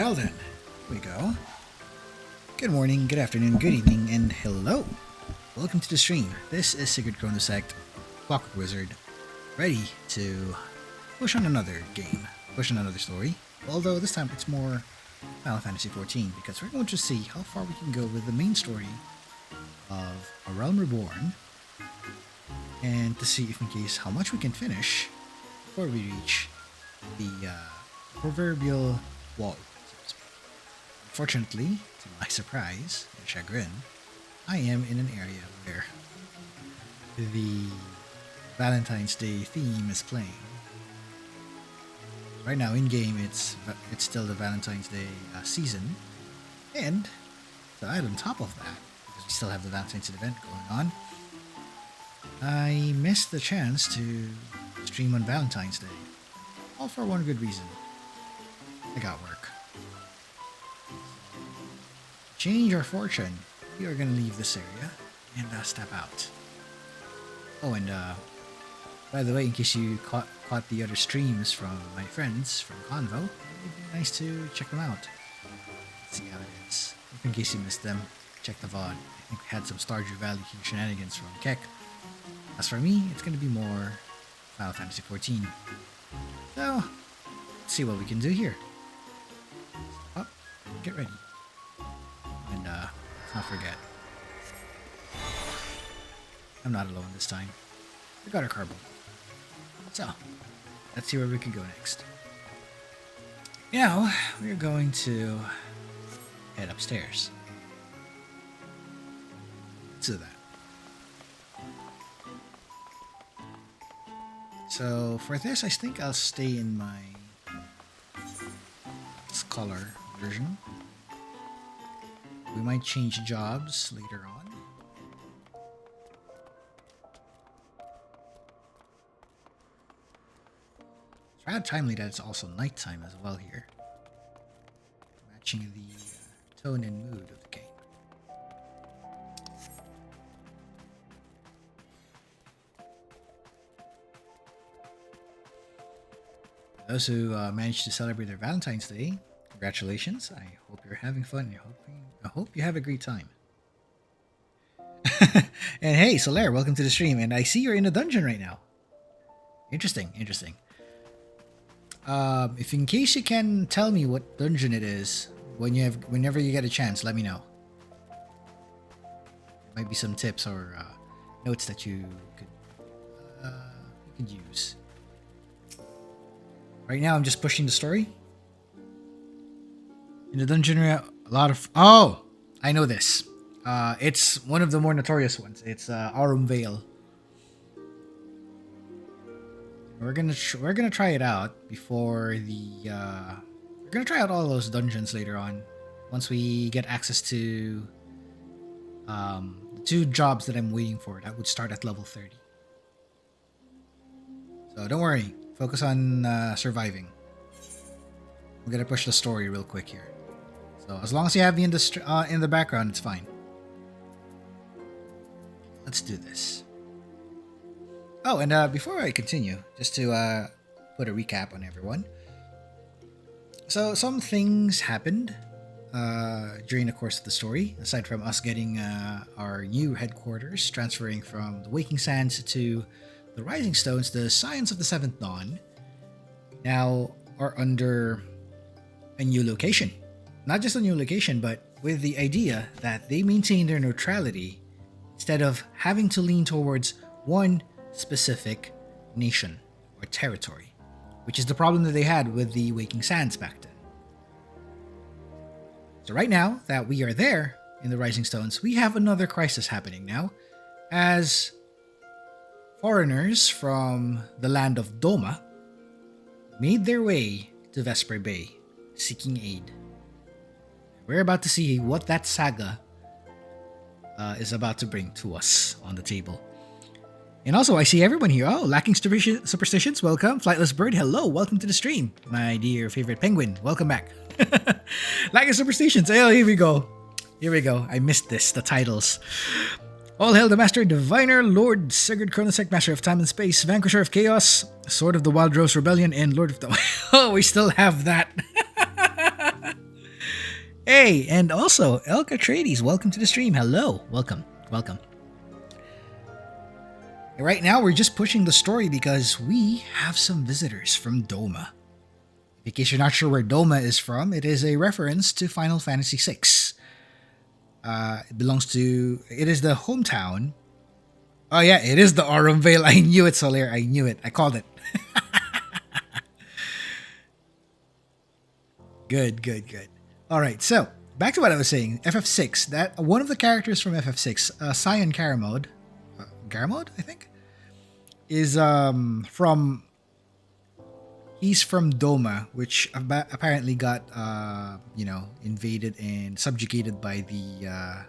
Well then, here we go. Good morning, good afternoon, good evening, and hello! Welcome to the stream. This is Sigurd Chronosecht, Clockwork Wizard, ready to push on another game, push on another story. Although this time it's more Final Fantasy XIV, because we're going to see how far we can go with the main story of A Realm Reborn, and to see if in case how much we can finish before we reach the proverbial wall. Fortunately, to my surprise and chagrin, I am in an area where the Valentine's Day theme is playing. Right now, in game, it's still the Valentine's Day season, and to add on top of that, because we still have the Valentine's Day event going on, I missed the chance to stream on Valentine's Day. All for one good reason. I got work. Change our fortune. We are going to leave this area and step out. Oh, and by the way, in case you caught the other streams from my friends from CANVO, it would be nice to check them out. Let's see how it is. In case you missed them, check the VOD. I think we had some Stardew Valley shenanigans from Keck. As for me, it's going to be more Final Fantasy XIV. So, let's see what we can do here. Up, get ready. And let's not forget, I'm not alone this time. We got our carbon. So, let's see where we can go next. Now, we're going to head upstairs. Let's do that. So, for this, I think I'll stay in my Scholar version. We might change jobs later on. It's rather timely that it's also nighttime as well here, matching the tone and mood of the game. For those who managed to celebrate their Valentine's Day, congratulations. I hope you're having fun. I hope you have a great time. And hey, Solaire, welcome to the stream. And I see you're in a dungeon right now. Interesting. If in case you can tell me what dungeon it is, whenever you get a chance, let me know. Might be some tips or notes that you could use. Right now, I'm just pushing the story. In the dungeon area, a lot of... Oh! I know this. It's one of the more notorious ones. It's unveil. We're gonna try it out before the... we're gonna try out all those dungeons later on. Once we get access to... the 2 jobs that I'm waiting for. That would start at level 30. So don't worry. Focus on surviving. I'm gonna push the story real quick here. So as long as you have me in the background, it's fine. Let's do this. Oh, and before I continue, just to put a recap on everyone. So some things happened during the course of the story, aside from us getting our new headquarters, transferring from the Waking Sands to the Rising Stones. The Scions of the Seventh Dawn now are under a new location. Not just a new location, but with the idea that they maintain their neutrality instead of having to lean towards one specific nation or territory, which is the problem that they had with the Waking Sands back then. So right now that we are there in the Rising Stones, we have another crisis happening now, as foreigners from the land of Doma made their way to Vesper Bay, seeking aid. We're about to see what that saga is about to bring to us on the table. And also, I see everyone here. Oh, Lacking Superstitions, welcome. Flightless Bird, hello. Welcome to the stream. My dear favorite penguin, welcome back. Lacking Superstitions, oh, here we go. I missed this, the titles. All hail the Master Diviner, Lord Sigurd Chronosecht, Master of Time and Space, Vanquisher of Chaos, Sword of the Wild Rose Rebellion, and Lord of the... Oh, we still have that. Hey, and also Elka Trades, welcome to the stream. Hello, welcome, welcome. Right now, we're just pushing the story because we have some visitors from Dhona. In case you're not sure where Dhona is from, it is a reference to Final Fantasy VI. It is the hometown. Oh yeah, it is the unveil. I knew it, Soler. I knew it. I called it. Good. All right, so back to what I was saying. FF6. That one of the characters from FF6, Cyan Garamode, I think, is from. He's from Dhona, which apparently got invaded and subjugated by the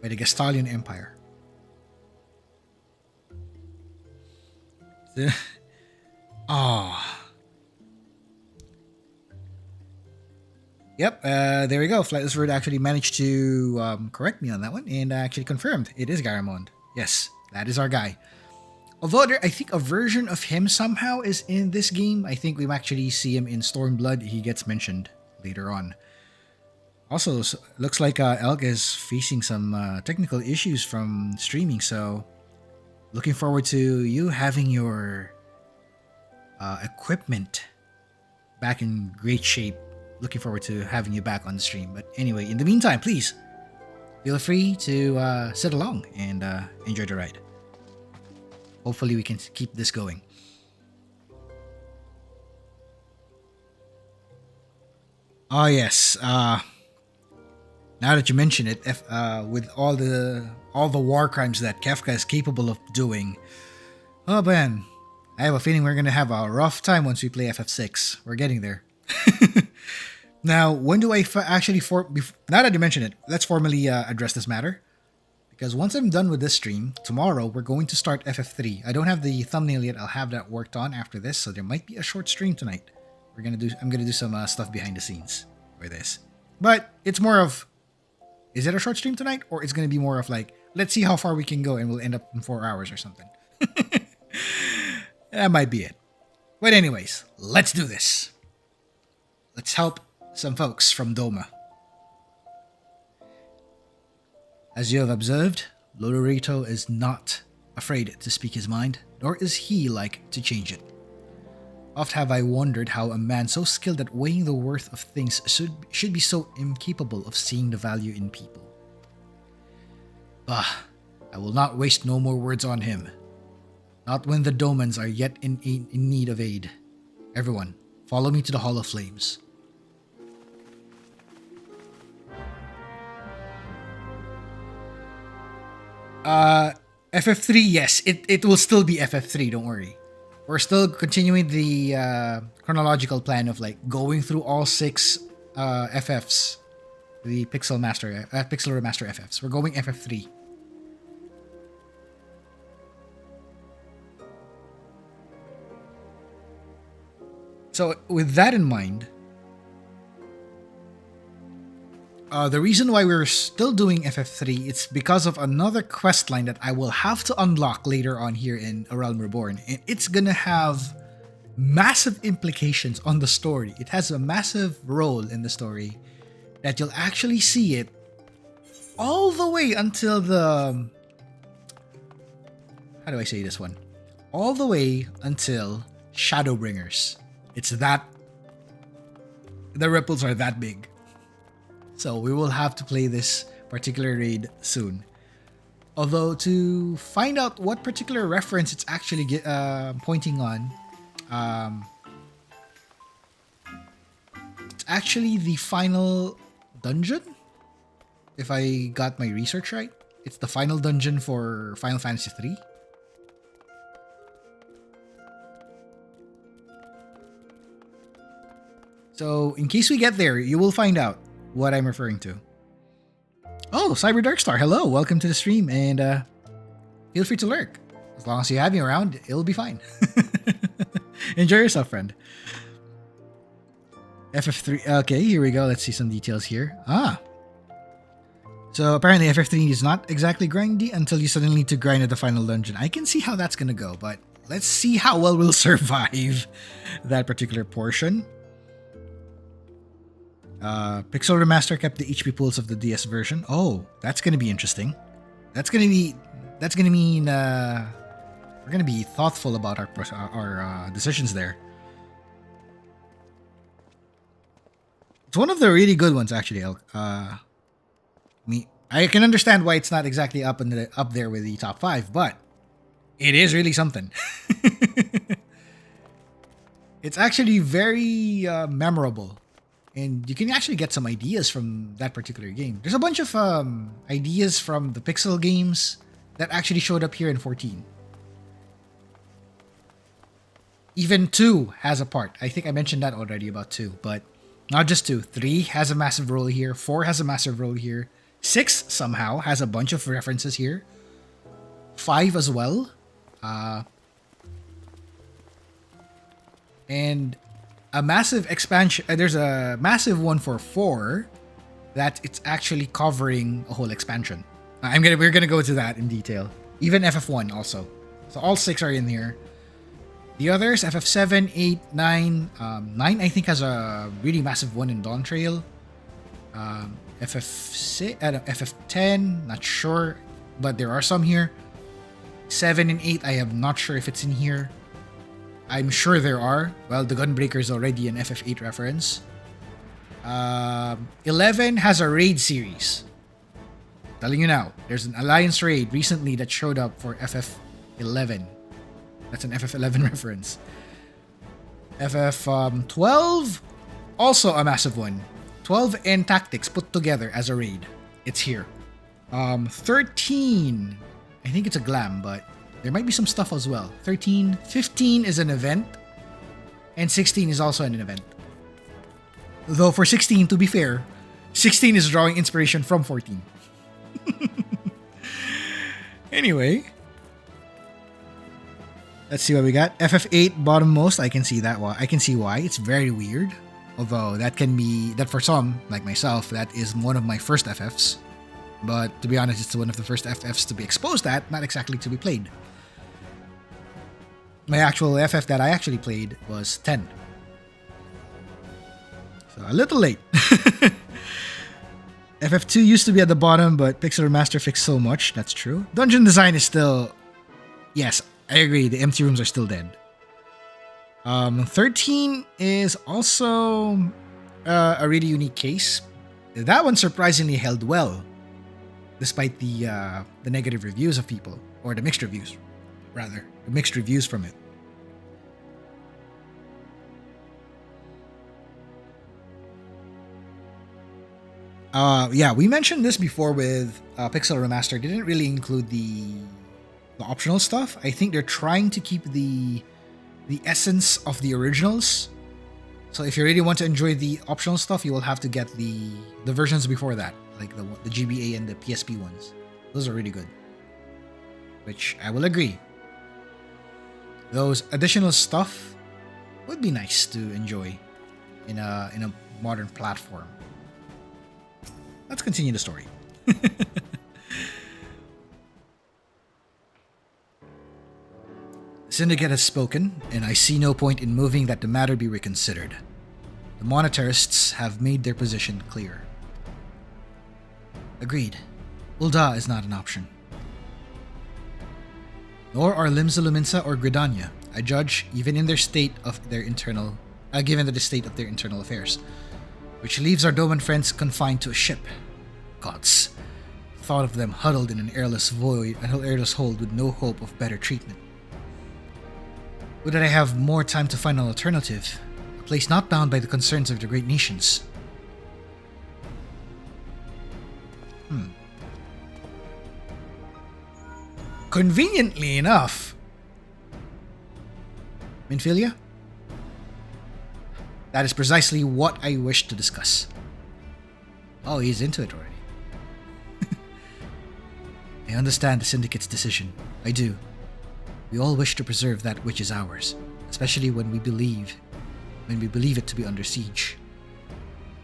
Gastalian Empire. Yep, there we go. Flightless Word actually managed to correct me on that one and actually confirmed it is Garamond. Yes, that is our guy. Although I think a version of him somehow is in this game. I think we actually see him in Stormblood. He gets mentioned later on. Also, looks like Elk is facing some technical issues from streaming, so looking forward to you having your equipment back in great shape. Looking forward to having you back on the stream. But anyway, in the meantime, please feel free to sit along and enjoy the ride. Hopefully we can keep this going. Oh yes. Now that you mention it, with all the war crimes that Kefka is capable of doing, oh man, I have a feeling we're gonna have a rough time once we play FF6. We're getting there. Now, when do I now that you mention it, let's formally address this matter. Because once I'm done with this stream, tomorrow we're going to start FF3. I don't have the thumbnail yet. I'll have that worked on after this, so there might be a short stream tonight. I'm gonna do some stuff behind the scenes for this. But it's more of, is it a short stream tonight, or it's gonna be more of like, let's see how far we can go, and we'll end up in 4 hours or something. That might be it. But anyways, let's do this. Let's help some folks from Dhona. As you have observed, Lodorito is not afraid to speak his mind, nor is he like to change it. Oft have I wondered how a man so skilled at weighing the worth of things should be so incapable of seeing the value in people. Bah, I will not waste no more words on him. Not when the Dhomans are yet in need of aid. Everyone, follow me to the Hall of Flames. FF3, yes, it will still be FF3, don't worry. We're still continuing the chronological plan of like going through all 6 FFs, the Pixel Remaster FFs. We're going FF3. So with that in mind, the reason why we're still doing FF3, it's because of another quest line that I will have to unlock later on here in A Realm Reborn. And it's gonna have massive implications on the story. It has a massive role in the story that you'll actually see it all the way until the... How do I say this one? All the way until Shadowbringers. It's that... The ripples are that big. So we will have to play this particular raid soon. Although to find out what particular reference it's actually pointing on, it's actually the final dungeon, if I got my research right. It's the final dungeon for Final Fantasy III. So in case we get there, you will find out what I'm referring to. Oh, Cyber Darkstar, hello, welcome to the stream, and feel free to lurk. As long as you have me around, it'll be fine. Enjoy yourself, friend. FF3, okay, here we go. Let's see some details here. So apparently FF3 is not exactly grindy until you suddenly need to grind at the final dungeon. I can see how that's gonna go, but let's see how well we'll survive that particular portion. Pixel Remaster kept the HP pools of the DS version. Oh, that's gonna be interesting. That's gonna mean we're gonna be thoughtful about our decisions there. It's one of the really good ones, actually. I can understand why it's not exactly up there with the top 5, but it is really something. It's actually very memorable, and you can actually get some ideas from that particular game. There's a bunch of ideas from the Pixel games that actually showed up here in 14. Even 2 has a part. I think I mentioned that already about 2, but not just 2. 3 has a massive role here. 4 has a massive role here. 6 somehow has a bunch of references here. 5 as well. And a massive expansion. There's a massive one for 4 that it's actually covering a whole expansion. We're gonna go to that in detail. Even FF1 also. So all 6 are in here. The others, FF7, 8, 9. 9 I think has a really massive one in Dawn Trail. FF10, not sure, but there are some here. 7 and 8, I am not sure if it's in here. I'm sure there are. Well, the Gunbreaker is already an FF8 reference. 11 has a raid series. Telling you now, there's an Alliance raid recently that showed up for FF11. That's an FF11 reference. FF12, also a massive one. 12 and Tactics put together as a raid. It's here. 13, I think it's a glam, but there might be some stuff as well. 13, 15 is an event, and 16 is also an event. Though for 16, to be fair, 16 is drawing inspiration from 14. Anyway, let's see what we got. FF8 bottommost. I can see that. I can see why. It's very weird. Although that for some, like myself, that is one of my first FFs. But to be honest, it's one of the first FFs to be exposed at, not exactly to be played. My actual FF that I actually played was 10. So a little late. FF2 used to be at the bottom, but Pixel Remaster fixed so much. That's true. Dungeon design is still... Yes, I agree. The empty rooms are still dead. 13 is also a really unique case. That one surprisingly held well, despite the negative reviews of people, or the mixed reviews, rather. The mixed reviews from it. Yeah, we mentioned this before with Pixel Remaster. They didn't really include the optional stuff. I think they're trying to keep the essence of the originals. So if you really want to enjoy the optional stuff, you will have to get the versions before that, like the GBA and the PSP ones. Those are really good. Which I will agree. Those additional stuff would be nice to enjoy in a modern platform. Let's continue the story. Syndicate has spoken, and I see no point in moving that the matter be reconsidered. The monetarists have made their position clear. Agreed. Ul'dah is not an option. Nor are Limsa Luminsa or Gridania. I judge, even in their state of their internal, given the state of their internal affairs, which leaves our Doman friends confined to a ship. Gods, thought of them huddled in an airless void, an airless hold with no hope of better treatment. Would that I have more time to find an alternative, a place not bound by the concerns of the great nations. Conveniently enough, Minfilia, that is precisely what I wish to discuss. Oh, he's into it already. I understand the Syndicate's decision. I do. We all wish to preserve that which is ours, especially when we believe it to be under siege.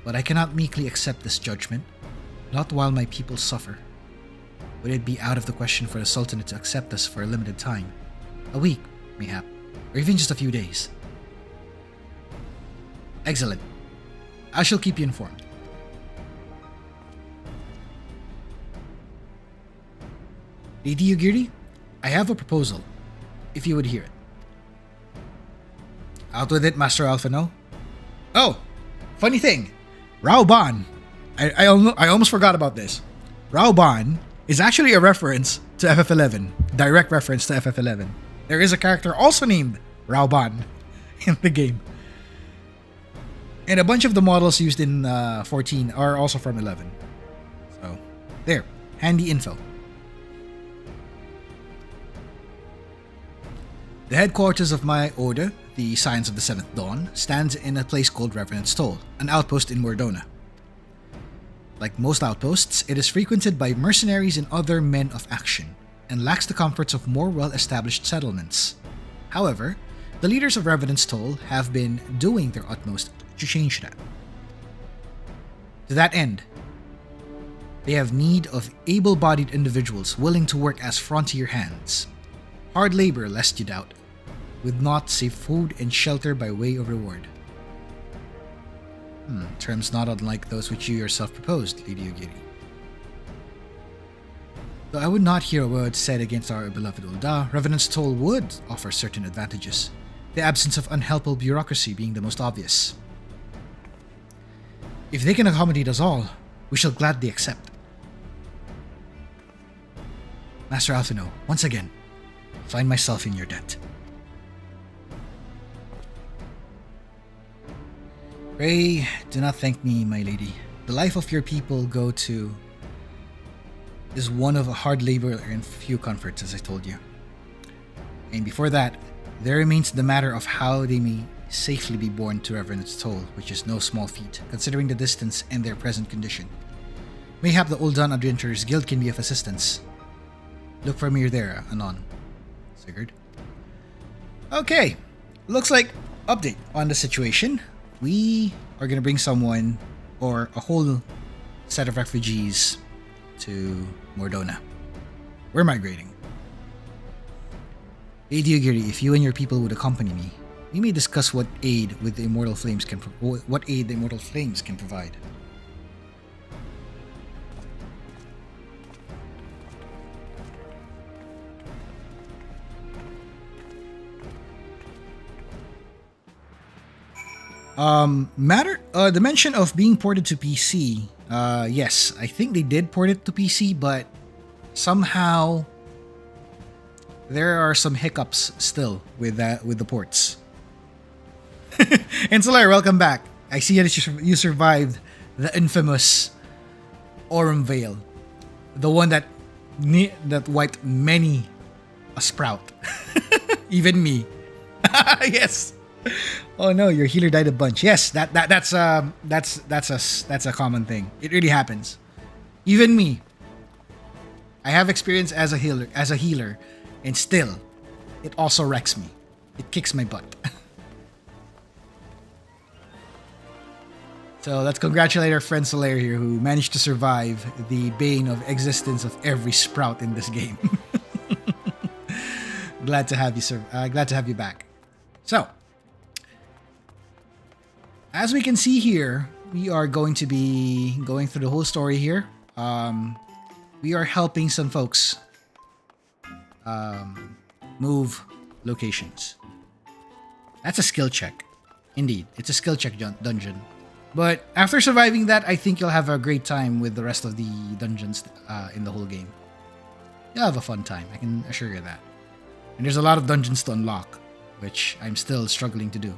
But I cannot meekly accept this judgment, not while my people suffer. Would it be out of the question for the Sultanate to accept us for a limited time? A week, mayhap, or even just a few days? Excellent. I shall keep you informed. Lady Yugiri, I have a proposal, if you would hear it. Out with it, Master Alphino. Oh, funny thing. Raoban. I almost forgot about this. Raoban is actually a reference to FF11. Direct reference to FF11. There is a character also named Raoban in the game. And a bunch of the models used in 14 are also from 11. So, there. Handy info. The headquarters of my order, the Scions of the Seventh Dawn, stands in a place called Revenant's Toll, an outpost in Mor Dhona. Like most outposts, it is frequented by mercenaries and other men of action, and lacks the comforts of more well-established settlements. However, the leaders of Revenant's Toll have been doing their utmost to change that. To that end, they have need of able-bodied individuals willing to work as frontier hands. Hard labor, lest you doubt, with naught save food and shelter by way of reward. Terms not unlike those which you yourself proposed, Lady Yugiri. Though I would not hear a word said against our beloved Ul'dah, Revenant's Toll would offer certain advantages, the absence of unhelpful bureaucracy being the most obvious. If they can accommodate us all, we shall gladly accept. Master Alphino, once again, find myself in your debt. Pray, do not thank me, my lady. The life of your people is one of a hard labor and few comforts, as I told you. And before that, there remains the matter of how they may safely be borne to Revenant's Toll, which is no small feat, considering the distance and their present condition. Mayhap the Ul'dah Adventurers Guild can be of assistance. Look for me there, anon. Sigurd. Okay, looks like update on the situation. We are going to bring someone or a whole set of refugees to Mor Dhona. We're migrating. Lady Yugiri, if you and your people would accompany me, we may discuss what aid the Immortal Flames can provide. The mention of being ported to PC. Yes, I think they did port it to PC, but somehow there are some hiccups still with the ports. And Solar, welcome back. I see that you survived the infamous unveil, the one that wiped many a sprout, even me. Yes. Oh no, your healer died a bunch. Yes, that's a common thing. It really happens. Even me. I have experience as a healer, and still, it also wrecks me. It kicks my butt. So let's congratulate our friend Solaire here, who managed to survive the bane of existence of every sprout in this game. Glad to have you, sir. Glad to have you back. So, as we can see here, we are going to be going through the whole story here. We are helping some folks move locations. That's a skill check. Indeed, it's a skill check dungeon. But after surviving that, I think you'll have a great time with the rest of the dungeons in the whole game. You'll have a fun time, I can assure you that. And there's a lot of dungeons to unlock, which I'm still struggling to do.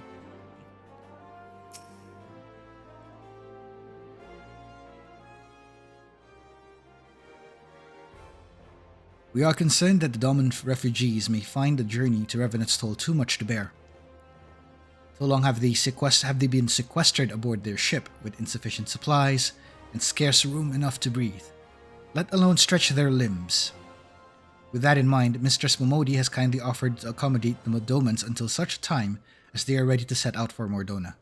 We are concerned that the Dominant refugees may find the journey to Revenant's Toll too much to bear. So long have they been sequestered aboard their ship with insufficient supplies and scarce room enough to breathe, let alone stretch their limbs. With that in mind, Mistress Momodi has kindly offered to accommodate the Modomans until such time as they are ready to set out for Mor Dhona.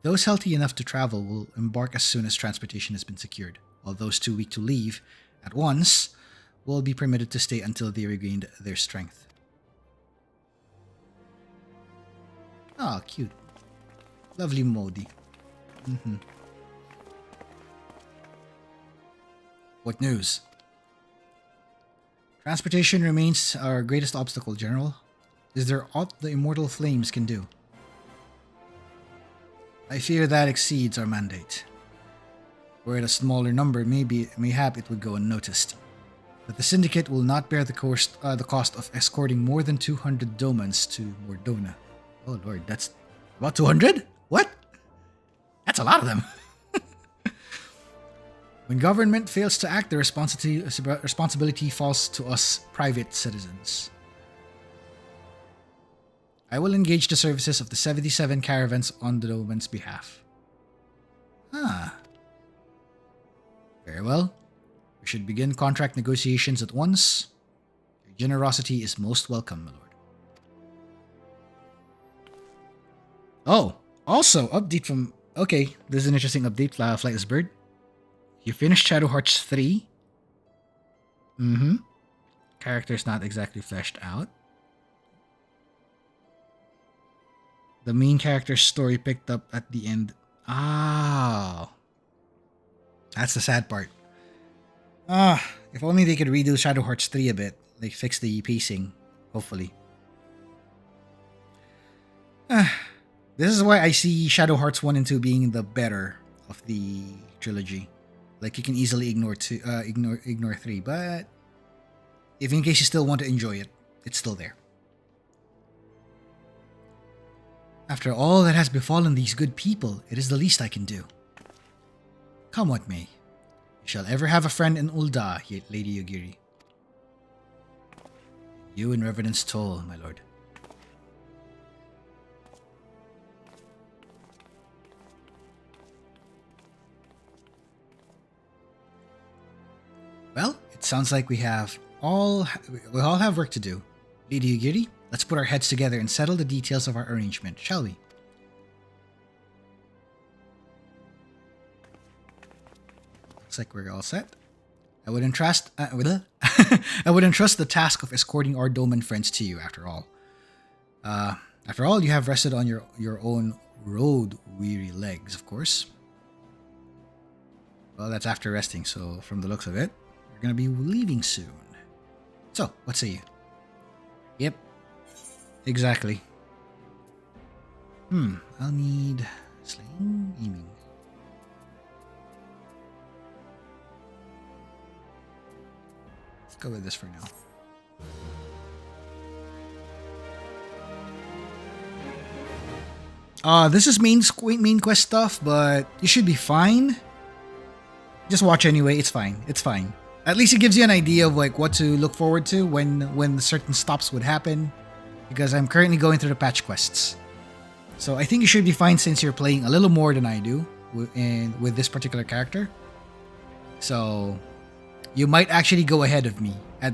Those healthy enough to travel will embark as soon as transportation has been secured, while those too weak to leave at once will be permitted to stay until they regained their strength. Ah, cute. Lovely Modi. What news? Transportation remains our greatest obstacle, General. Is there aught the immortal flames can do? I fear that exceeds our mandate. Were it a smaller number, mayhap it would go unnoticed. But the Syndicate will not bear the cost of escorting more than 200 domans to Mor Dhona. Oh lord, that's about 200? What? That's a lot of them. When government fails to act, the responsibility falls to us private citizens. I will engage the services of the 77 caravans on the Doman's behalf. Ah. Very well. We should begin contract negotiations at once. Your generosity is most welcome, my lord. Oh, also, update from... Okay, this is an interesting update, Flightless Bird. You finished Shadow Hearts 3. Character's not exactly fleshed out. The main character's story picked up at the end. Ah, that's the sad part. If only they could redo Shadow Hearts 3 a bit. Like, fix the pacing. Hopefully. This is why I see Shadow Hearts 1 and 2 being the better of the trilogy. Like, you can easily ignore 3, but if in case you still want to enjoy it, it's still there. After all that has befallen these good people, it is the least I can do. Come what may. You shall ever have a friend in Ul'dah, Lady Yugiri. You in reverence toll, my lord. Well, it sounds like we all have work to do. Lady Yugiri, let's put our heads together and settle the details of our arrangement, shall we? Looks like we're all set. I would entrust the task of escorting our Doman friends to you, after all. After all, you have rested on your own road-weary legs, of course. Well, that's after resting, so from the looks of it, we're going to be leaving soon. So, what say you? Yep. Exactly. I'll need slaying, aiming. Let's go with this for now. This is main quest stuff, but you should be fine. Just watch anyway. It's fine. It's fine. At least it gives you an idea of like what to look forward to when certain stops would happen. Because I'm currently going through the patch quests. So I think you should be fine since you're playing a little more than I do with this particular character. So you might actually go ahead of me at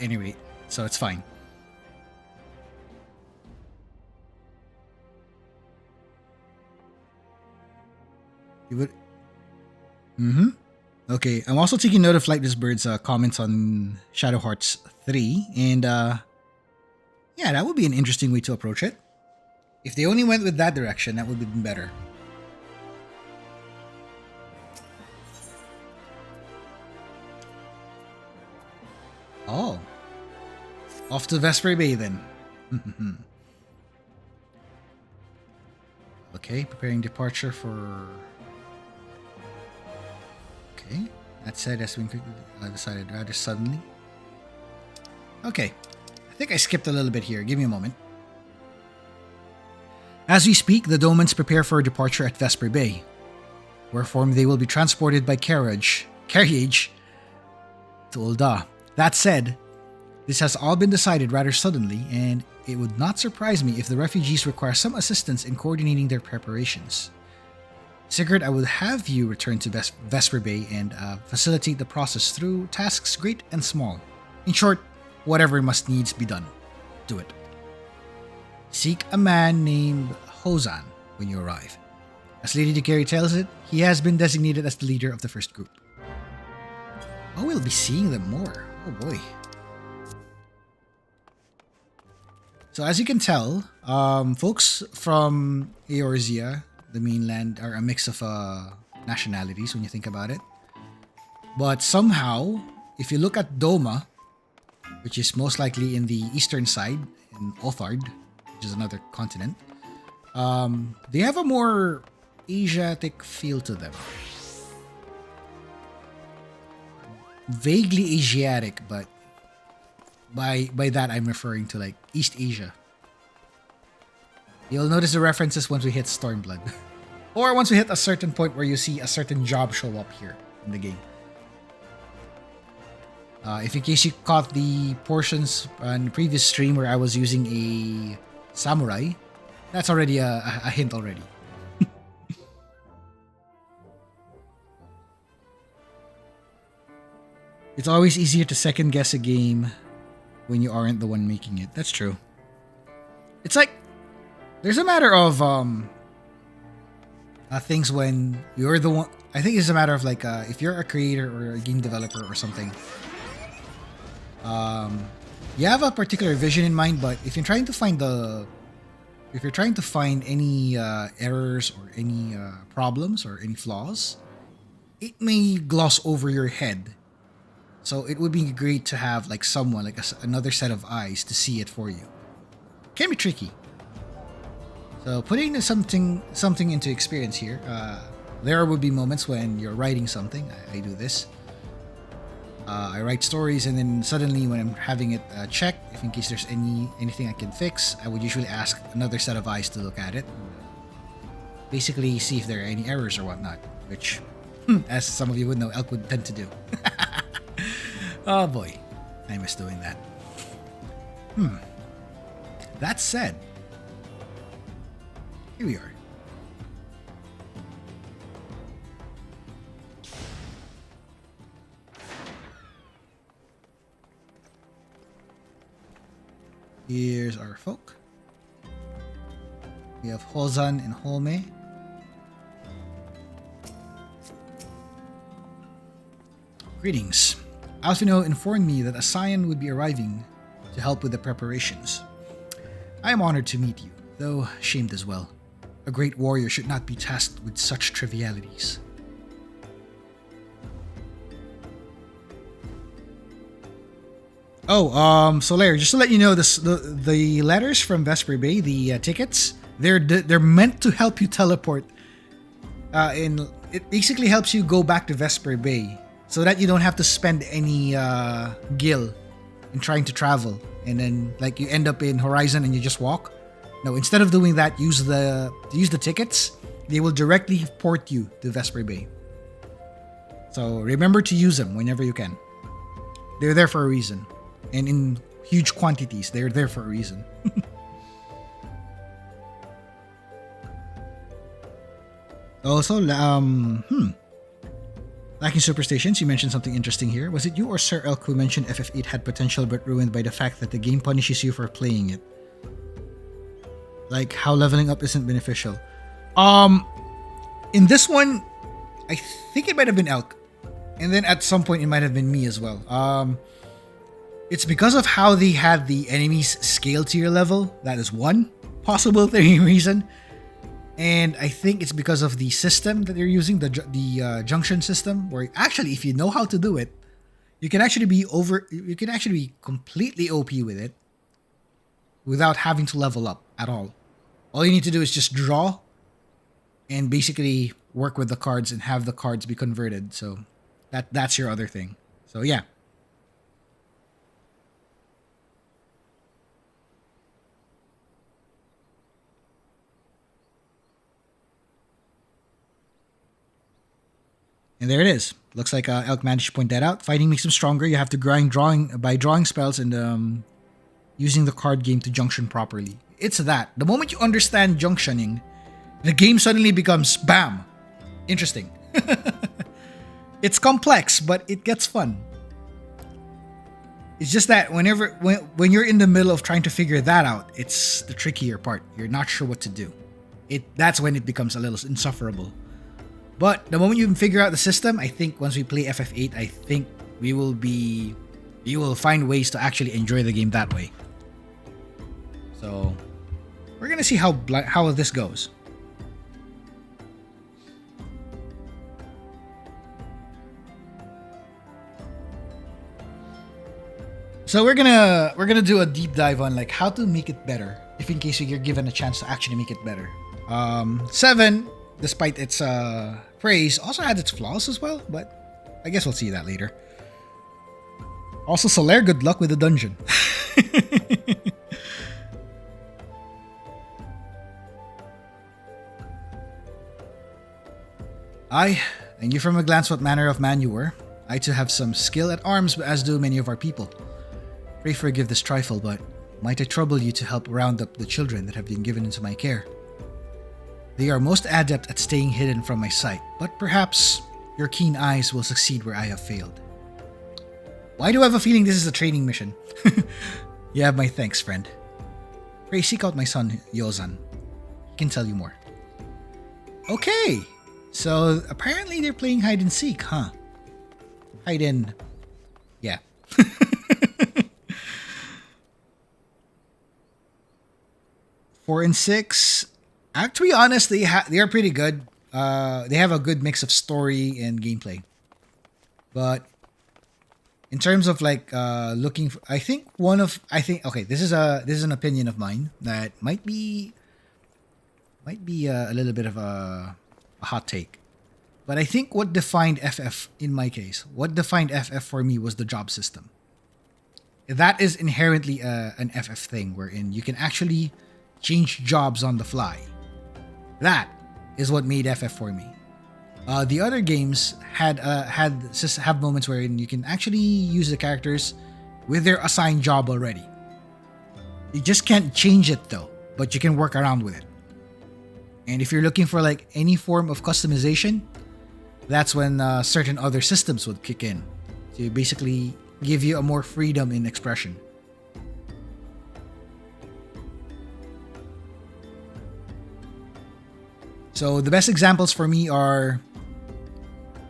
any rate. So it's fine. You would... Okay, I'm also taking note of Flightless Bird's comments on Shadow Hearts 3. And yeah, that would be an interesting way to approach it. If they only went with that direction, that would be better. Oh. Off to Vesper Bay then. Okay, preparing departure for... Okay, that said, has been decided rather suddenly. Okay, I think I skipped a little bit here. Give me a moment. As we speak, the Domans prepare for departure at Vesper Bay, wherefore they will be transported by carriage to Ul'dah. That said, this has all been decided rather suddenly, and it would not surprise me if the refugees require some assistance in coordinating their preparations. Sigurd, I would have you return to Vesper Bay and facilitate the process through tasks great and small. In short, whatever must needs be done, do it. Seek a man named Hozan when you arrive. As Lady Decary tells it, he has been designated as the leader of the first group. Oh, we'll be seeing them more. Oh boy. So as you can tell, folks from Eorzea, the mainland, are a mix of nationalities when you think about it. But somehow, if you look at Doma, which is most likely in the eastern side, in Othard, which is another continent. They have a more Asiatic feel to them. Vaguely Asiatic, but by that I'm referring to like East Asia. You'll notice the references once we hit Stormblood. Or once we hit a certain point where you see a certain job show up here in the game. If in case you caught the portions on the previous stream where I was using a samurai, that's already a hint already. It's always easier to second guess a game when you aren't the one making it. That's true. It's like there's a matter of things when you're the one. I think it's a matter of like if you're a creator or a game developer or something. You have a particular vision in mind, but if you're trying to find any errors or any problems or any flaws, it may gloss over your head. So it would be great to have like someone, like another set of eyes to see it for you. Can be tricky. So putting something into experience here, there would be moments when you're writing something. I do this. I write stories, and then suddenly when I'm having it checked, if in case there's anything I can fix, I would usually ask another set of eyes to look at it. Basically see if there are any errors or whatnot, which, as some of you would know, Elk would tend to do. Oh boy, I miss doing that. That said, here we are. Here's our folk. We have Hozan and Holme. Greetings. Alfino informed me that a Scion would be arriving to help with the preparations. I am honored to meet you, though shamed as well. A great warrior should not be tasked with such trivialities. Oh, so Larry, just to let you know, the letters from Vesper Bay, the tickets, they're meant to help you teleport. It basically helps you go back to Vesper Bay, so that you don't have to spend any gil in trying to travel, and then like you end up in Horizon and you just walk. No, instead of doing that, use the tickets. They will directly port you to Vesper Bay. So remember to use them whenever you can. They're there for a reason. And in huge quantities, they're there for a reason. Also, lacking superstitions, you mentioned something interesting here. Was it you or Sir Elk who mentioned FF8 had potential but ruined by the fact that the game punishes you for playing it? Like how leveling up isn't beneficial. In this one, I think it might have been Elk. And then at some point it might have been me as well. It's because of how they had the enemies scale to your level. That is one possible reason. And I think it's because of the system that they're using, the junction system, where actually if you know how to do it, you can actually be completely OP with it without having to level up at all. All you need to do is just draw and basically work with the cards and have the cards be converted. So that's your other thing. So yeah. And there it is. Looks like Elk managed to point that out. Fighting makes him stronger. You have to grind drawing spells and using the card game to junction properly. It's that. The moment you understand junctioning, the game suddenly becomes bam. Interesting. It's complex, but it gets fun. It's just that when you're in the middle of trying to figure that out, it's the trickier part. You're not sure what to do. That's when it becomes a little insufferable. But the moment you figure out the system, I think once we play FF8, I think we will find ways to actually enjoy the game that way. So we're gonna see how this goes. So we're gonna do a deep dive on like how to make it better, if in case you're given a chance to actually make it better. 7, despite its praise, also had its flaws as well, but I guess we'll see that later. Also, Solaire, good luck with the dungeon. And you from a glance what manner of man you were. I too have some skill at arms, as do many of our people. Pray forgive this trifle, but might I trouble you to help round up the children that have been given into my care? They are most adept at staying hidden from my sight, but perhaps your keen eyes will succeed where I have failed. Why do I have a feeling this is a training mission? You have my thanks, friend. Pray seek out my son, Yozan. He can tell you more. Okay, so apparently they're playing hide and seek, huh? Hide in... yeah. Four and 6. To be honest, they are pretty good. They have a good mix of story and gameplay. But in terms of like looking for, okay, this is an opinion of mine that might be a little bit of a hot take. But I think what defined FF in my case, what defined FF for me was the job system. That is inherently an FF thing wherein you can actually change jobs on the fly. That is what made FF for me. The other games have moments wherein you can actually use the characters with their assigned job already. You just can't change it though, but you can work around with it. And if you're looking for like any form of customization, that's when certain other systems would kick in to basically give you a more freedom in expression. So the best examples for me are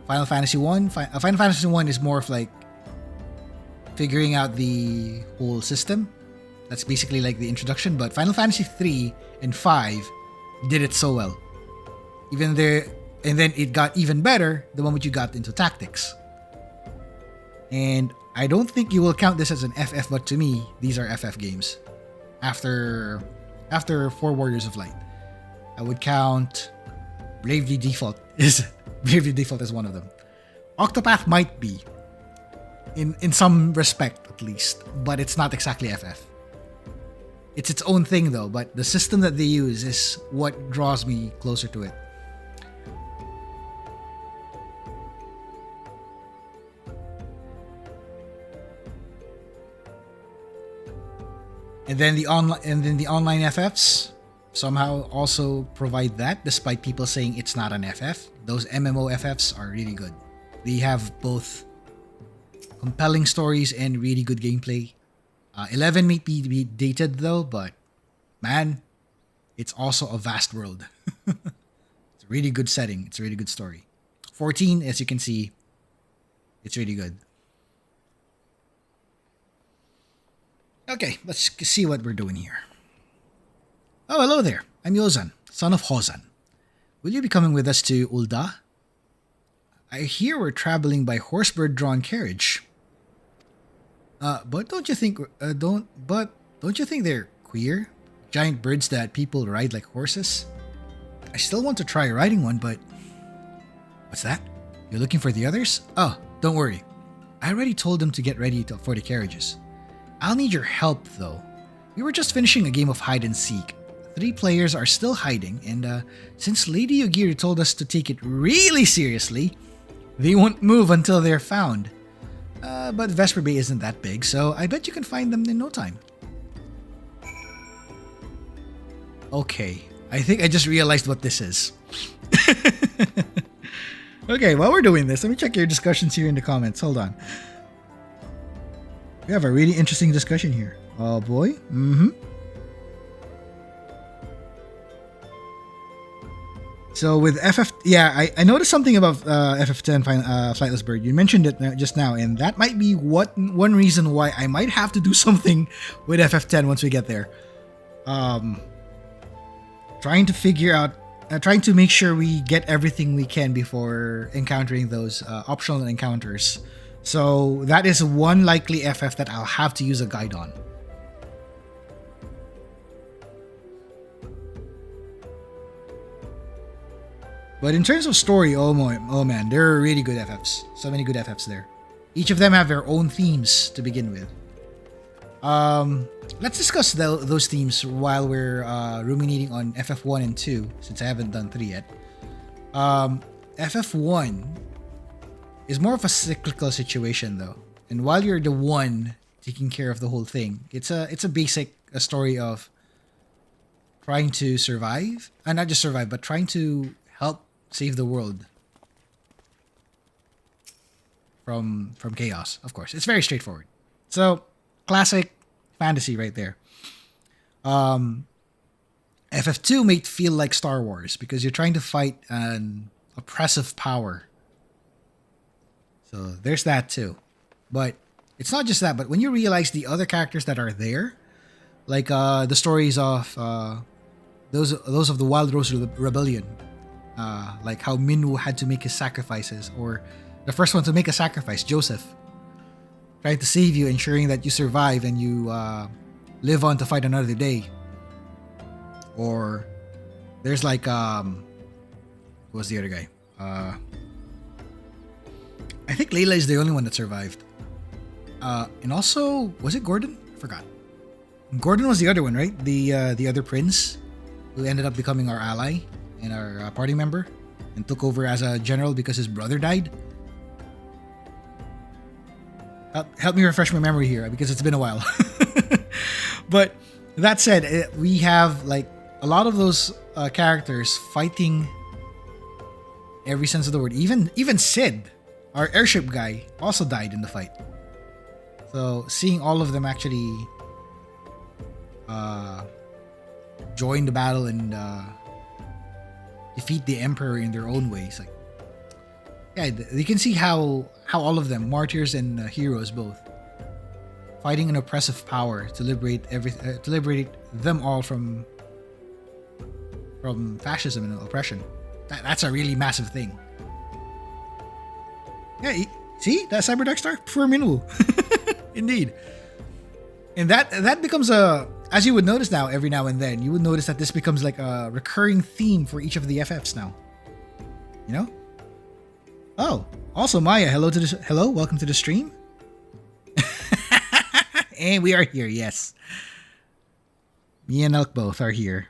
Final Fantasy 1. Final Fantasy 1 is more of like figuring out the whole system. That's basically like the introduction. But Final Fantasy 3 and 5 did it so well. And then it got even better the moment you got into tactics. And I don't think you will count this as an FF, but to me, these are FF games. After 4 Warriors of Light, I would count Bravely Default is one of them. Octopath might be, in some respect at least, but it's not exactly FF. It's its own thing though, but the system that they use is what draws me closer to it. And then the online FFs somehow also provide that, despite people saying it's not an FF. Those MMO FFs are really good. They have both compelling stories and really good gameplay. 11 may be dated though, but man, it's also a vast world. It's a really good setting. It's a really good story. 14, as you can see, it's really good. Okay, let's see what we're doing here. Oh, hello there. I'm Yozan, son of Hozan. Will you be coming with us to Ul'dah? I hear we're traveling by horsebird-drawn carriage. But don't you think they're queer? Giant birds that people ride like horses? I still want to try riding one, but... What's that? You're looking for the others? Oh, don't worry. I already told them to get ready for the carriages. I'll need your help, though. We were just finishing a game of hide and seek. 3 players are still hiding, and since Lady Yogiri told us to take it really seriously, they won't move until they're found. But Vesper Bay isn't that big, so I bet you can find them in no time. Okay, I think I just realized what this is. Okay, while we're doing this, let me check your discussions here in the comments. Hold on. We have a really interesting discussion here. Oh boy. So with FF, yeah, I noticed something about FF10 Flightless Bird. You mentioned it just now, and that might be one reason why I might have to do something with FF10 once we get there. Trying to figure out, trying to make sure we get everything we can before encountering those optional encounters So that is one likely FF that I'll have to use a guide on. But in terms of story, oh man, there are really good FFs. So many good FFs there. Each of them have their own themes to begin with. Let's discuss those themes while we're ruminating on FF1 and 2, since I haven't done 3 yet. FF1 is more of a cyclical situation though. And while you're the one taking care of the whole thing, it's a basic story of trying to survive. And not just survive, but trying to help save the world from chaos, of course. It's very straightforward. So, classic fantasy right there. FF2 may feel like Star Wars because you're trying to fight an oppressive power. So there's that too. But it's not just that, but when you realize the other characters that are there, like the stories of those of the Wild Rose Rebellion, like how Minwoo had to make his sacrifices, or the first one to make a sacrifice, Joseph, trying to save you, ensuring that you survive and you live on to fight another day. Or there's like who was the other guy? I think Layla is the only one that survived. And also, was it Gordon? I forgot. Gordon was the other one, right? The other prince who ended up becoming our ally and our party member and took over as a general because his brother died. Help me refresh my memory here because it's been a while. But that said, we have like a lot of those characters fighting every sense of the word. Even Sid, our airship guy, also died in the fight. So seeing all of them actually join the battle and defeat the Emperor in their own ways, like, yeah, you can see how all of them, martyrs and heroes both, fighting an oppressive power to liberate them all from fascism and oppression. That's a really massive thing. Yeah, see that Cyber Dark Star for Minwoo. Indeed. And that becomes as you would notice now, every now and then, you would notice that this becomes like a recurring theme for each of the FFs now. You know? Oh, also Maya, hello, welcome to the stream. And we are here, yes. Me and Elk both are here.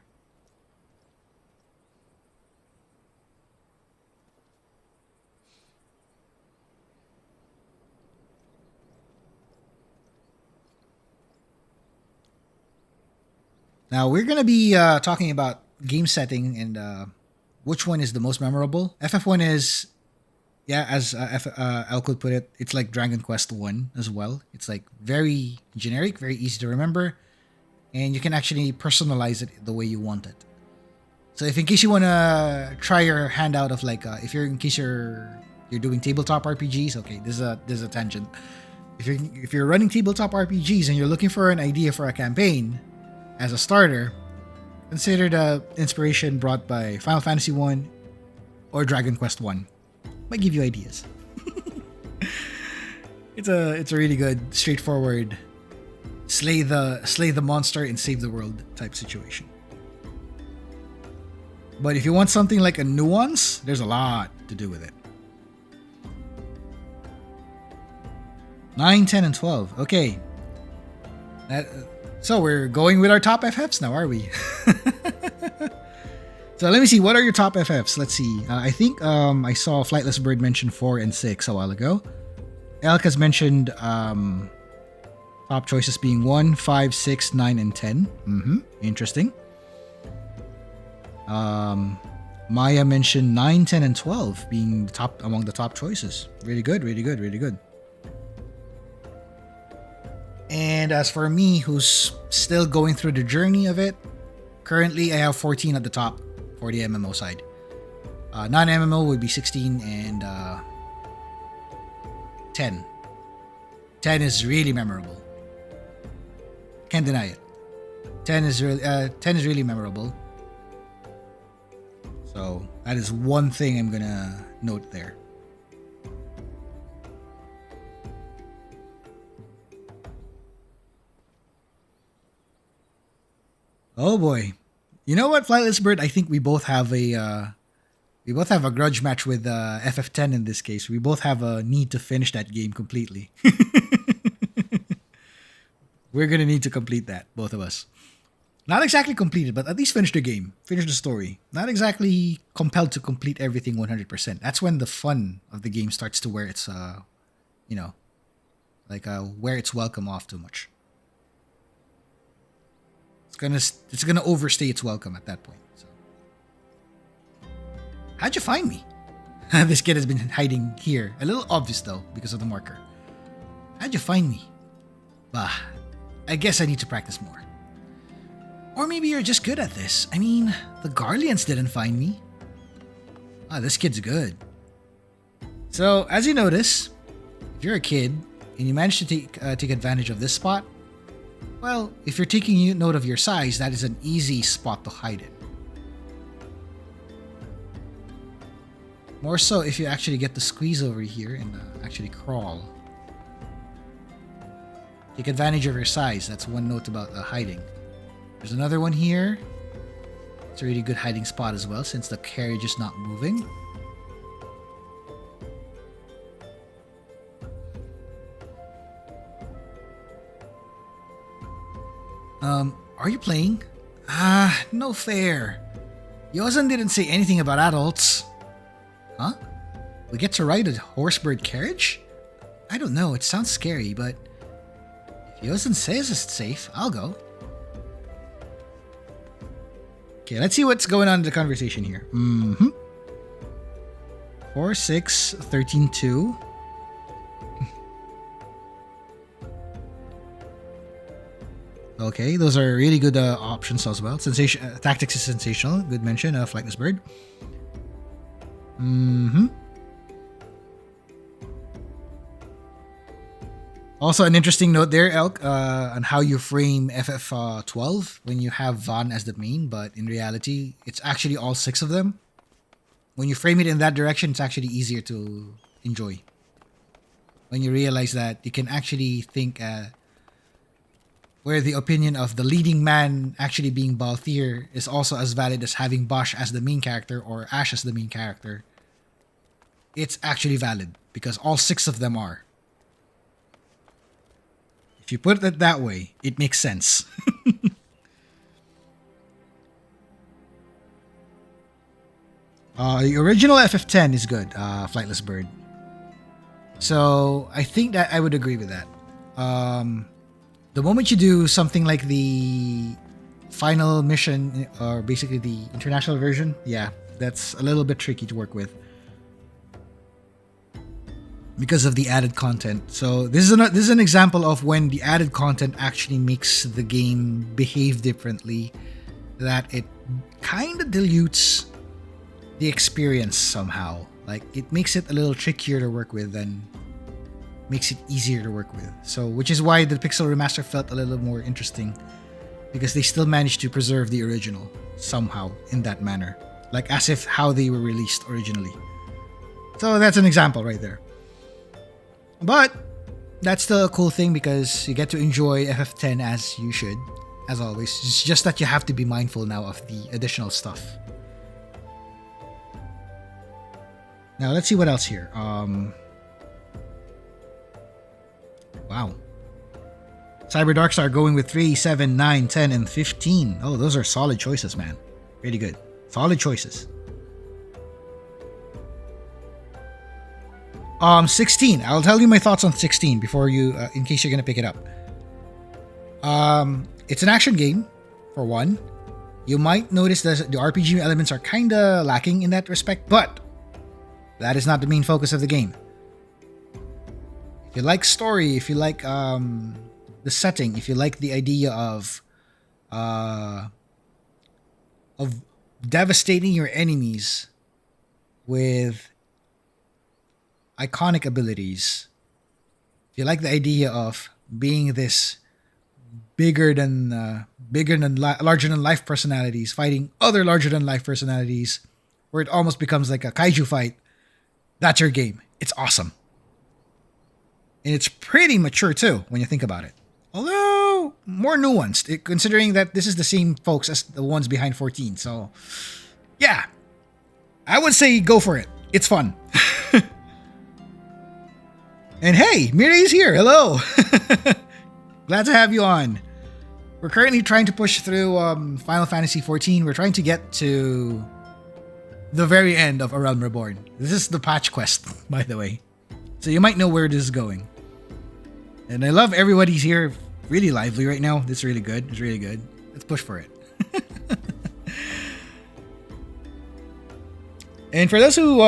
Now we're gonna be talking about game setting and which one is the most memorable. FF1 is, yeah, as Elk would put it, it's like Dragon Quest 1 as well. It's like very generic, very easy to remember, and you can actually personalize it the way you want it. So if in case you wanna try your hand out of like, if you're doing tabletop RPGs, okay, this is a tangent. If you're running tabletop RPGs and you're looking for an idea for a campaign as a starter, consider the inspiration brought by Final Fantasy 1 or Dragon Quest 1. Might give you ideas. It's a really good, straightforward, slay the monster and save the world type situation. But if you want something like a nuance, there's a lot to do with it. 9, 10, and 12. Okay. So we're going with our top FFs now, are we? So let me see. What are your top FFs? Let's see. I think I saw Flightless Bird mention 4 and 6 a while ago. Elk has mentioned top choices being 1, 5, 6, 9, and 10. Interesting. Maya mentioned 9, 10, and 12 being among the top choices. Really good, really good, really good. And as for me, who's still going through the journey of it, currently I have 14 at the top for the MMO side. Non-MMO would be 16 and 10. 10 is really memorable. Can't deny it. 10 is really memorable. So that is one thing I'm gonna note there. Oh boy. You know what, Flightless Bird? I think we both have a grudge match with FF10 in this case. We both have a need to finish that game completely. We're gonna need to complete that, both of us. Not exactly completed, but at least finish the game, finish the story. Not exactly compelled to complete everything 100%. That's when the fun of the game starts to wear its, wear its welcome off too much. It's gonna overstay its welcome at that point. So. How'd you find me? This kid has been hiding here. A little obvious though, because of the marker. How'd you find me? Bah, I guess I need to practice more. Or maybe you're just good at this. I mean, the Garleans didn't find me. Ah, this kid's good. So, as you notice, if you're a kid and you manage to take advantage of this spot, well, if you're taking note of your size, that is an easy spot to hide in. More so if you actually get to squeeze over here and actually crawl. Take advantage of your size. That's one note about hiding. There's another one here. It's a really good hiding spot as well since the carriage is not moving. Are you playing? Ah, no fair. Yosan didn't say anything about adults. Huh? We get to ride a horsebird carriage? I don't know, it sounds scary, but if Yosan says it's safe, I'll go. Okay, let's see what's going on in the conversation here. 4, 6, 13, 2. Okay, those are really good options as well. Tactics is sensational. Good mention of Flightless Bird. Also, an interesting note there, Elk, on how you frame FF12 when you have Van as the main, but in reality, it's actually all 6 of them. When you frame it in that direction, it's actually easier to enjoy. When you realize that you can actually think where the opinion of the leading man actually being Balthier is also as valid as having Bosch as the main character or Ash as the main character. It's actually valid because all 6 of them are. If you put it that way, it makes sense. The original FF10 is good, Flightless Bird. So I think that I would agree with that. The moment you do something like the final mission, or basically the international version, yeah, that's a little bit tricky to work with because of the added content. So this is an example of when the added content actually makes the game behave differently, that it kind of dilutes the experience somehow. Like it makes it a little trickier to work with than makes it easier to work with. So which is why the Pixel Remaster felt a little more interesting, because they still managed to preserve the original somehow in that manner, like as if how they were released originally. So that's an example right there. But that's still a cool thing because you get to enjoy FF10 as you should, as always. It's just that you have to be mindful now of the additional stuff. Now let's see what else here. Wow. Cyber Darkstar going with 3, 7, 9, 10, and 15. Oh, those are solid choices, man. Really good. Solid choices. 16. I'll tell you my thoughts on 16 before you, in case you're gonna pick it up. It's an action game, for one. You might notice that the RPG elements are kinda lacking in that respect, but that is not the main focus of the game. If you like story, if you like the setting, if you like the idea of devastating your enemies with iconic abilities, if you like the idea of being this larger than life personalities fighting other larger than life personalities, where it almost becomes like a kaiju fight, that's your game. It's awesome. And it's pretty mature too, when you think about it. Although, also more nuanced, considering that this is the same folks as the ones behind 14. So, yeah, I would say go for it. It's fun. And hey, Mirei's here. Hello. Glad to have you on. We're currently trying to push through Final Fantasy XIV. We're trying to get to the very end of A Realm Reborn. This is the patch quest, by the way. So you might know where this is going. And I love everybody's here. Really lively right now. It's really good. It's really good. Let's push for it. And for those who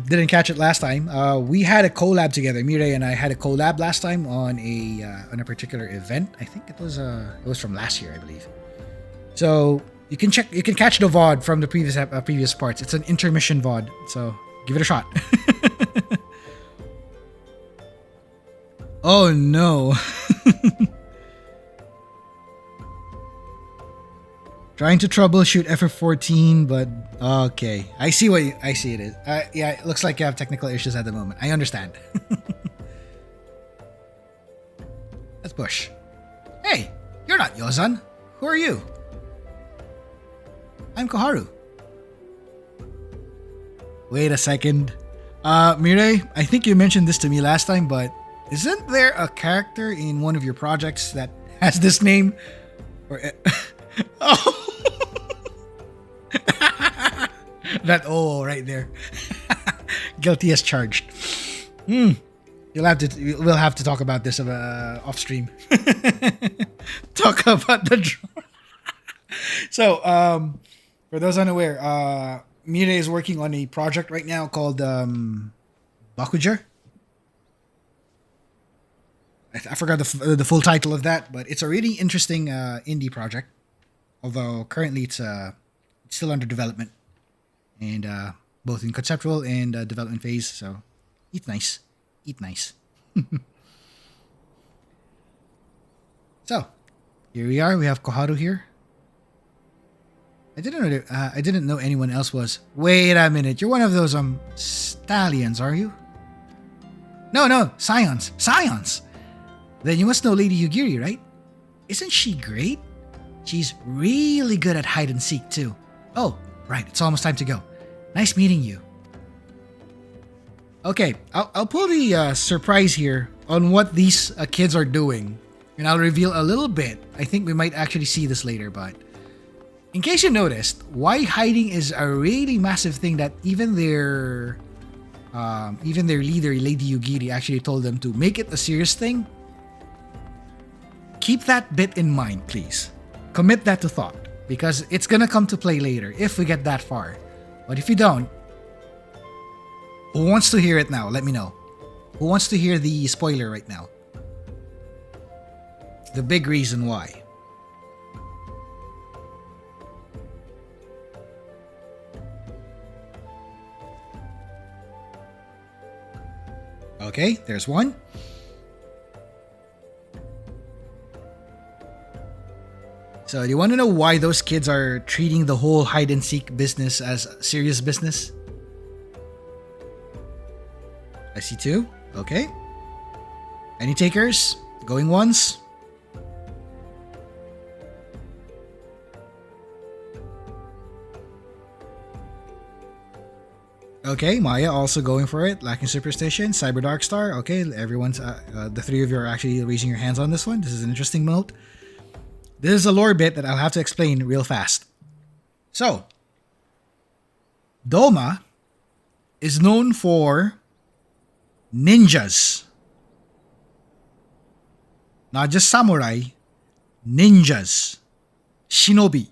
didn't catch it last time, we had a collab together. Mirei and I had a collab last time on a particular event. I think it was from last year, I believe. So you can catch the VOD from the previous parts. It's an intermission VOD, so give it a shot. Oh no. Trying to troubleshoot FF14, but okay. I see it is. Yeah, it looks like you have technical issues at the moment. I understand. Let's push. Hey, you're not Yozan. Who are you? I'm Koharu. Wait a second. Mirei, I think you mentioned this to me last time, but isn't there a character in one of your projects that has this name? Or oh. That right there. Guilty as charged. We'll have to talk about this off stream. Talk about the draw. So, for those unaware, Mirei is working on a project right now called Bakuger. I forgot the full title of that, but it's a really interesting indie project. Although currently it's still under development, and both in conceptual and development phase. So eat nice. So here we are. We have Koharu here. I didn't know anyone else was. Wait a minute. You're one of those stallions, are you? No, Scions. Then you must know Lady Yugiri, right? Isn't she great? She's really good at hide and seek too. Oh, right. It's almost time to go. Nice meeting you. Okay, I'll pull the surprise here on what these kids are doing, and I'll reveal a little bit. I think we might actually see this later, but in case you noticed, why hiding is a really massive thing that even their leader, Lady Yugiri, actually told them to make it a serious thing. Keep that bit in mind, please. Commit that to thought, because it's gonna come to play later if we get that far. But if you don't, who wants to hear it now? Let me know. Who wants to hear the spoiler right now? The big reason why. Okay, there's one. So, do you want to know why those kids are treating the whole hide and seek business as serious business? I see two. Okay. Any takers? Going once? Okay, Maya also going for it. Lacking superstition. Cyber Darkstar. Okay, everyone's the three of you are actually raising your hands on this one. This is an interesting note. This is a lore bit that I'll have to explain real fast. So, Doma is known for ninjas. Not just samurai, ninjas. Shinobi.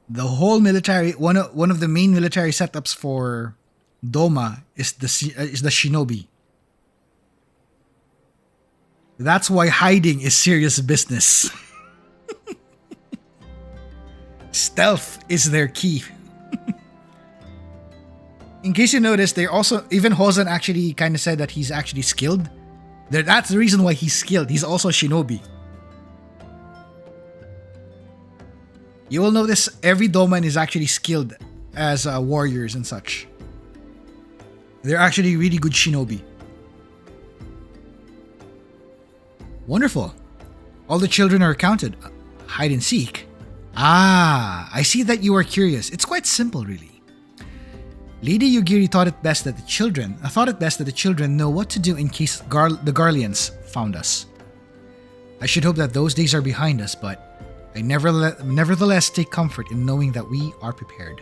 The whole military, one of the main military setups for Doma is the shinobi. That's why hiding is serious business. Stealth is their key. In case you noticed, they also, even Hozan actually kind of said that he's actually skilled. That's the reason why he's skilled. He's also shinobi. You will notice every Doman is actually skilled as warriors and such. They're actually really good shinobi. Wonderful. All the children are counted. Hide and seek. Ah, I see that you are curious. It's quite simple, really. Lady Yugiri thought it best that the children know what to do in case the Garleans found us. I should hope that those days are behind us, but I nevertheless take comfort in knowing that we are prepared.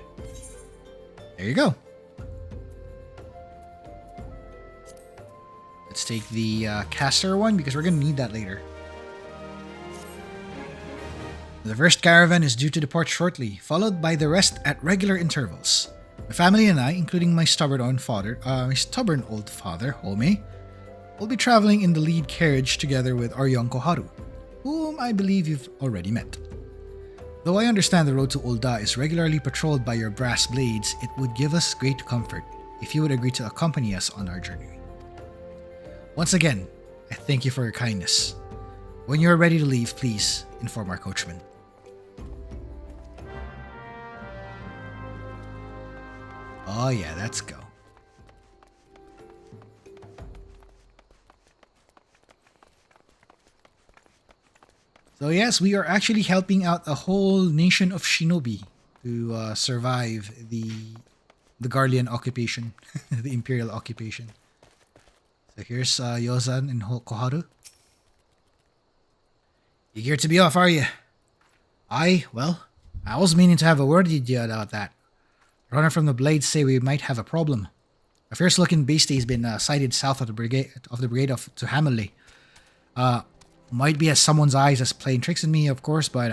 There you go. Let's take the caster one because we're going to need that later. The first caravan is due to depart shortly, followed by the rest at regular intervals. My family and I, including my stubborn old father, Home, will be traveling in the lead carriage together with our young Koharu, whom I believe you've already met. Though I understand the road to Ul'dah is regularly patrolled by your brass blades, it would give us great comfort if you would agree to accompany us on our journey. Once again, I thank you for your kindness. When you are ready to leave, please inform our coachman. Oh yeah, let's go. So yes, we are actually helping out a whole nation of shinobi to survive the Garlean occupation, the Imperial occupation. So here's Yozan and Koharu. Eager to be off, are you? I was meaning to have a word with you about that. Runner from the Blades say we might have a problem. A fierce-looking beastie has been sighted south of the brigade to Hamerley. Might be as someone's eyes as playing tricks on me, of course, but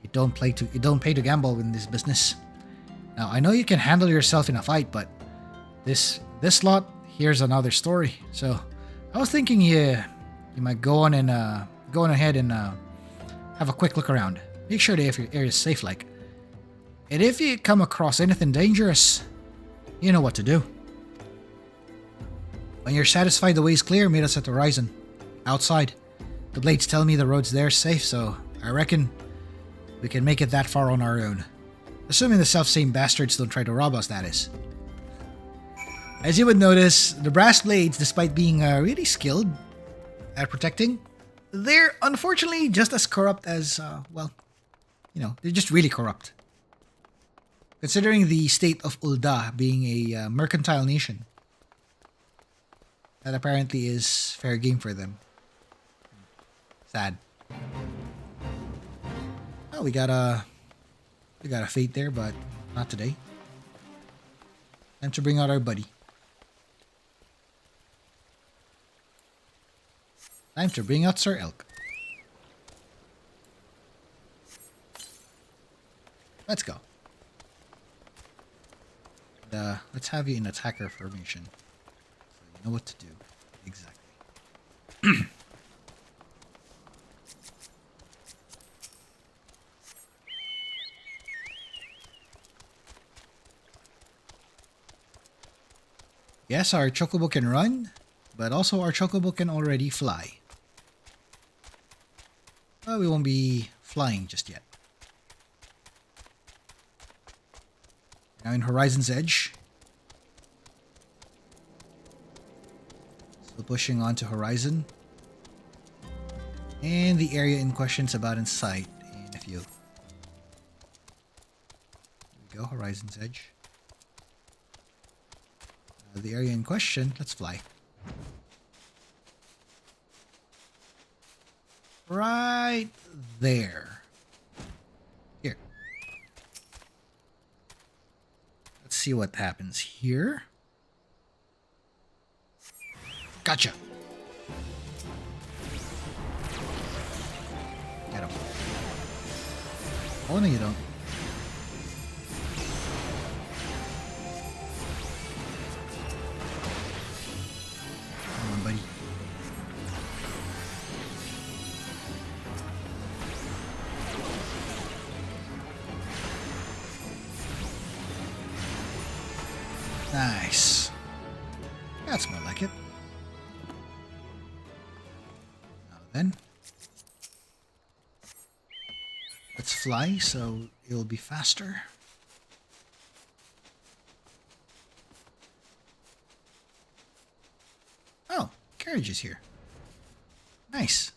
it don't pay to gamble in this business. Now I know you can handle yourself in a fight, but this lot here's another story. So I was thinking you might go on ahead and have a quick look around. Make sure the area is safe, like. And if you come across anything dangerous, you know what to do. When you're satisfied the way's clear, meet us at the horizon. Outside. The Blades tell me the road's there safe, so I reckon we can make it that far on our own. Assuming the self-same bastards don't try to rob us, that is. As you would notice, the Brass Blades, despite being really skilled at protecting, they're unfortunately just as corrupt as, they're just really corrupt. Considering the state of Ul'dah being a mercantile nation, that apparently is fair game for them. Sad. Oh, we got a fate there, but not today. Time to bring out our buddy. Time to bring out Sir Elk. Let's go. Let's have you in attacker formation, so you know what to do exactly. Yes, our chocobo can run, but also our chocobo can already fly. Well, we won't be flying just yet. Now in Horizon's Edge. Still pushing on to Horizon. And the area in question is about in sight in a few. Here we go, Horizon's Edge. The area in question, let's fly. Right there. Here. Let's see what happens here. Gotcha. Get him. Oh, no, you don't. Come on, buddy. Nice. That's more like it. Now then. Let's fly so it'll be faster. carriages here. Nice.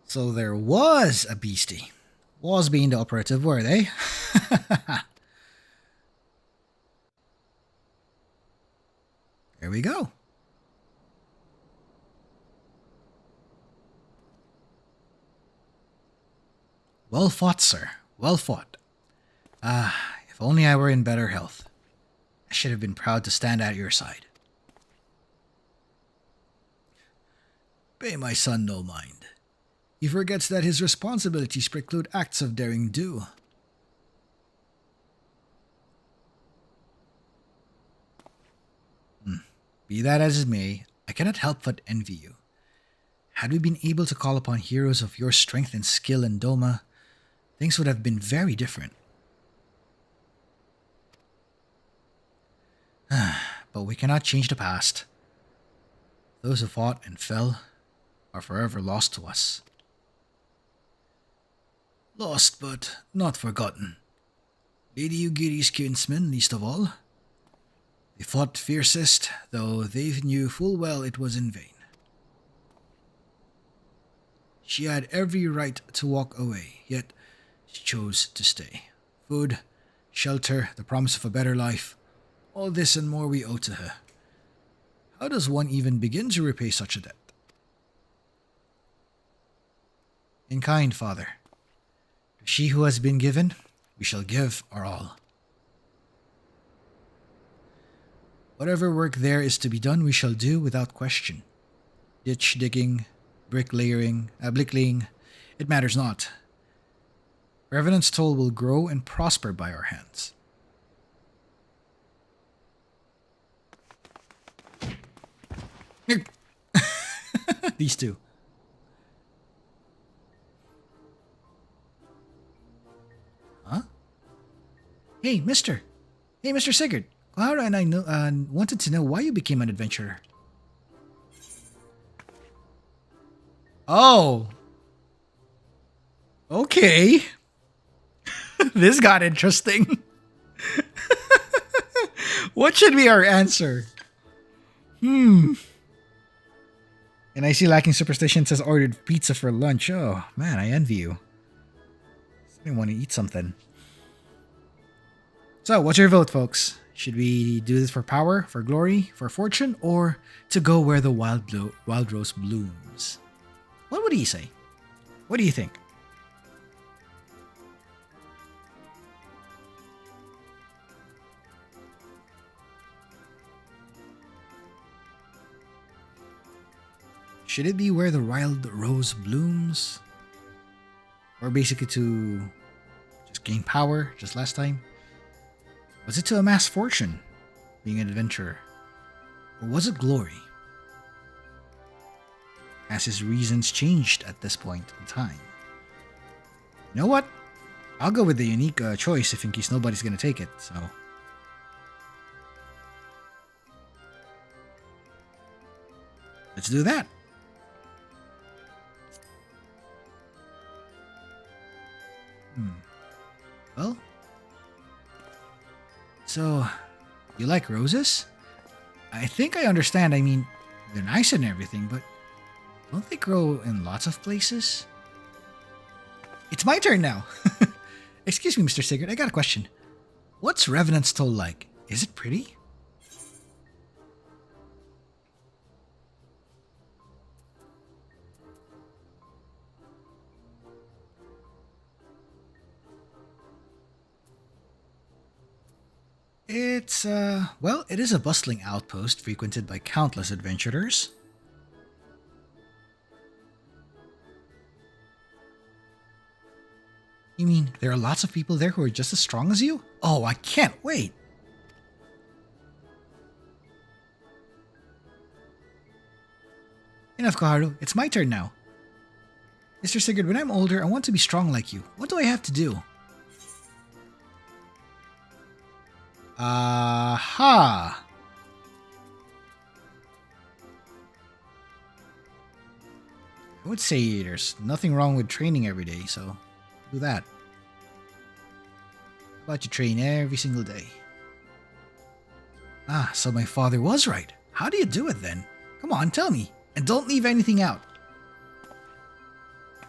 So there was a beastie. Was being the operative, were they? There we go. Well fought, sir. Well fought. Ah, if only I were in better health. I should have been proud to stand at your side. Pay my son no mind. He forgets that his responsibilities preclude acts of daring do. Be that as it may, I cannot help but envy you. Had we been able to call upon heroes of your strength and skill in Doma, things would have been very different. But we cannot change the past. Those who fought and fell are forever lost to us. Lost, but not forgotten. Lady Ugiri's kinsmen, least of all. They fought fiercest, though they knew full well it was in vain. She had every right to walk away, yet she chose to stay. Food, shelter, the promise of a better life, all this and more we owe to her. How does one even begin to repay such a debt? In kind, Father. To she who has been given, we shall give our all. Whatever work there is to be done, we shall do without question. Ditch digging, bricklaying, it matters not. Revenant's toll will grow and prosper by our hands. These two. Huh? Hey, Mr. Hey, Mr. Sigurd. Clara and I wanted to know why you became an adventurer. Oh. Okay. This got interesting. What should be our answer? And I see Lacking Superstition says ordered pizza for lunch. Oh, man, I envy you. I want to eat something. So, what's your vote, folks? Should we do this for power, for glory, for fortune, or to go where the wild rose blooms? What would he say? What do you think? Should it be where the wild rose blooms? Or basically to just gain power, just last time? Was it to amass fortune, being an adventurer? Or was it glory? Has his reasons changed at this point in time? You know what? I'll go with the unique choice if in case nobody's going to take it, so... let's do that. Well... so, you like roses? I think I understand. I mean, they're nice and everything, but don't they grow in lots of places? It's my turn now. Excuse me, Mr. Sigurd, I got a question. What's Revenant's Toll like? Is it pretty? It's, well, it is a bustling outpost frequented by countless adventurers. You mean there are lots of people there who are just as strong as you? Oh, I can't wait! Enough, Koharu. It's my turn now. Mr. Sigurd, when I'm older, I want to be strong like you. What do I have to do? Aha! I would say there's nothing wrong with training every day, so do that. How about you train every single day? Ah, so my father was right. How do you do it then? Come on, tell me. And don't leave anything out.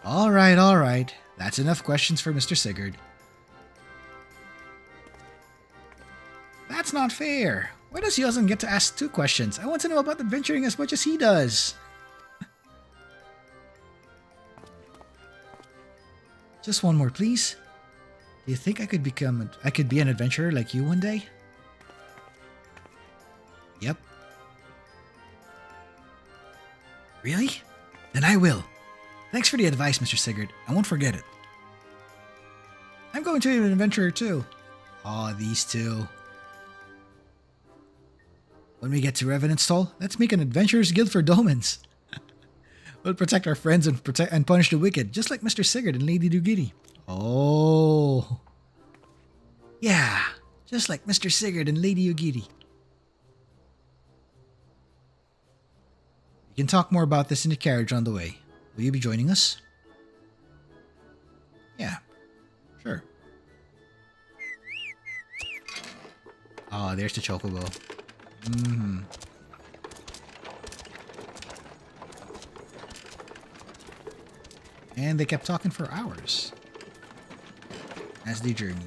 All right. That's enough questions for Mr. Sigurd. That's not fair. Why does Yosun get to ask 2 questions? I want to know about adventuring as much as he does. Just one more, please. Do you think I could be an adventurer like you one day? Yep. Really? Then I will. Thanks for the advice, Mr. Sigurd. I won't forget it. I'm going to be an adventurer too. Aw, these two. When we get to Revenantstall, let's make an adventurers guild for Domans. We'll protect our friends and punish the wicked, just like Mr. Sigurd and Lady Dugiri. Oh. Yeah, just like Mr. Sigurd and Lady Dugiri. We can talk more about this in the carriage on the way. Will you be joining us? Yeah, sure. Oh, there's the chocobo. And they kept talking for hours as they journeyed.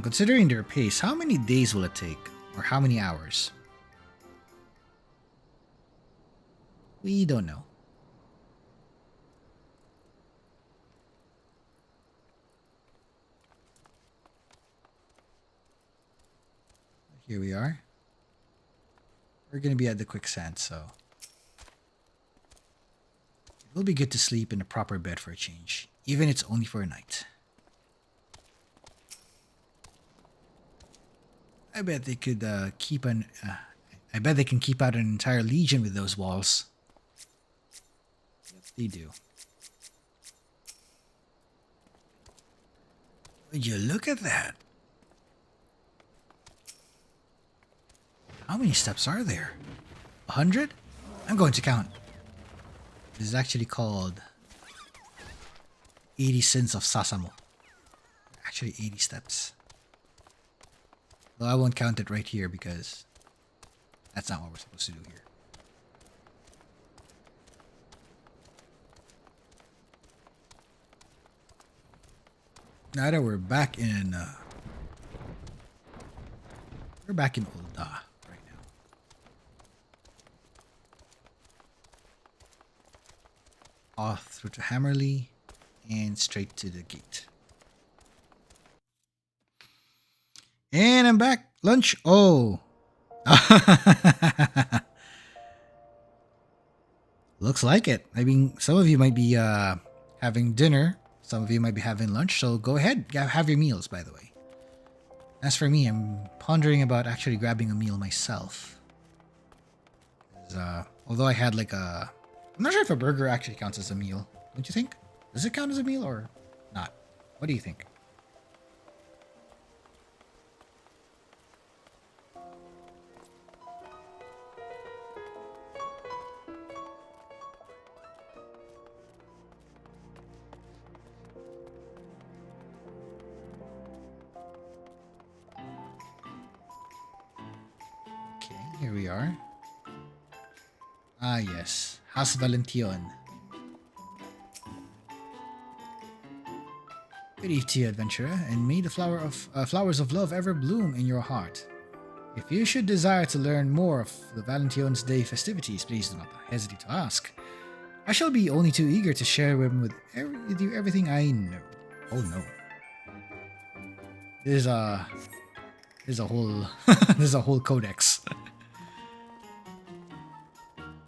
Considering their pace, how many days will it take? Or how many hours? We don't know. Here we are. We're going to be at the quicksand, so it will be good to sleep in a proper bed for a change, even if it's only for a night. I bet they could keep an. I bet they can keep out an entire legion with those walls. Yep, they do. Would you look at that? How many steps are there? 100? I'm going to count. This is actually called 80 Sins of Sasamo. Actually 80 steps. Though I won't count it right here because that's not what we're supposed to do here. Now that we're back in Ul'dah. Off through to Hammerley and straight to the gate. And I'm back. Lunch. Oh. Looks like it. I mean, some of you might be having dinner. Some of you might be having lunch. So go ahead. Have your meals, by the way. As for me, I'm pondering about actually grabbing a meal myself. Although I had like a... I'm not sure if a burger actually counts as a meal. Don't you think? Does it count as a meal or not? What do you think? Okay, here we are. Ah, yes. Has Valention. Good eve to you, adventurer, and may the flowers of love ever bloom in your heart. If you should desire to learn more of the Valention's Day festivities, please do not hesitate to ask. I shall be only too eager to share with you everything I know. Oh no. There's a whole there's a whole codex.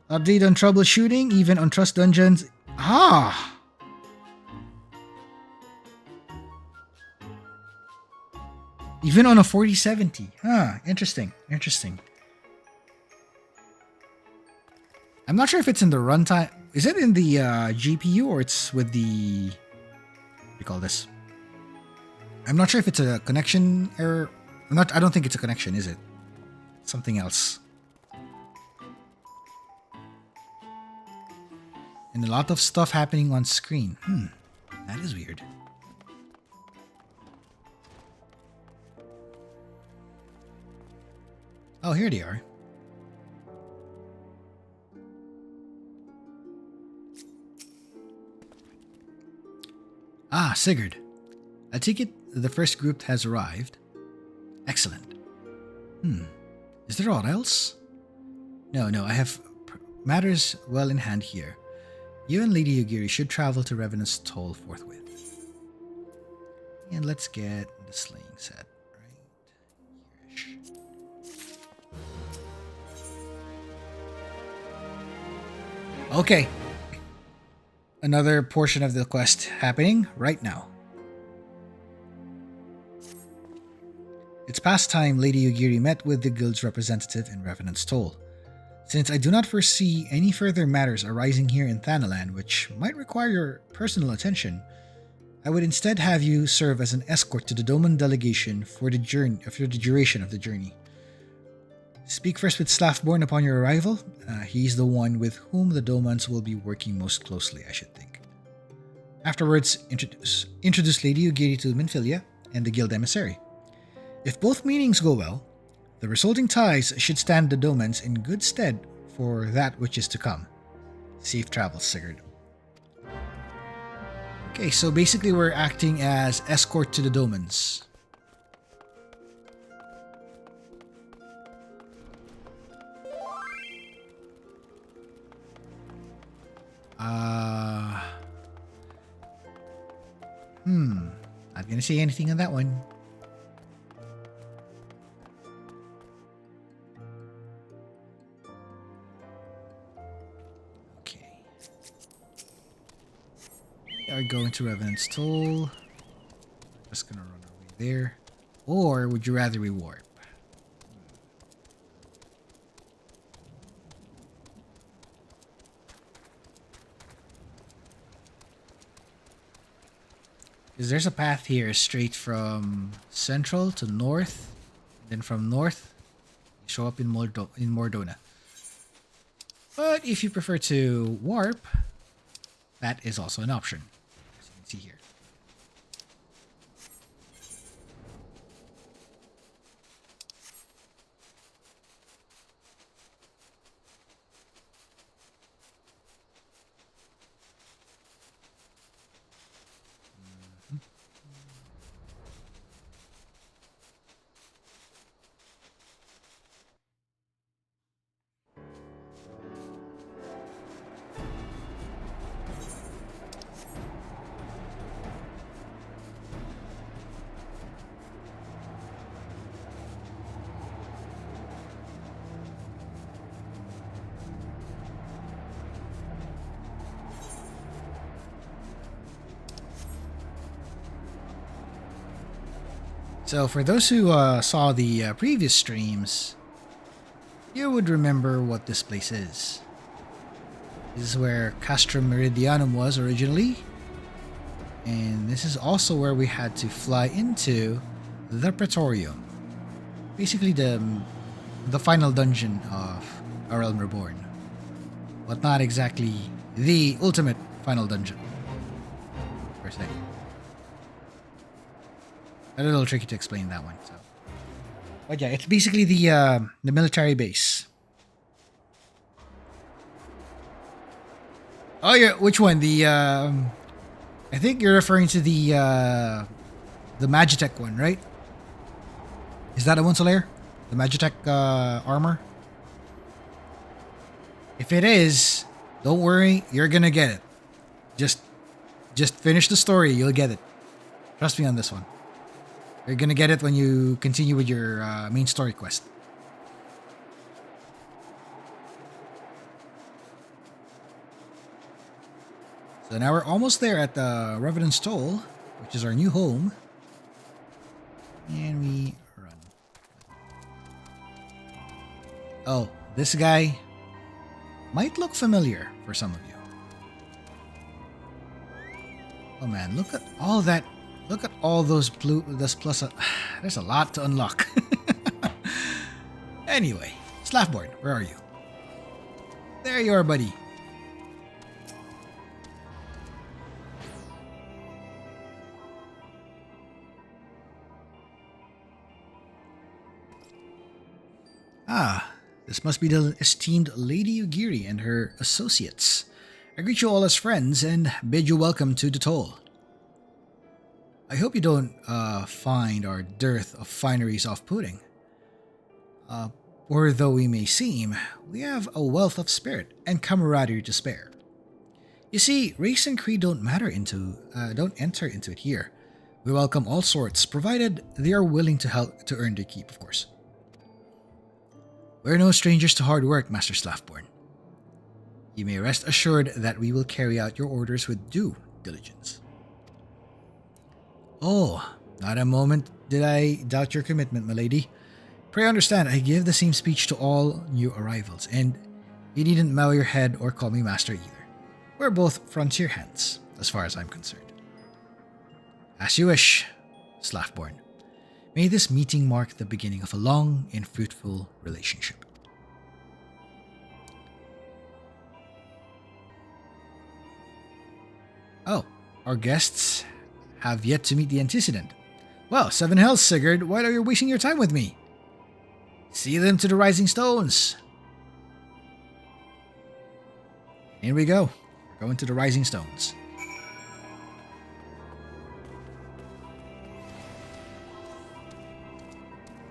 Update on troubleshooting, even on trust dungeons. Ah! Even on a 4070. Huh, interesting. I'm not sure if it's in the runtime. Is it in the GPU or it's with the... What do you call this? I'm not sure if it's a connection error. I don't think it's a connection, is it? Something else. And a lot of stuff happening on screen. That is weird. Oh, here they are. Ah, Sigurd. I take it the first group has arrived. Excellent. Is there aught else? No, I have matters well in hand here. You and Lady Yugiri should travel to Revenant's Toll forthwith. And let's get the slaying set right here. Okay. Another portion of the quest happening right now. It's past time Lady Yugiri met with the guild's representative in Revenant's Toll. Since I do not foresee any further matters arising here in Thanalan which might require your personal attention, I would instead have you serve as an escort to the Doman delegation for the duration of the journey. Speak first with Slafborn upon your arrival. He's the one with whom the Domans will be working most closely, I should think. Afterwards, introduce Lady Yugiri to Minfilia and the guild emissary. If both meetings go well, the resulting ties should stand the Domans in good stead for that which is to come. Safe travels, Sigurd. Okay, so basically we're acting as escort to the Domans. Not gonna say anything on that one. Okay. We are going to Revenant's Toll. Just gonna run our way there. Or would you rather we warp? Because there's a path here straight from central to north. Then from north, you show up in Mor Dhona. But if you prefer to warp, that is also an option, as you can see here. So for those who saw the previous streams, you would remember what this place is. This is where Castrum Meridianum was originally. And this is also where we had to fly into the Praetorium. Basically the final dungeon of A Realm Reborn. But not exactly the ultimate final dungeon, per se. A little tricky to explain that one. So, but yeah, it's basically the military base. Oh yeah, which one? The I think you're referring to the Magitech one, right? Is that a one, Solaire? The Magitech armor? If it is, don't worry, you're gonna get it. Just finish the story, you'll get it. Trust me on this one. You're gonna get it when you continue with your main story quest. So now we're almost there at the Revenant's Toll, which is our new home. And we run. Oh, this guy might look familiar for some of you. Oh man, look at all that. Look at all those blue. This plus, there's a lot to unlock. Anyway, Slafborn, where are you? There you are, buddy. This must be the esteemed Lady Ugiri and her associates. I greet you all as friends and bid you welcome to the toll. I hope you don't find our dearth of fineries off-putting. Poor though we may seem, we have a wealth of spirit and camaraderie to spare. You see, race and creed don't enter into it here. We welcome all sorts, provided they are willing to help to earn their keep, of course. We're no strangers to hard work, Master Slaffborn. You may rest assured that we will carry out your orders with due diligence. Oh, not a moment did I doubt your commitment, my lady. Pray understand, I give the same speech to all new arrivals, and you needn't bow your head or call me master either. We're both frontier hands, as far as I'm concerned. As you wish, Slaffborn. May this meeting mark the beginning of a long and fruitful relationship. Oh, our guests have yet to meet the antecedent. Well, seven hells, Sigurd, why are you wasting your time with me? See them to the Rising Stones. Here we go. We're going to the Rising Stones.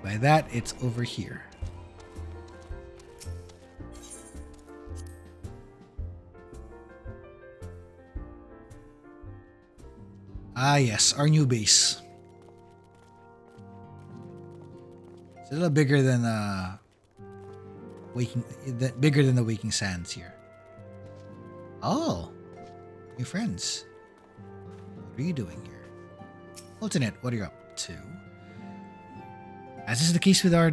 By that, it's over here. Ah yes, our new base. It's a little bigger than bigger than the Waking Sands here. Oh, new friends. What are you doing here? Alternate, what are you up to? As is the case with other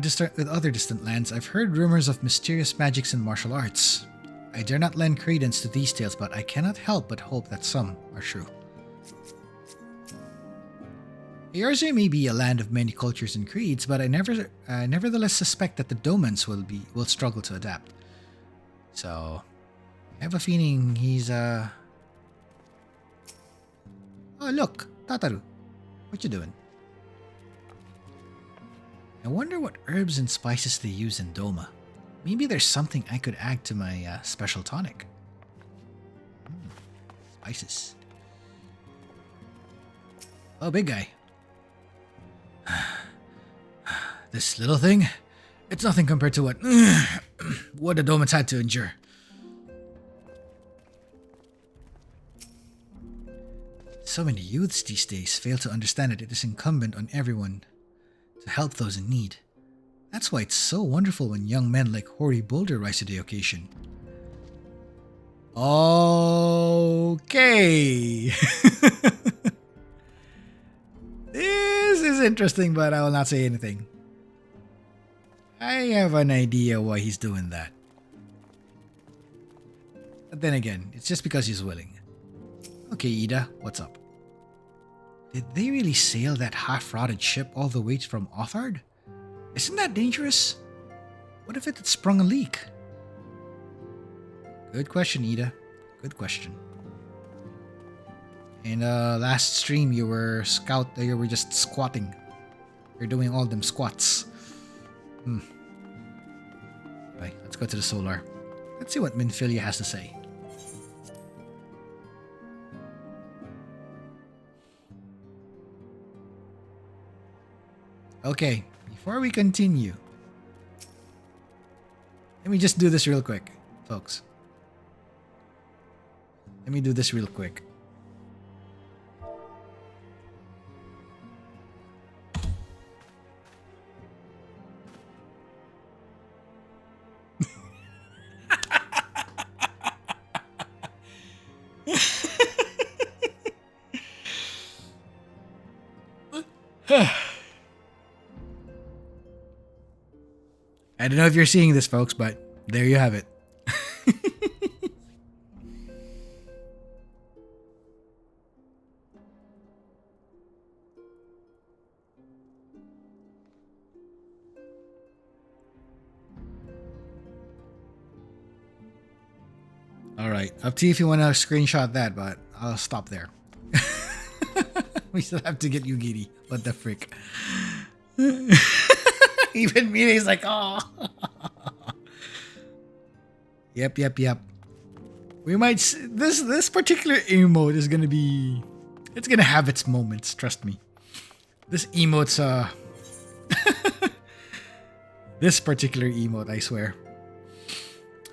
distant lands, I've heard rumors of mysterious magics and martial arts. I dare not lend credence to these tales, but I cannot help but hope that some are true. Yours may be a land of many cultures and creeds, but I nevertheless suspect that the Domans will struggle to adapt. So, I have a feeling he's Oh look, Tataru, what you doing? I wonder what herbs and spices they use in Doma. Maybe there's something I could add to my special tonic. Spices. Oh, big guy. This little thing, it's nothing compared to what the Domans had to endure. So many youths these days fail to understand that it is incumbent on everyone to help those in need. That's why it's so wonderful when young men like Hoary Boulder rise to the occasion. Okay. This is interesting, but I will not say anything. I have an idea why he's doing that. But then again, it's just because he's willing. Okay, Ida, what's up? Did they really sail that half-rotted ship all the way from Othard? Isn't that dangerous? What if it had sprung a leak? Good question, Ida. Good question. In last stream, you were just squatting. You're doing all them squats. Right, let's go to the solar. Let's see what Minfilia has to say. Okay, before we continue, let me just do this real quick, folks. Let me do this real quick. I don't know if you're seeing this, folks, but there you have it. Alright, up to you if you want to screenshot that, but I'll stop there. We still have to get Yugiri. What the frick? Even Mire's like, oh. Yep. We might this particular emote is gonna be, it's gonna have its moments. Trust me. This emote's this particular emote, I swear.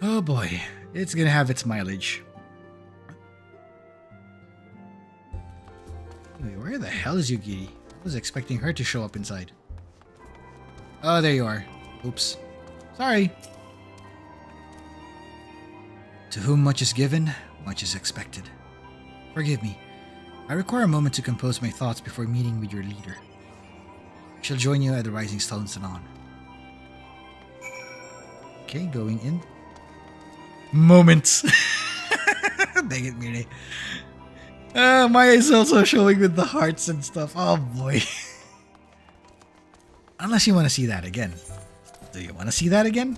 Oh boy, it's gonna have its mileage. Wait, where the hell is Yugiri? I was expecting her to show up inside. Oh, there you are. Oops. Sorry. To whom much is given, much is expected. Forgive me. I require a moment to compose my thoughts before meeting with your leader. I shall join you at the Rising Stones anon. Okay, going in. Moments. Dang it, Mire. Maya is also showing with the hearts and stuff. Oh boy. Unless you want to see that again. Do you want to see that again?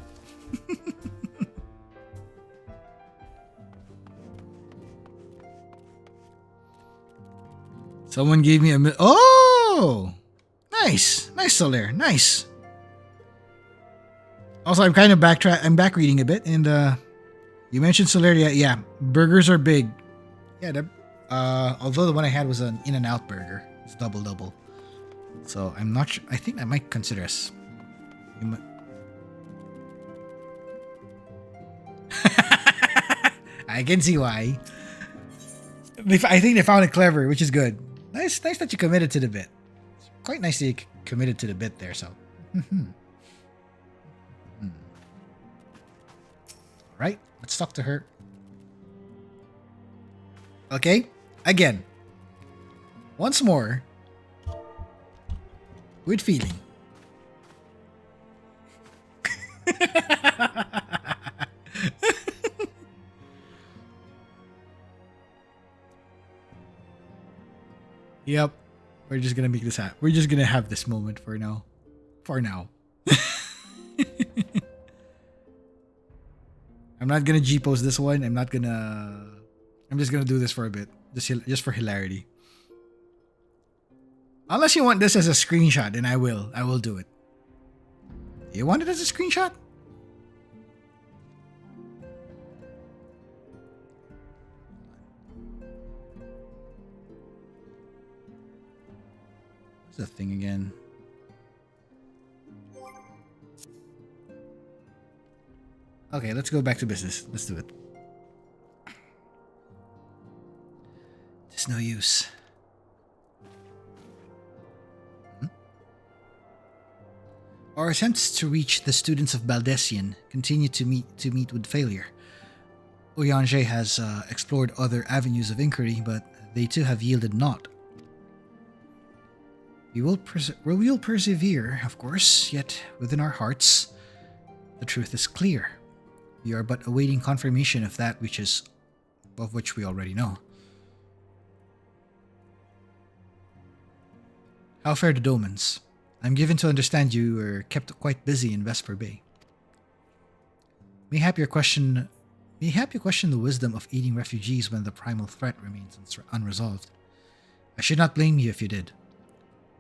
Someone gave me a oh! Nice! Nice, Soler. Nice. Also, I'm kind of I'm back reading a bit, and you mentioned Solaria. Yeah, burgers are big. Yeah, although the one I had was an In-N-Out burger. It's double. So I'm not sure. I think I might consider us. I can see why. I think they found it clever, which is good. Nice that you committed to the bit. It's quite nice that you committed to the bit there. So, right. Let's talk to her. Okay. Again. Once more. With feeling. Yep. We're just gonna make this happen. We're just gonna have this moment for now. For now. I'm not gonna G-post this one. I'm just gonna do this for a bit. Just for hilarity. Unless you want this as a screenshot, then I will. I will do it. You want it as a screenshot? What's the thing again? Okay, let's go back to business. Let's do it. It's no use. Our attempts to reach the students of Baldessian continue to meet with failure. Urianger has explored other avenues of inquiry, but they too have yielded naught. We will persevere, of course, yet within our hearts, the truth is clear. We are but awaiting confirmation of that of which we already know. How fare the Domans? I'm given to understand you were kept quite busy in Vesper Bay. Mayhap you question the wisdom of aiding refugees when the primal threat remains unresolved. I should not blame you if you did.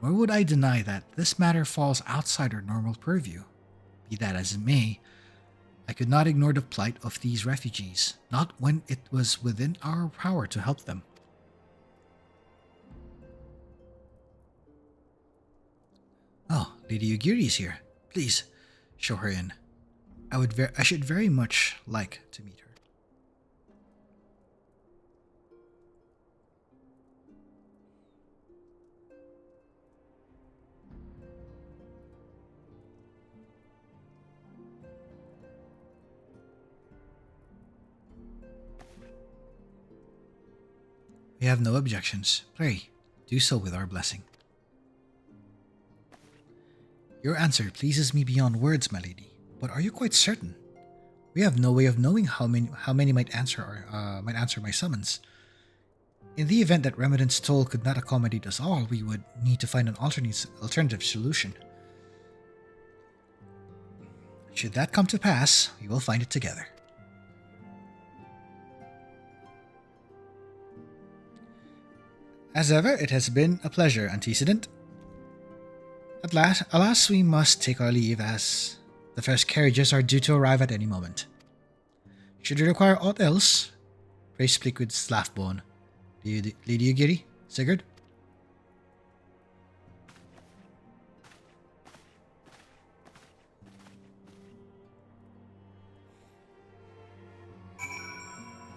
Nor would I deny that this matter falls outside our normal purview. Be that as it may, I could not ignore the plight of these refugees, not when it was within our power to help them. Oh, Lady Yugiri is here. Please, show her in. I should very much like to meet her. We have no objections. Pray, do so with our blessing. Your answer pleases me beyond words, my lady. But are you quite certain? We have no way of knowing how many might answer my summons. In the event that Remedant's toll could not accommodate us all, we would need to find an alternative solution. Should that come to pass, we will find it together. As ever, it has been a pleasure, Antecedent. Alas, we must take our leave as the first carriages are due to arrive at any moment. Should you require aught else, pray speak with Slaffbone. Lady Ugiri? Sigurd?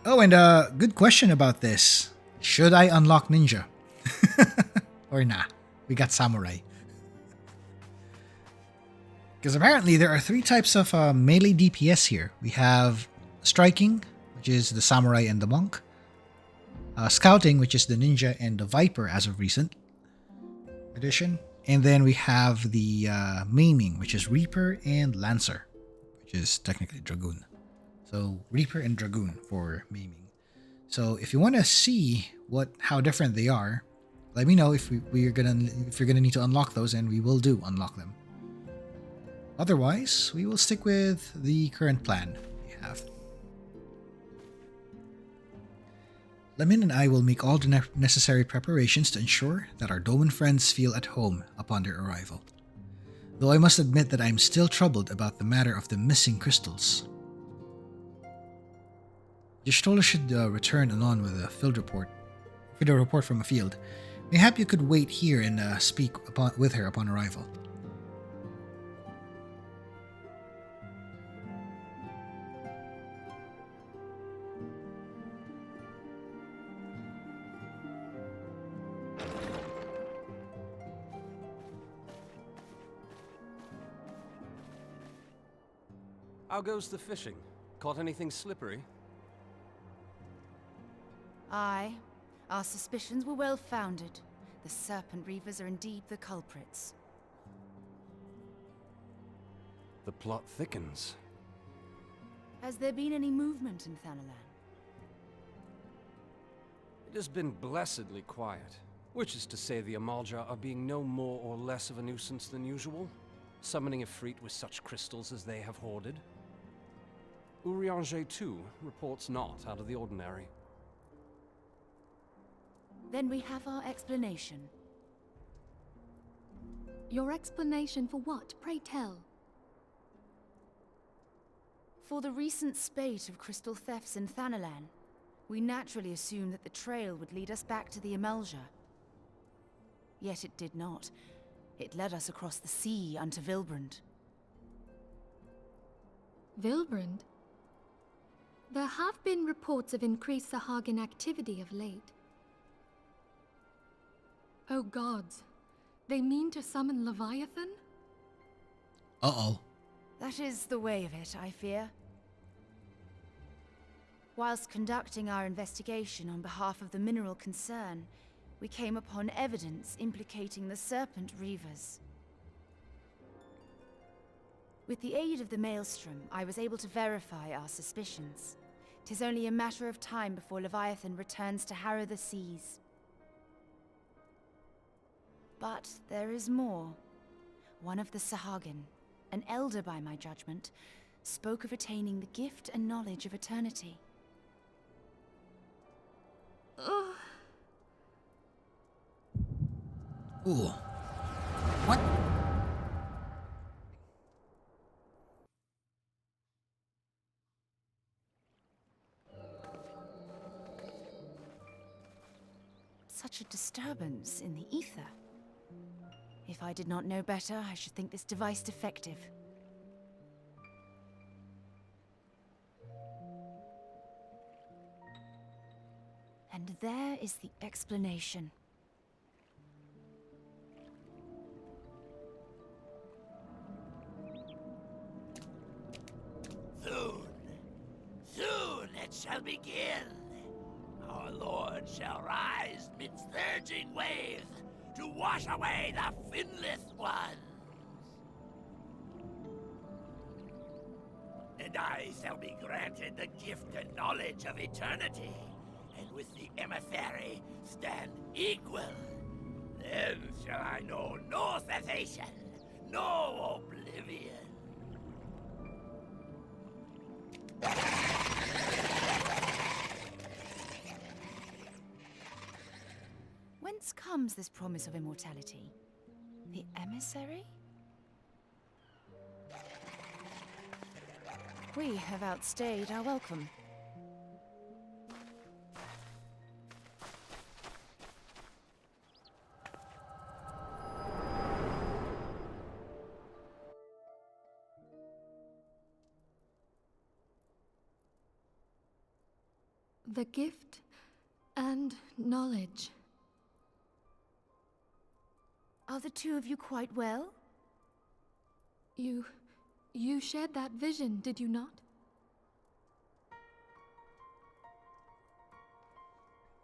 Oh, and good question about this. Should I unlock ninja? Or nah, we got samurai. Because apparently there are 3 types of melee DPS here. We have striking, which is the samurai and the monk. Scouting, which is the ninja and the viper as of recent edition. And then we have the maiming, which is reaper and lancer, which is technically dragoon. So reaper and dragoon for maiming. So if you want to see how different they are, let me know if you're gonna need to unlock those, and we will unlock them. Otherwise, we will stick with the current plan we have. Lemon and I will make all the necessary preparations to ensure that our Doman friends feel at home upon their arrival. Though I must admit that I am still troubled about the matter of the missing crystals. Y'shtola should return anon with a field report from a field. Mayhap you could wait here and speak with her upon arrival. How goes the fishing? Caught anything slippery? Aye. Our suspicions were well founded. The Serpent Reavers are indeed the culprits. The plot thickens. Has there been any movement in Thanalan? It has been blessedly quiet, which is to say the Amalja are being no more or less of a nuisance than usual, summoning Ifrit with such crystals as they have hoarded. Urianger, too, reports not out of the ordinary. Then we have our explanation. Your explanation for what, pray tell? For the recent spate of crystal thefts in Thanalan, we naturally assumed that the trail would lead us back to the Amalja. Yet it did not. It led us across the sea unto Vilbrand. Vilbrand? There have been reports of increased Sahagin activity of late. Oh gods, they mean to summon Leviathan? Uh-oh. That is the way of it, I fear. Whilst conducting our investigation on behalf of the mineral concern, we came upon evidence implicating the Serpent Reavers. With the aid of the Maelstrom, I was able to verify our suspicions. 'Tis only a matter of time before Leviathan returns to harrow the seas. But there is more. One of the Sahagin, an elder by my judgment, spoke of attaining the gift and knowledge of eternity. Ugh. Ooh. What? Such a disturbance in the ether. If I did not know better, I should think this device defective. And there is the explanation. Soon it shall begin. Our Lord shall rise midst surging waves to wash away the finless ones. And I shall be granted the gift and knowledge of eternity, and with the emissary stand equal. Then shall I know no cessation, no oblivion. Whence comes this promise of immortality? The emissary? We have outstayed our welcome. The gift and knowledge. Are the two of you quite well? You shared that vision, did you not?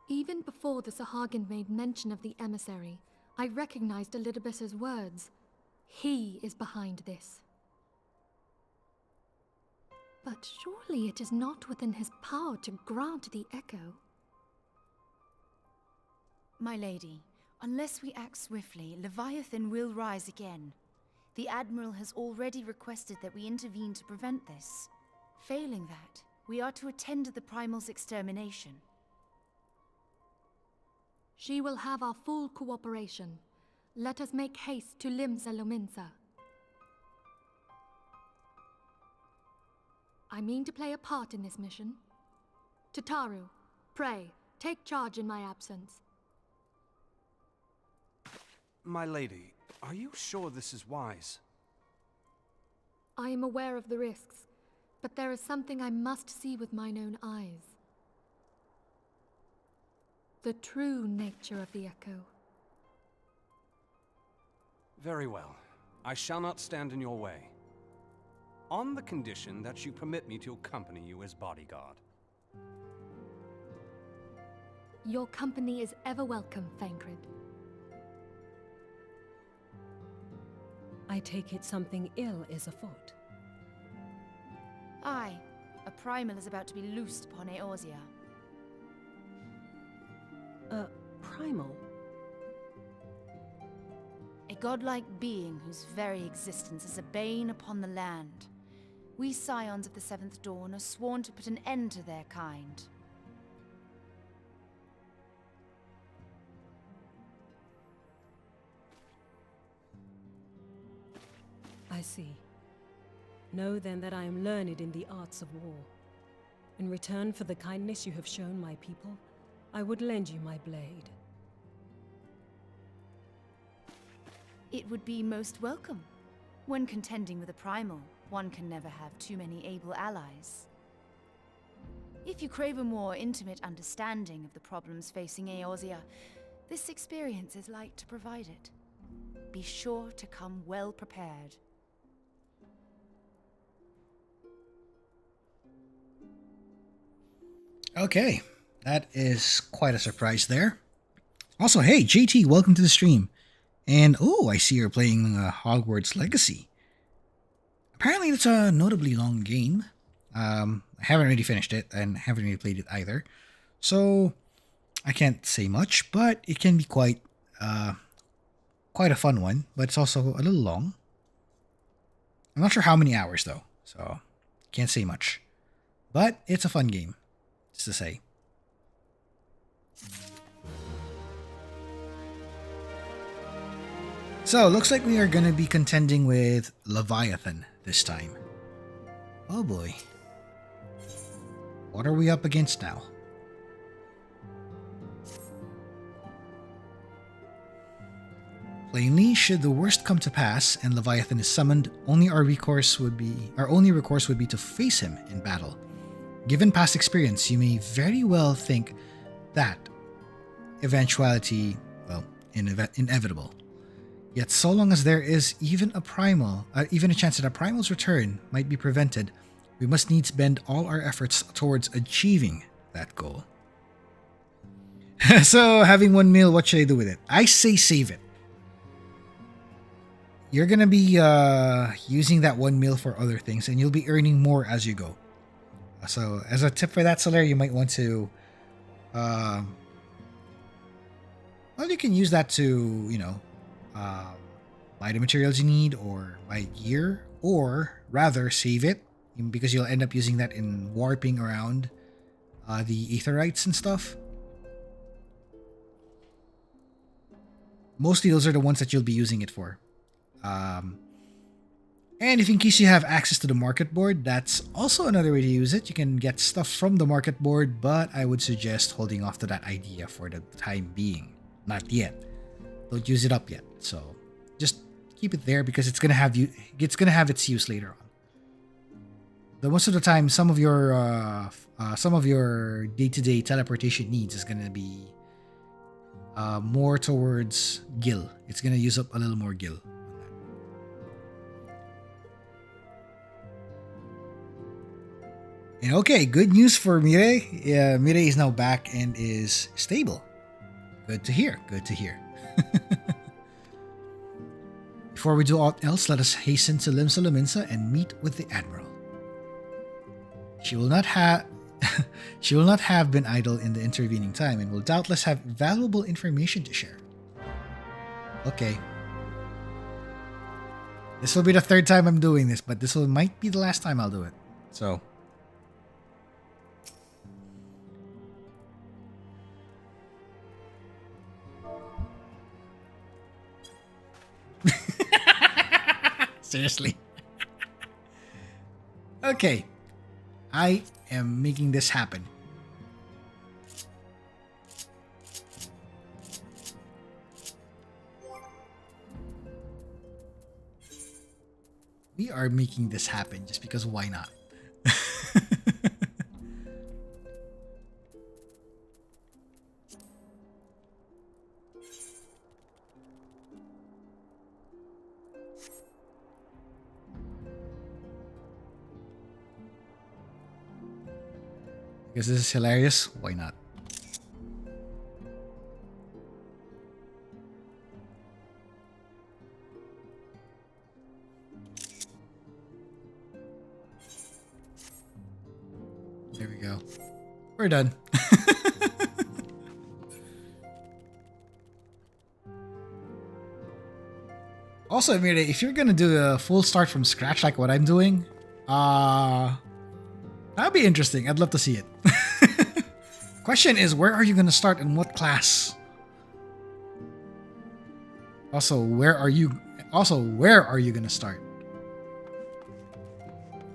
Even before the Sahagin made mention of the emissary, I recognized Elidibus's words. He is behind this. But surely it is not within his power to grant the echo. My lady, unless we act swiftly, Leviathan will rise again. The Admiral has already requested that we intervene to prevent this. Failing that, we are to attend to the Primal's extermination. She will have our full cooperation. Let us make haste to Limsa Lominsa. I mean to play a part in this mission. Tataru, pray, take charge in my absence. My lady, are you sure this is wise? I am aware of the risks, but there is something I must see with mine own eyes. The true nature of the echo. Very well. I shall not stand in your way. On the condition that you permit me to accompany you as bodyguard. Your company is ever welcome, Thancred. I take it something ill is afoot. Aye, a Primal is about to be loosed upon Eorzea. Primal? A godlike being whose very existence is a bane upon the land. We Scions of the Seventh Dawn are sworn to put an end to their kind. I see. Know then that I am learned in the arts of war. In return for the kindness you have shown my people, I would lend you my blade. It would be most welcome. When contending with a Primal, one can never have too many able allies. If you crave a more intimate understanding of the problems facing Eorzea, this experience is like to provide it. Be sure to come well prepared. Okay, that is quite a surprise there. Also, hey, JT, welcome to the stream. And, oh, I see you're playing Hogwarts Legacy. Apparently, it's a notably long game. I haven't really finished it, and haven't really played it either. So, I can't say much, but it can be quite a fun one. But it's also a little long. I'm not sure how many hours, though. So, can't say much. But it's a fun game, just to say. So, looks like we are going to be contending with Leviathan this time. Oh boy. What are we up against now? Plainly, should the worst come to pass and Leviathan is summoned, our only recourse would be to face him in battle. Given past experience, you may very well think that eventuality, well, inevitable. Yet so long as there is even a chance that a primal's return might be prevented, we must needs bend all our efforts towards achieving that goal. So, having 1 mil, what should I do with it? I say save it. You're gonna be using that 1 mil for other things, and you'll be earning more as you go. So, as a tip for that, Solaire, you might want to... well, you can use that to, buy the materials you need, or buy gear, or rather save it, because you'll end up using that in warping around the aetherites and stuff. Mostly those are the ones that you'll be using it for. And if in case you have access to the market board, that's also another way to use it. You can get stuff from the market board, but I would suggest holding off to that idea for the time being. Not yet. Don't use it up yet. So just keep it there because it's gonna have its use later on. the most of the time, some of your day-to-day teleportation needs is gonna be more towards gil. It's gonna use up a little more gil. And okay, good news for Mire. Yeah, Mire is now back and is stable. Good to hear. Good to hear. Before we do aught else, let us hasten to Limsa Lominsa and meet with the Admiral. She will not have been idle in the intervening time and will doubtless have valuable information to share. Okay. This will be the third time I'm doing this, but this might be the last time I'll do it. So. Seriously. Okay. I am making this happen. We are making this happen just because why not? Because this is hilarious, why not? There we go. We're done. Also, Amira, if you're gonna do a full start from scratch like what I'm doing, that'd be interesting. I'd love to see it. Question is, where are you going to start and what class? Also, where are you going to start?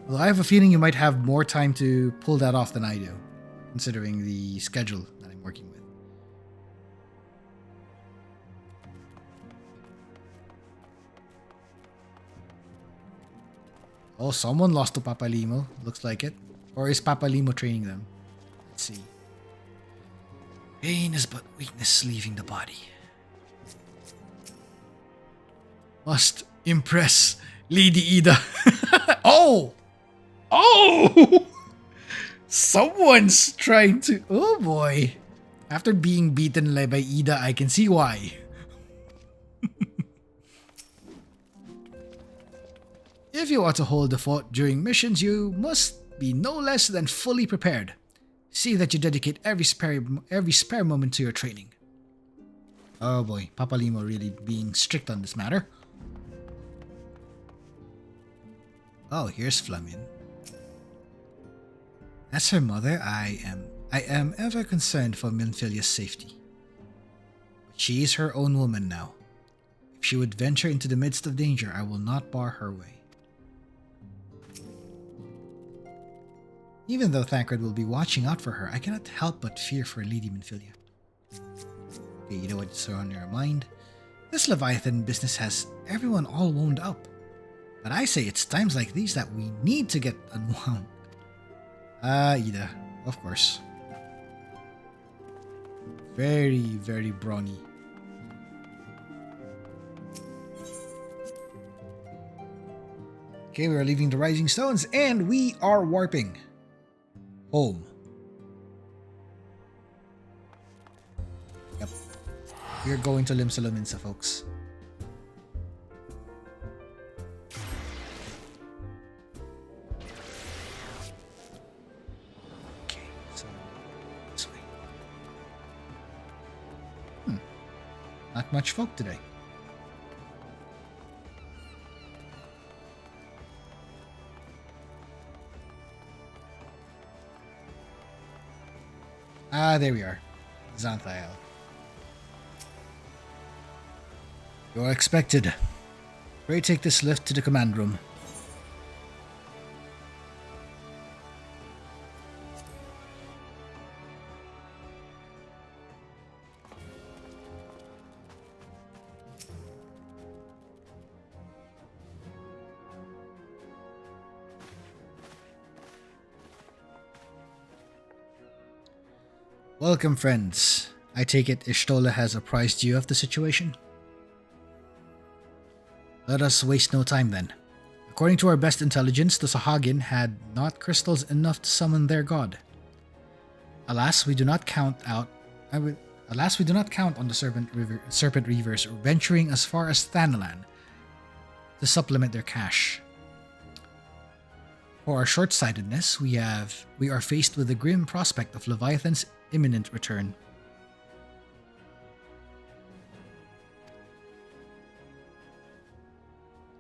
Well, I have a feeling you might have more time to pull that off than I do, considering the schedule that I'm working with. Oh, someone lost to Papa Limo. Looks like it. Or is Papa Limo training them? Let's see. Pain is but weakness leaving the body. Must impress Lady Ida. Oh! Oh! Someone's trying to... Oh boy. After being beaten by Ida, I can see why. If you want to hold the fort during missions, you must be no less than fully prepared. See that you dedicate every spare moment to your training. Oh boy, Papa Limo really being strict on this matter. Oh, here's Flamin. As her mother, I am ever concerned for Minfilia's safety. But she is her own woman now. If she would venture into the midst of danger, I will not bar her way. Even though Thancred will be watching out for her, I cannot help but fear for Lady Minfilia. Okay, you know what's on your mind? This Leviathan business has everyone all wound up. But I say it's times like these that we need to get unwound. Ida, of course. Very, very brawny. Okay, we are leaving the Rising Stones and we are warping home. Yep. We're going to Limsa Lominsa, folks. Okay, so this way. Not much folk today. Ah, there we are. Xanthael. You are expected. Pray take this lift to the command room. Welcome, friends. I take it Y'shtola has apprised you of the situation? Let us waste no time then. According to our best intelligence, the Sahagin had not crystals enough to summon their god. Alas, we do not count on the Serpent Reavers venturing as far as Thanalan to supplement their cache. For our short-sightedness, we are faced with the grim prospect of Leviathan's imminent return.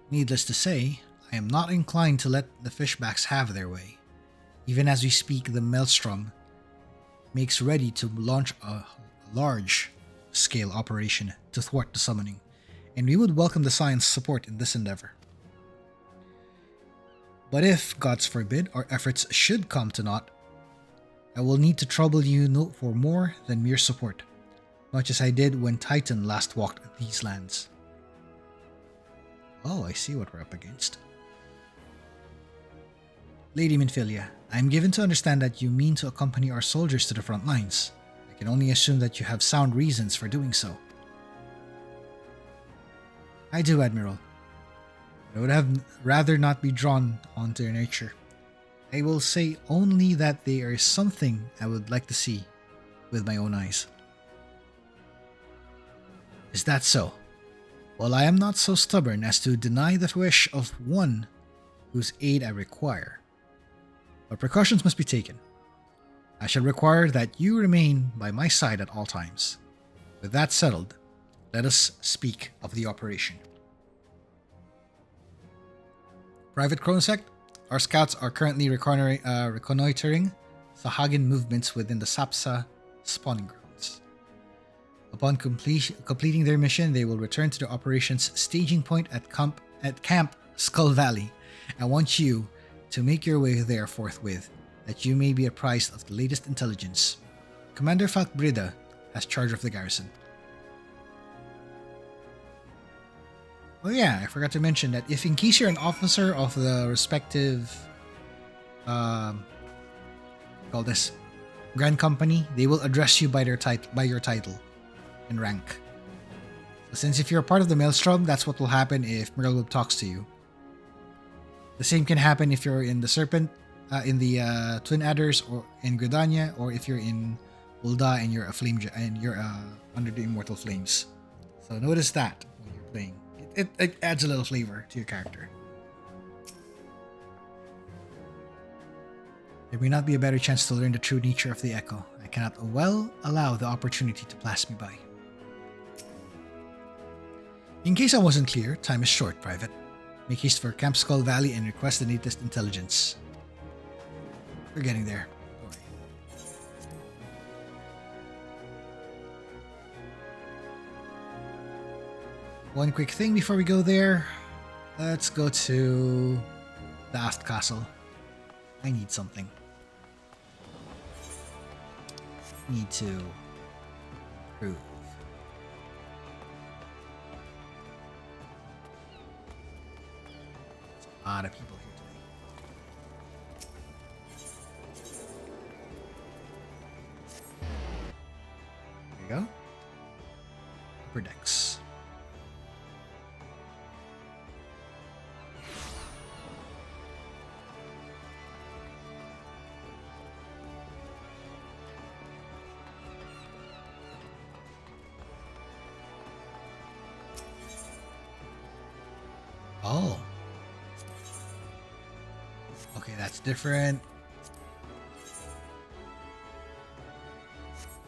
Needless to say, I am not inclined to let the fishbacks have their way. Even as we speak, the Maelstrom makes ready to launch a large-scale operation to thwart the summoning, and we would welcome the Scions' support in this endeavor. But if, gods forbid, our efforts should come to naught, I will need to trouble you for more than mere support, much as I did when Titan last walked these lands. Oh, I see what we're up against. Lady Minfilia, I am given to understand that you mean to accompany our soldiers to the front lines. I can only assume that you have sound reasons for doing so. I do, Admiral. I would have rather not be drawn onto your nature. I will say only that there is something I would like to see with my own eyes. Is that so? Well, I am not so stubborn as to deny the wish of one whose aid I require. But precautions must be taken. I shall require that you remain by my side at all times. With that settled, let us speak of the operation. Private Chronosecht, our scouts are currently reconnoitering Sahagin movements within the Sapsa spawning grounds. Upon completing their mission, they will return to the operations staging point at Camp Skull Valley. I want you to make your way there forthwith, that you may be apprised of the latest intelligence. Commander Falkbrida has charge of the garrison. Oh yeah, I forgot to mention that if in case you're an officer of the respective Grand Company, they will address you by your title and rank. So since if you're a part of the Maelstrom, that's what will happen if Merlwib talks to you. The same can happen if you're in the Serpent, in the Twin Adders, or in Gridania, or if you're in Ul'dah and you're a flame and you're under the Immortal Flames. So notice that when you're playing. It adds a little flavor to your character. There may not be a better chance to learn the true nature of the Echo. I cannot well allow the opportunity to pass me by. In case I wasn't clear, time is short, Private. Make haste for Camp Skull Valley and request the latest intelligence. We're getting there. Don't worry. One quick thing before we go there. Let's go to the Aft Castle. I need something. Need to prove. There's a lot of people here today. There you go. Upper decks. Oh. Okay, that's different.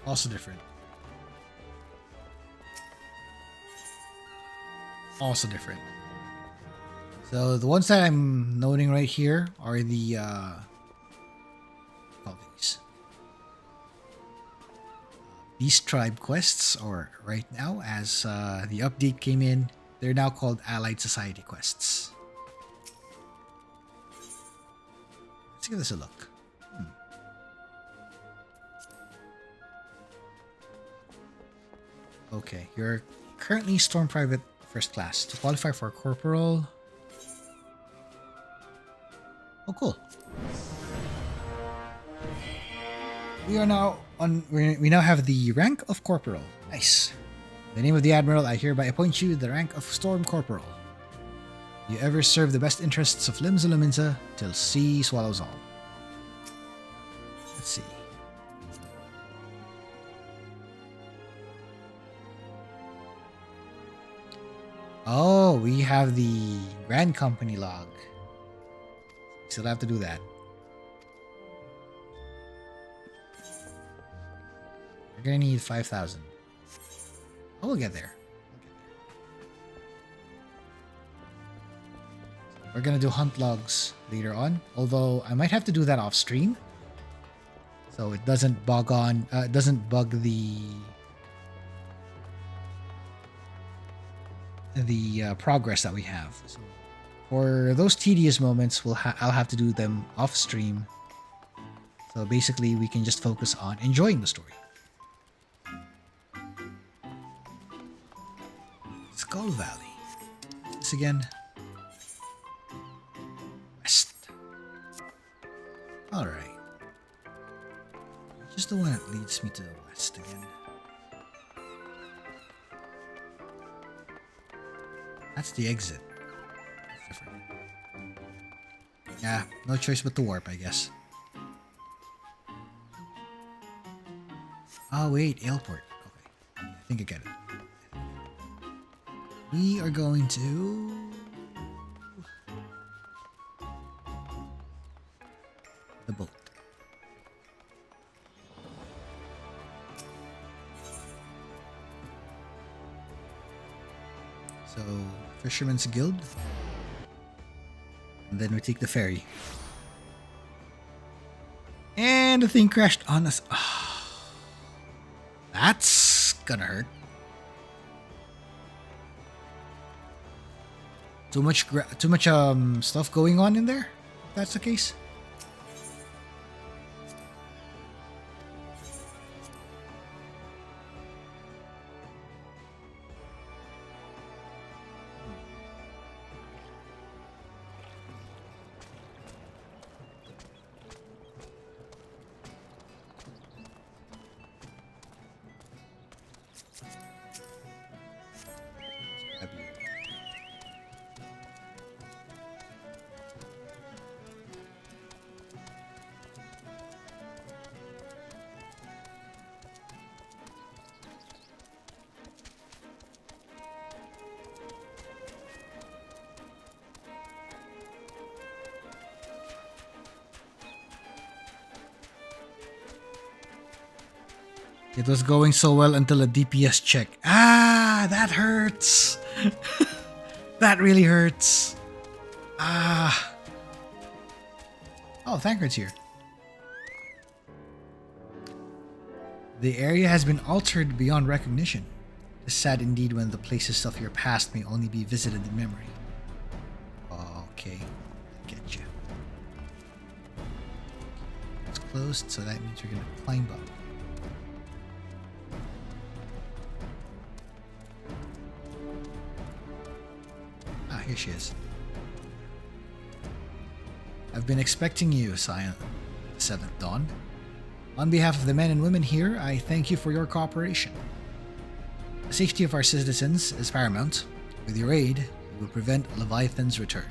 Also different. Also different. So the ones that I'm noting right here are the call these Beast Tribe quests, or right now as the update came in, they're now called Allied Society quests. Let's give this a look. Okay, you're currently Storm Private First Class. To qualify for Corporal... Oh, cool. We are now on. We now have the rank of corporal. Nice. In the name of the admiral, I hereby appoint you the rank of storm corporal. You ever serve the best interests of Limsa Lominsa till sea swallows all. Let's see. Oh, we have the Grand Company log. Still have to do that. We're gonna need 5,000. Oh, we'll get there. We're gonna do hunt logs later on, although I might have to do that off stream, so it doesn't bug the progress that we have. So for those tedious moments, I'll have to do them off stream. So basically, we can just focus on enjoying the story. Skull Valley. This again. West. All right. Just the one that leads me to the west again. That's the exit. That's different. Yeah, no choice but to warp, I guess. Oh wait, airport. Okay, I think I get it. We are going to the boat. So, Fisherman's Guild. And then we take the ferry. And the thing crashed on us. Oh, that's gonna hurt. Too much stuff going on in there? If that's the case. It was going so well until a DPS check. Ah, that hurts. That really hurts. Ah. Oh, Thancred's here. The area has been altered beyond recognition. It's sad indeed when the places of your past may only be visited in memory. Okay, get you. It's closed, so that means we're gonna climb up. Here she is. I've been expecting you, Scion, 7th Dawn. On behalf of the men and women here, I thank you for your cooperation. The safety of our citizens is paramount. With your aid, we will prevent Leviathan's return.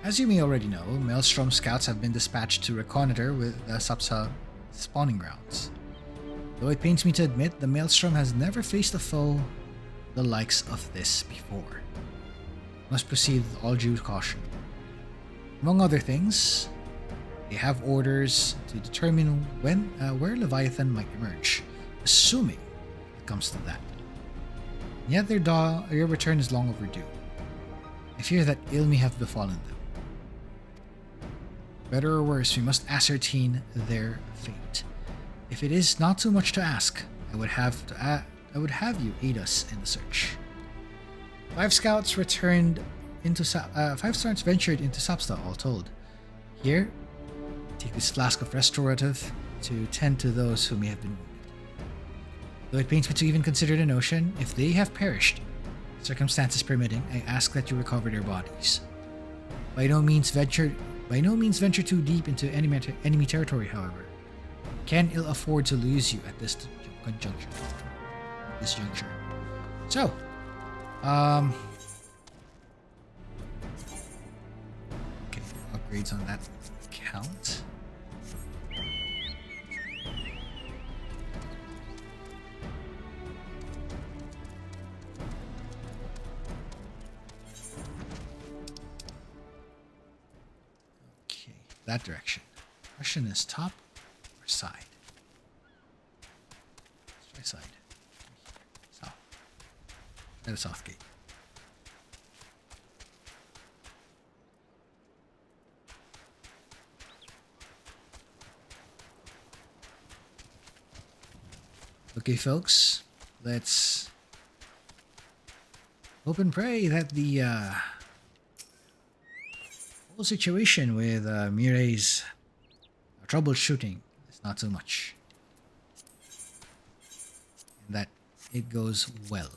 As you may already know, Maelstrom scouts have been dispatched to reconnoiter with the Sapsa spawning grounds. Though it pains me to admit, the Maelstrom has never faced a foe the likes of this before. Must proceed with all due caution. Among other things, they have orders to determine where Leviathan might emerge, assuming it comes to that. And yet your return is long overdue. I fear that ill may have befallen them. Better or worse, we must ascertain their fate. If it is not too much to ask, I would have you aid us in the search. 5 scouts ventured into Sapsta, all told. Here, take this flask of restorative to tend to those who may have been wounded. Though it pains me to even consider the notion, if they have perished, circumstances permitting, I ask that you recover their bodies. By no means venture too deep into enemy territory, however. Can ill afford to lose you at this juncture. So, okay, upgrades on that account. Okay, that direction. Question is top or side? Let's try side. South. At a south gate. Okay, folks, let's hope and pray that the whole situation with Mireille's troubleshooting is not so much, and that it goes well.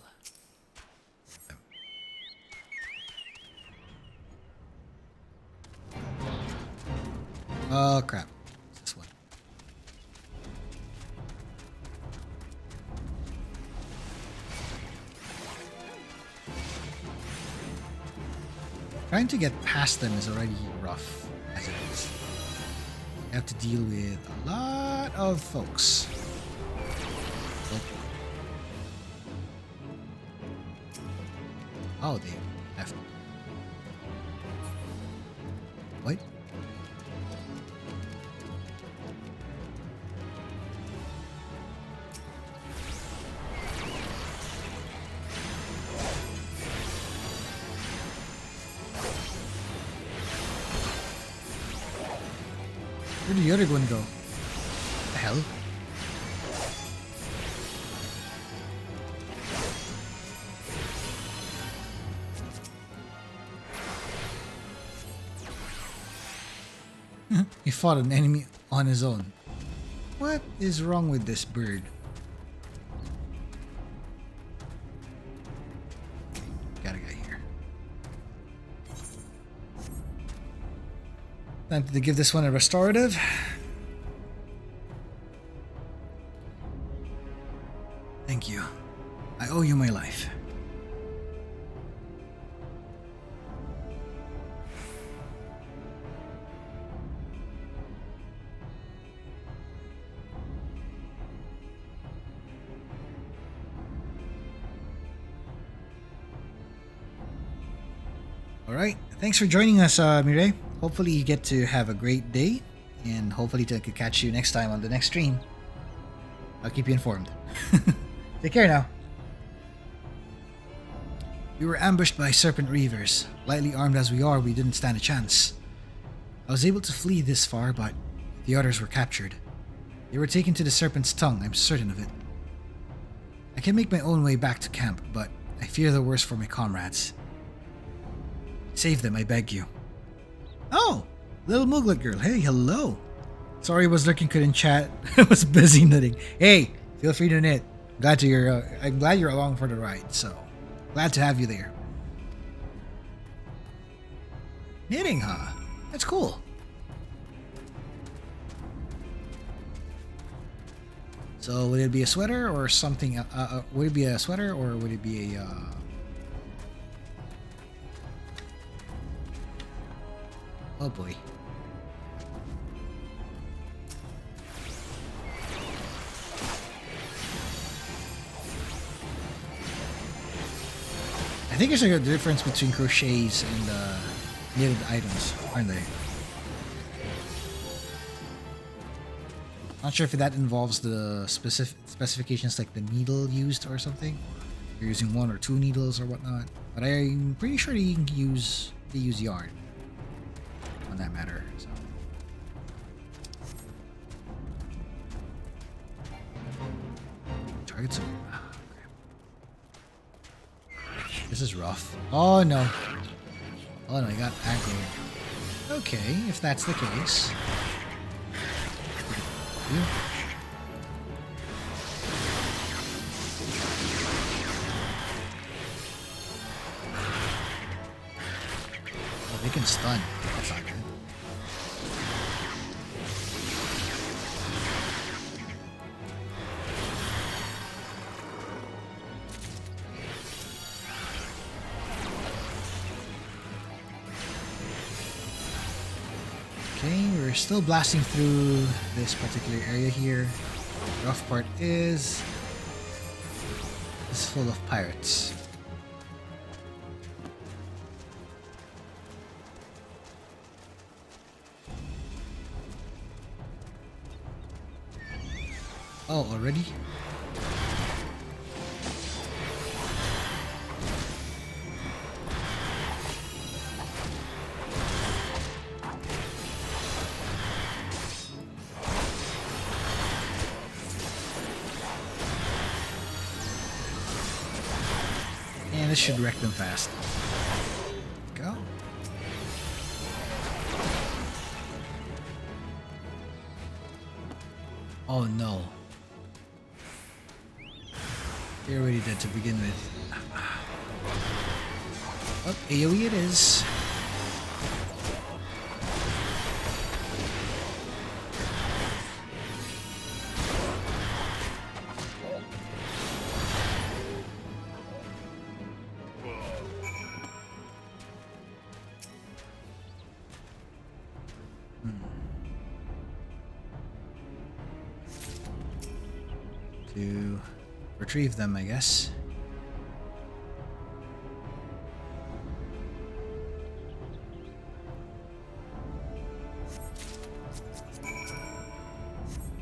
Oh crap. This one. Trying to get past them is already rough as it is. You have to deal with a lot of folks. Oh, they left. What? Where did the other one go? What the hell? He fought an enemy on his own. What is wrong with this bird? Got a guy here. Time to give this one a restorative. Thank you. I owe you my life. Alright, thanks for joining us, Mireille. Hopefully you get to have a great day, and hopefully I can catch you next time on the next stream. I'll keep you informed. Take care now. We were ambushed by serpent reavers. Lightly armed as we are, we didn't stand a chance. I was able to flee this far, but the others were captured. They were taken to the serpent's tongue, I'm certain of it. I can make my own way back to camp, but I fear the worst for my comrades. Save them, I beg you. Oh! Little Muglet girl. Hey, hello. Sorry I was lurking, couldn't chat. I was busy knitting. Hey, feel free to knit. I'm glad you're along for the ride, so glad to have you there. Knitting, huh? That's cool. So would it be a sweater or something? Would it be a sweater or would it be a... Oh boy. I think there's a difference between crochets and knitted items, aren't they? Not sure if that involves the specifications like the needle used or something. You're using 1 or 2 needles or whatnot. But I'm pretty sure they use yarn on that matter. So. Targets. This is rough. Oh no. Oh no, I got aggroed. Okay, if that's the case. you. Oh, they can stun. That's not good. Okay, we're still blasting through this particular area here. The rough part is it's full of pirates. Oh, already? And this should wreck them fast. Go. Oh no. They're already dead to begin with. Oh, AoE it is. To retrieve them, I guess.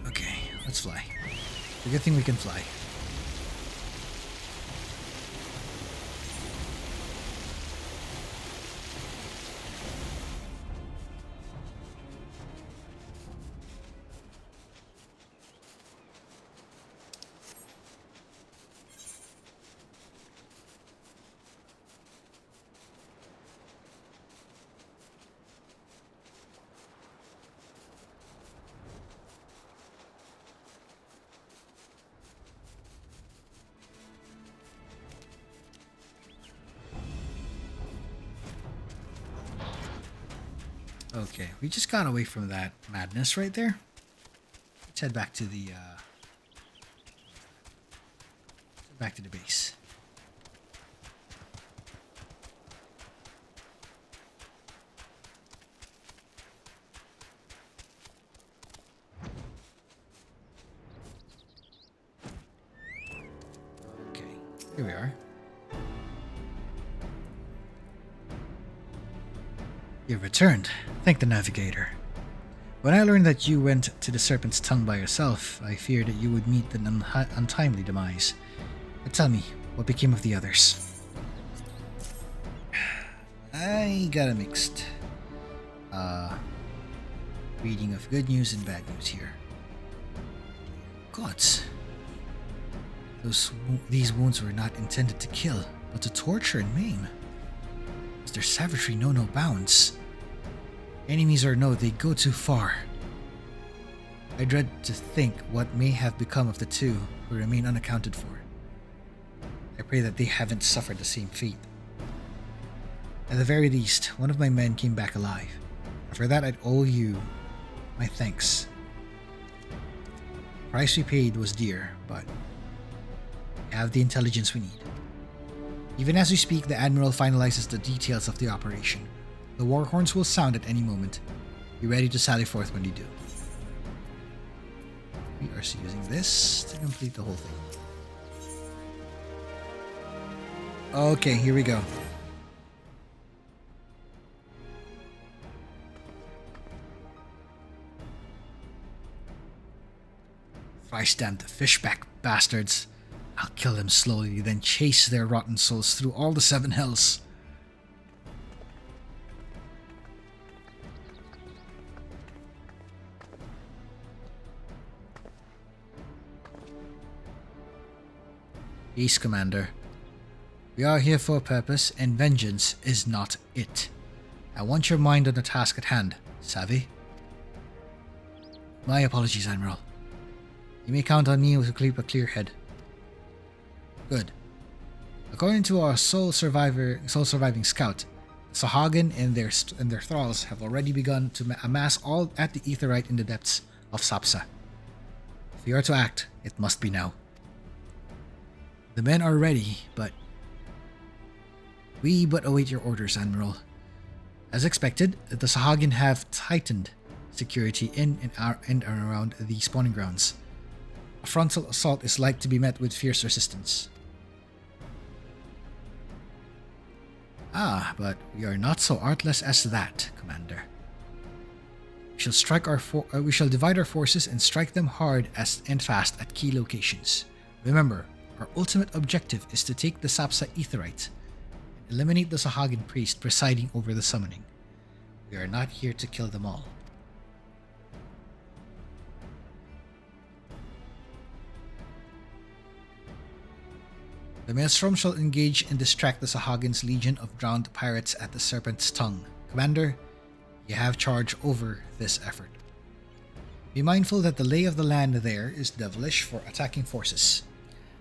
Okay, let's fly. It's a good thing we can fly. Okay, we just got away from that madness right there. Let's head back to the base. Okay, here we are. You returned. Thank the navigator. When I learned that you went to the Serpent's Tongue by yourself, I feared that you would meet an untimely demise. But tell me, what became of the others? I got a mixed reading of good news and bad news here. Gods. These wounds were not intended to kill, but to torture and maim. Does their savagery know no bounds? Enemies or no, they go too far. I dread to think what may have become of the two who remain unaccounted for. I pray that they haven't suffered the same fate. At the very least, one of my men came back alive. And for that I'd owe you my thanks. The price we paid was dear, but we have the intelligence we need. Even as we speak, the Admiral finalizes the details of the operation. The war horns will sound at any moment. Be ready to sally forth when you do. We are using this to complete the whole thing. Okay, here we go. Thrice damned fishback bastards. I'll kill them slowly, then chase their rotten souls through all the seven hells. Peace, Commander. We are here for a purpose, and vengeance is not it. I want your mind on the task at hand, savvy? My apologies, Admiral. You may count on me to keep a clear head. Good. According to our sole surviving scout, the Sahagin and their thralls have already begun to amass all at the Aetheryte in the depths of Sapsa. If we are to act, it must be now. The men are ready, but we await your orders, Admiral. As expected, the Sahagin have tightened security in and around the spawning grounds. A frontal assault is like to be met with fierce resistance. Ah, but we are not so artless as that, Commander. We shall divide our forces and strike them hard and fast at key locations. Remember, our ultimate objective is to take the Sapsa Aetheryte and eliminate the Sahagin priest presiding over the summoning. We are not here to kill them all. The Maelstrom shall engage and distract the Sahagin's legion of drowned pirates at the Serpent's Tongue. Commander, you have charge over this effort. Be mindful that the lay of the land there is devilish for attacking forces.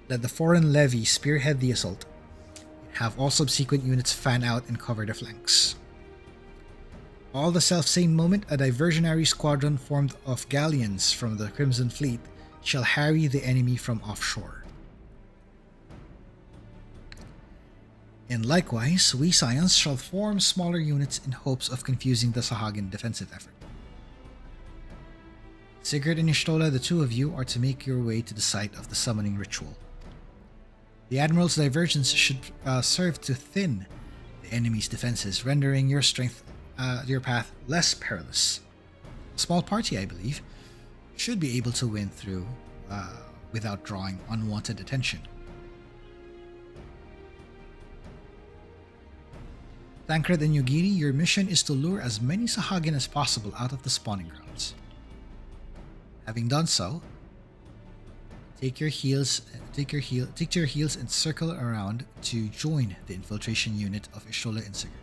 Let the foreign levy spearhead the assault. Have all subsequent units fan out and cover the flanks. All the self-same moment, a diversionary squadron formed of galleons from the Crimson Fleet shall harry the enemy from offshore. And likewise, we Scions shall form smaller units in hopes of confusing the Sahagin defensive effort. Sigurd and Y'shtola, the two of you are to make your way to the site of the summoning ritual. The Admiral's divergence should serve to thin the enemy's defenses, rendering your path less perilous. A small party, I believe, should be able to win through without drawing unwanted attention. Tancred and Yogiri, your mission is to lure as many Sahagin as possible out of the spawning grounds. Having done so, take to your heels and circle around to join the infiltration unit of Y'shtola and Sigurd.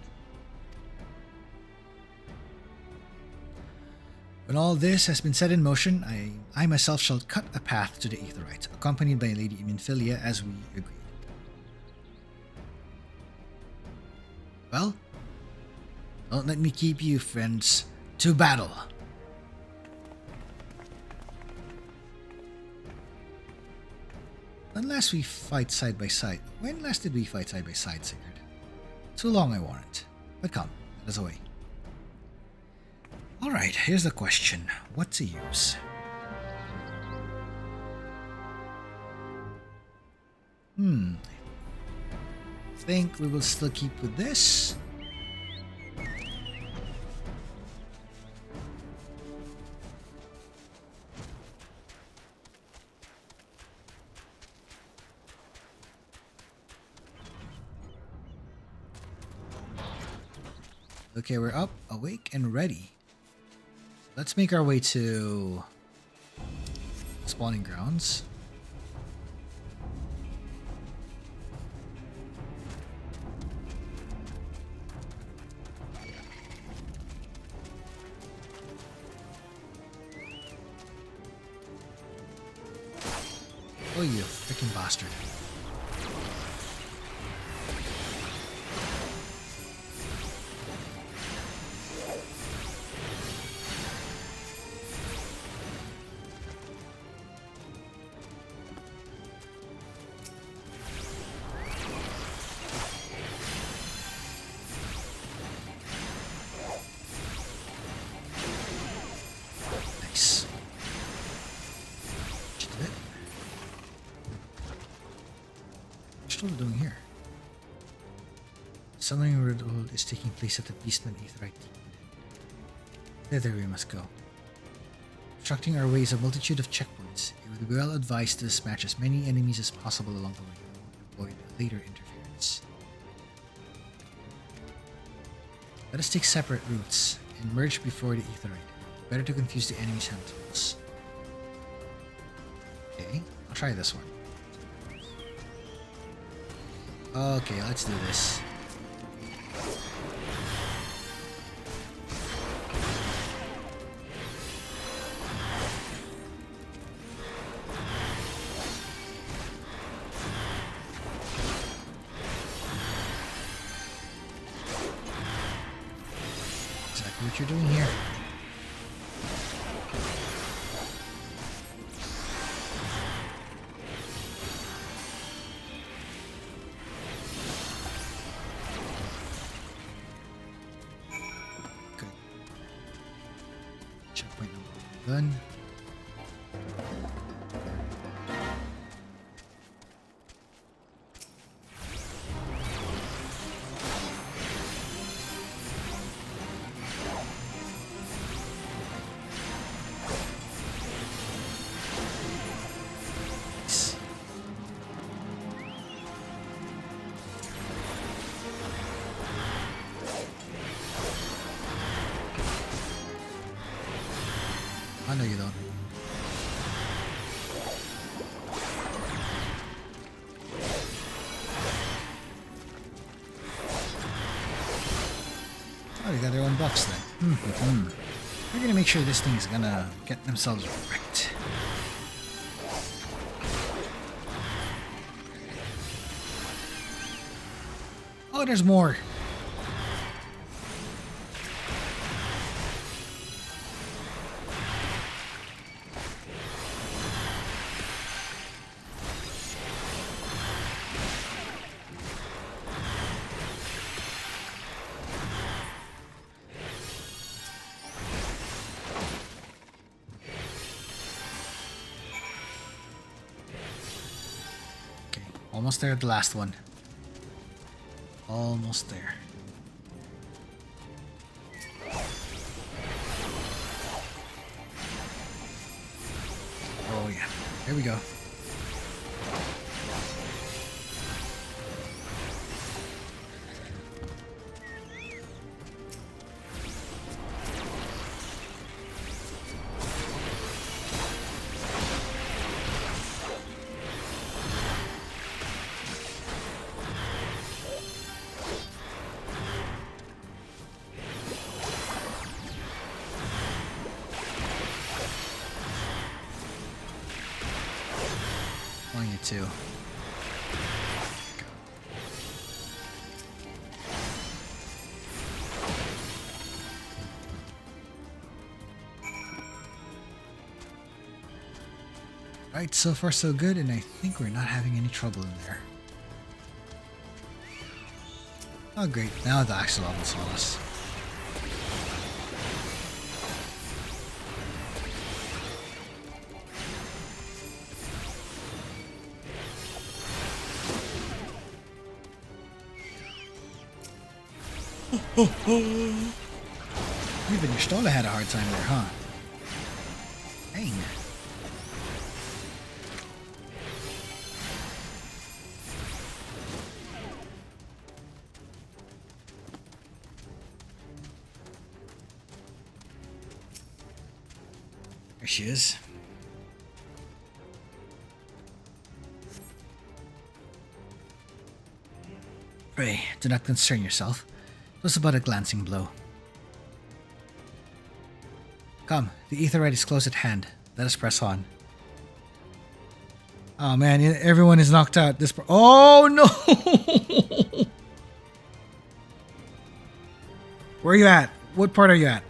When all this has been set in motion, I myself shall cut a path to the Aetheryte, accompanied by Lady Minfilia as we agreed. Well, don't let me keep you, friends. To battle! Unless we fight side by side. When last did we fight side by side, Sigurd? Too long, I warrant. But come, let us away. Alright, here's the question. What to use? I think we will still keep with this. Okay, we're up, awake, and ready. Let's make our way to spawning grounds. Oh, you freaking bastard. Nice. What are we doing here? Summoning ritual is taking place at the Beastman Aetheryte. Thither we must go. Obstructing our way is a multitude of checkpoints. It would be well advised to dispatch as many enemies as possible along the way to avoid later interference. Let us take separate routes and merge before the Aetheryte. Better to confuse the enemy's hand tools. Okay, I'll try this one. Okay, let's do this. See what you're doing here. Good. Checkpoint number 1. Oh, no, you don't. Oh, they got their own buffs then. We're gonna make sure this thing is gonna get themselves wrecked. Oh, there's more. Almost there, the last one. Almost there. Oh yeah, here we go. On you too. Right, so far so good, and I think we're not having any trouble in there. Oh great, now the Axolotls on us. Even your Stola had a hard time there, huh? Dang. There she is. Pray, do not concern yourself. It was about a glancing blow. Come, the Aetheryte is close at hand. Let us press on. Oh man, everyone is knocked out. Oh no! Where are you at? What part are you at?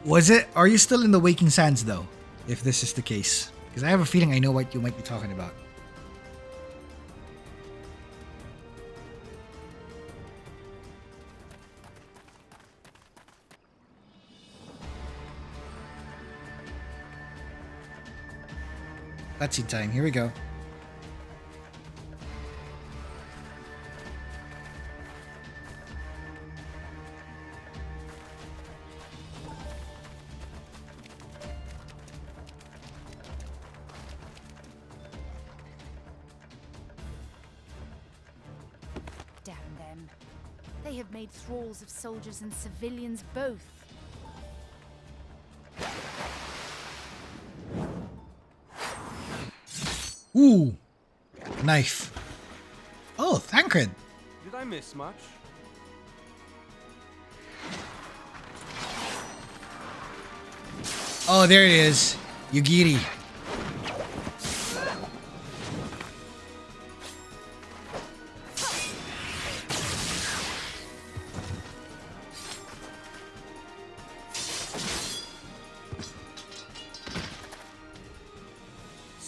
Was it? Are you still in the Waking Sands though? If this is the case. Because I have a feeling I know what you might be talking about. Cutscene time. Here we go. Damn them. They have made thralls of soldiers and civilians both. Ooh! Knife. Oh, Thancred! Did I miss much? Oh, there it is. Yugiri.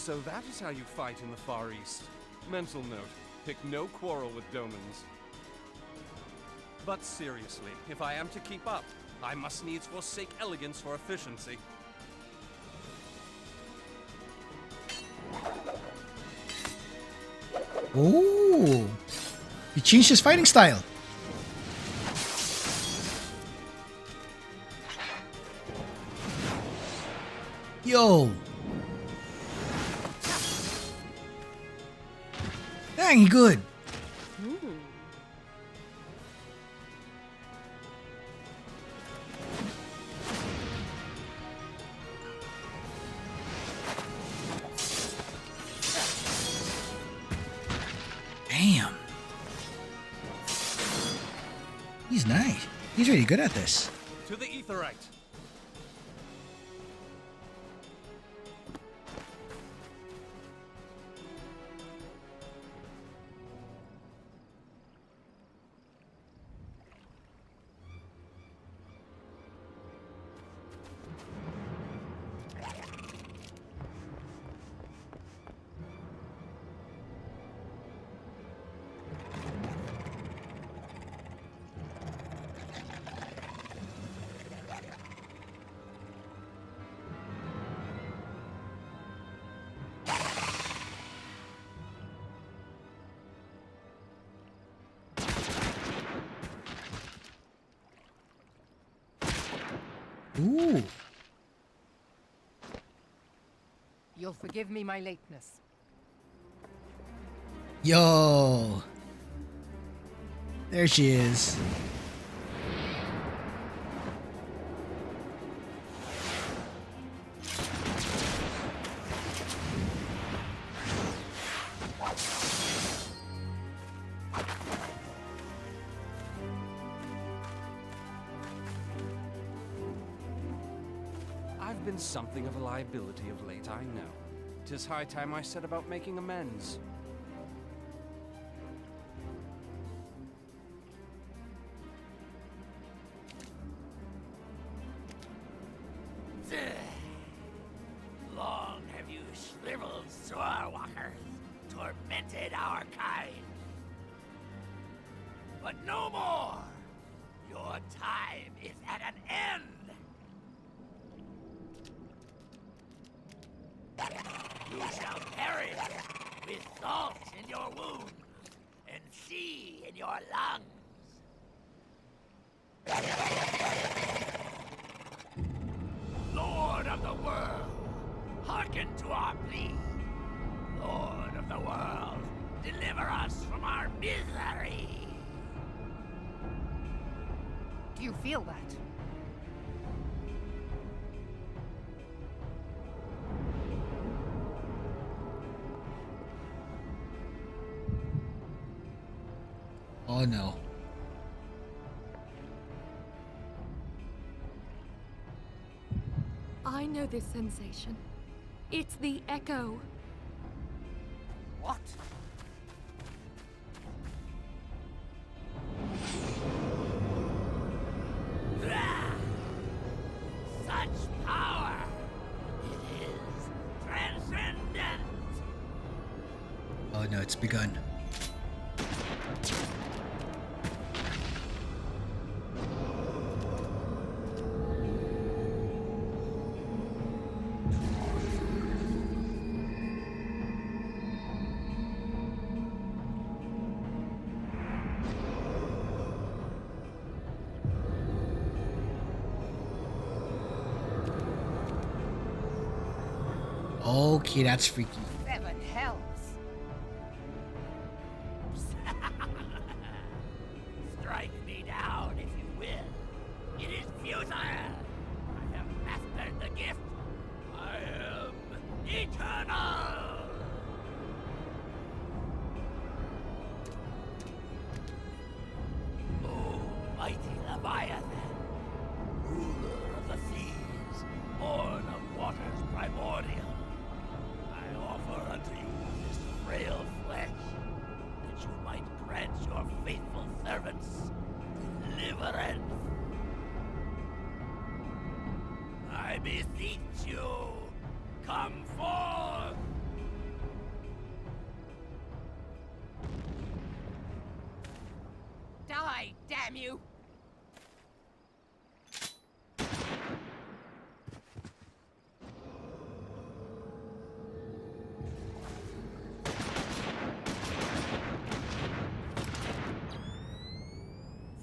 So that is how you fight in the Far East. Mental note, pick no quarrel with Domans. But seriously, if I am to keep up, I must needs forsake elegance for efficiency. Oh, he changed his fighting style. Yo. Dang, he good. Damn. He's nice. He's really good at this. To the Aetheryte! Ooh. You'll forgive me my lateness. Yo. There she is. I've been something of a liability of late, I know. 'Tis high time I set about making amends. Long have you shriveled swordwalkers, tormented our kind. But no more! Your time is at an end! You shall perish with salt in your wounds and sea in your lungs. Lord of the world, hearken to our plea. Lord of the world, deliver us from our misery. Do you feel that? Oh no. I know this sensation. It's the echo. What? Such power! It is transcendent! Oh no, it's begun. Okay, that's freaky. 7 hells. Strike me down if you will. It is futile. I have mastered the gift. I am eternal. Oh, mighty Leviathan, ruler of the seas, born of waters primordial. I offer unto you this frail flesh, that you might grant your faithful servants deliverance. I beseech you, come forth! damn you!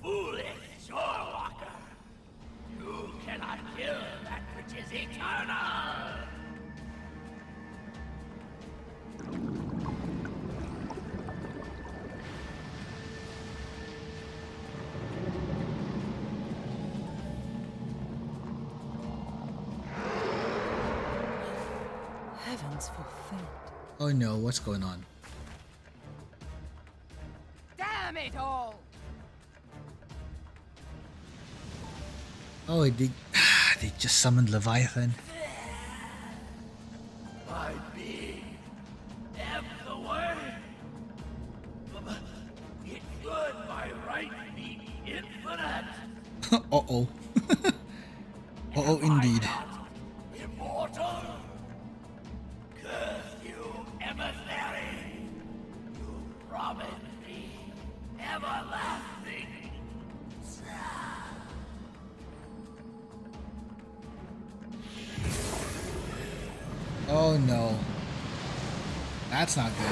Foolish shorewalker! You cannot kill that which is eternal! Heavens forfend. Oh no, what's going on? Damn it all! Oh, they just summoned Leviathan. My being, am the way. But it should by right be infinite. Uh-oh. Uh-oh, indeed. Immortal? Curse you, emissary! You promised me everlasting. Oh no. That's not good.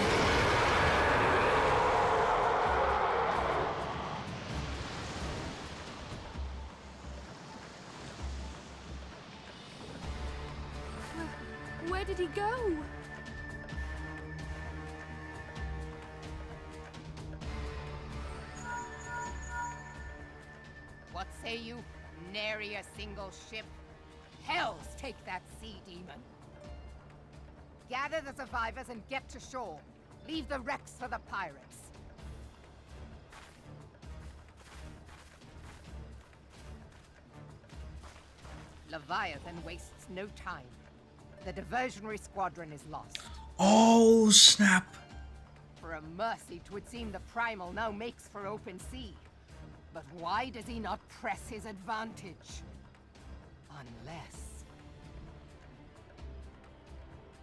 Where did he go? What say you? Nary a single ship? Hells take that sea demon! Gather the survivors and get to shore. Leave the wrecks for the pirates. Leviathan wastes no time. The diversionary squadron is lost. Oh, snap. For a mercy, 'twould seem the Primal now makes for open sea. But why does he not press his advantage? Unless...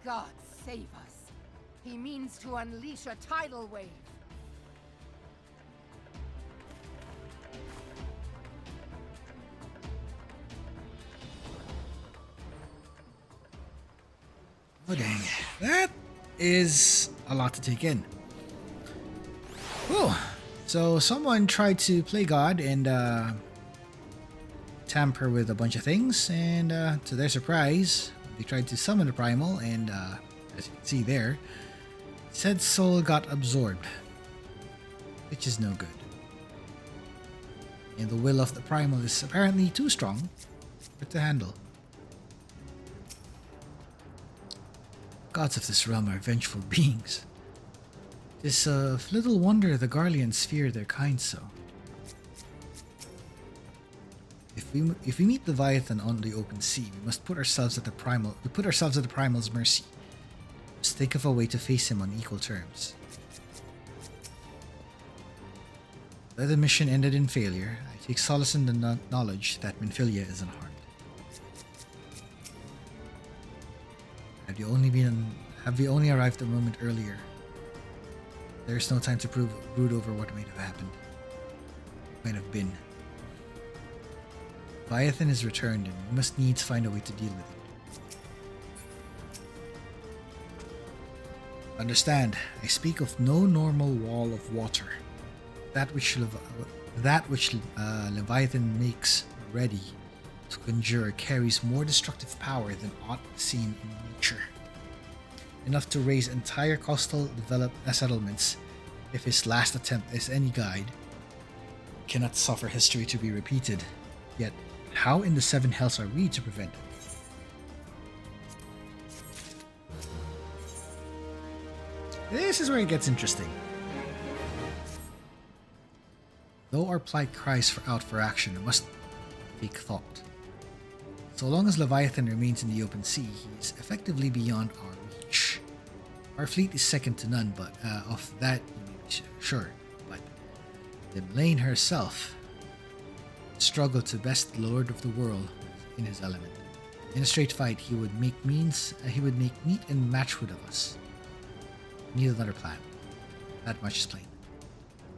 God save us. He means to unleash a tidal wave. Oh dang. That is a lot to take in. Oh, so someone tried to play God and tamper with a bunch of things, and to their surprise, they tried to summon the Primal, and as you can see there, said soul got absorbed, which is no good. And the will of the Primal is apparently too strong for it to handle. Gods of this realm are vengeful beings. It is of little wonder the Garleans fear their kind so. If we meet Leviathan on the open sea, we must put ourselves at the Primal's mercy. We must think of a way to face him on equal terms. Though the mission ended in failure, I take solace in the knowledge that Minfilia is unharmed. Have we only arrived a moment earlier? There is no time to brood over what might have happened. Might have been. Leviathan is returned, and we must needs find a way to deal with it. Understand, I speak of no normal wall of water. That which Leviathan makes ready to conjure carries more destructive power than aught seen in nature. Enough to raise entire coastal settlements if his last attempt is any guide. Cannot suffer history to be repeated. Yet, how in the seven hells are we to prevent it? This is where it gets interesting. Though our plight cries out for action, we must take thought. So long as Leviathan remains in the open sea, he is effectively beyond our reach. Our fleet is second to none, but of that you may be sure. But the Lane herself struggled to best the Lord of the World in his element. In a straight fight, he would make meat and matchwood of us. Need another plan. That much is plain.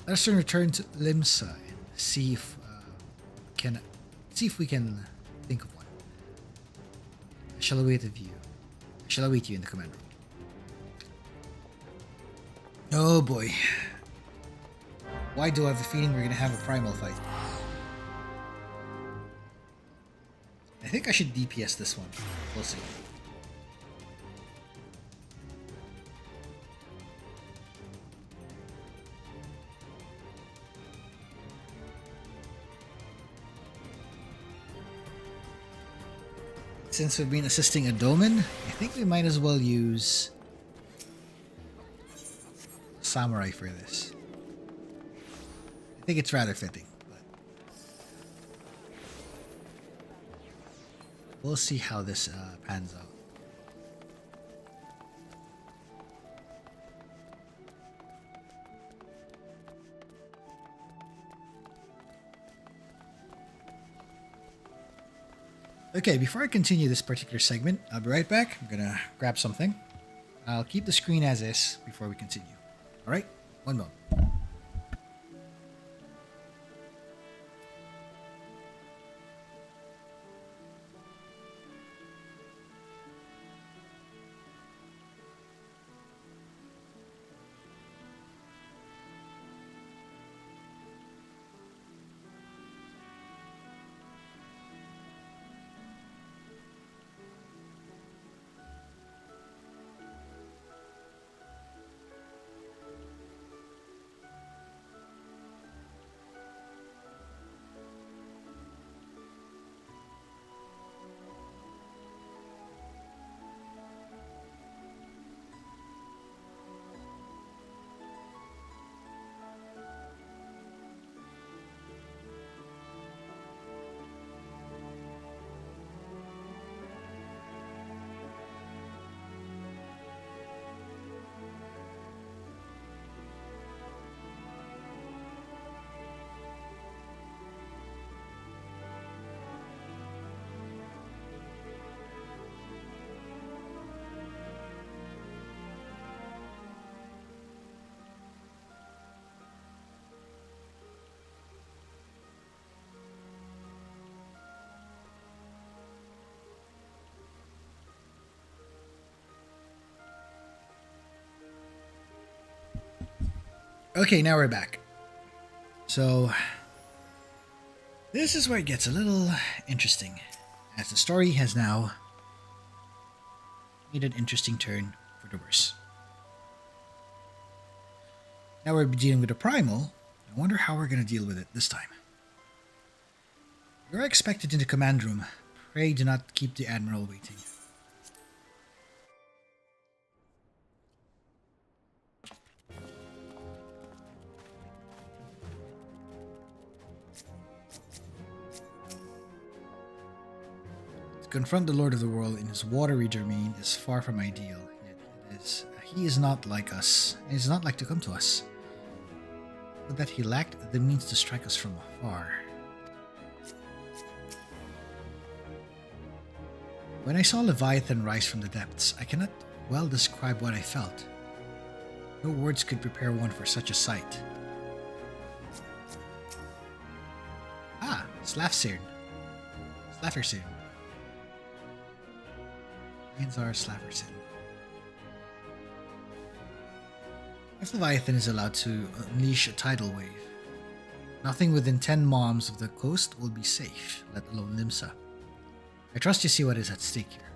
Let us return to Limsa and see if we can think of one. I shall await you in the command room. Oh boy. Why do I have a feeling we're gonna have a primal fight? I think I should DPS this one. We'll see. Since we've been assisting a Domin, I think we might as well use Samurai for this. I think it's rather fitting, but we'll see how this pans out. Okay, before I continue this particular segment, I'll be right back. I'm gonna grab something. I'll keep the screen as is before we continue. Alright, one moment. Okay, now we're back. So, this is where it gets a little interesting, as the story has now made an interesting turn for the worse. Now we're dealing with a primal. I wonder how we're going to deal with it this time. You're expected in the command room. Pray do not keep the Admiral waiting. Confront the Lord of the World in his watery domain is far from ideal, yet he is not like us, and is not like to come to us, but that he lacked the means to strike us from afar. When I saw Leviathan rise from the depths, I cannot well describe what I felt. No words could prepare one for such a sight. Ah, Slafsirn. Einzar Slafferson. If Leviathan is allowed to unleash a tidal wave, nothing within 10 moms of the coast will be safe, let alone Limsa. I trust you see what is at stake here.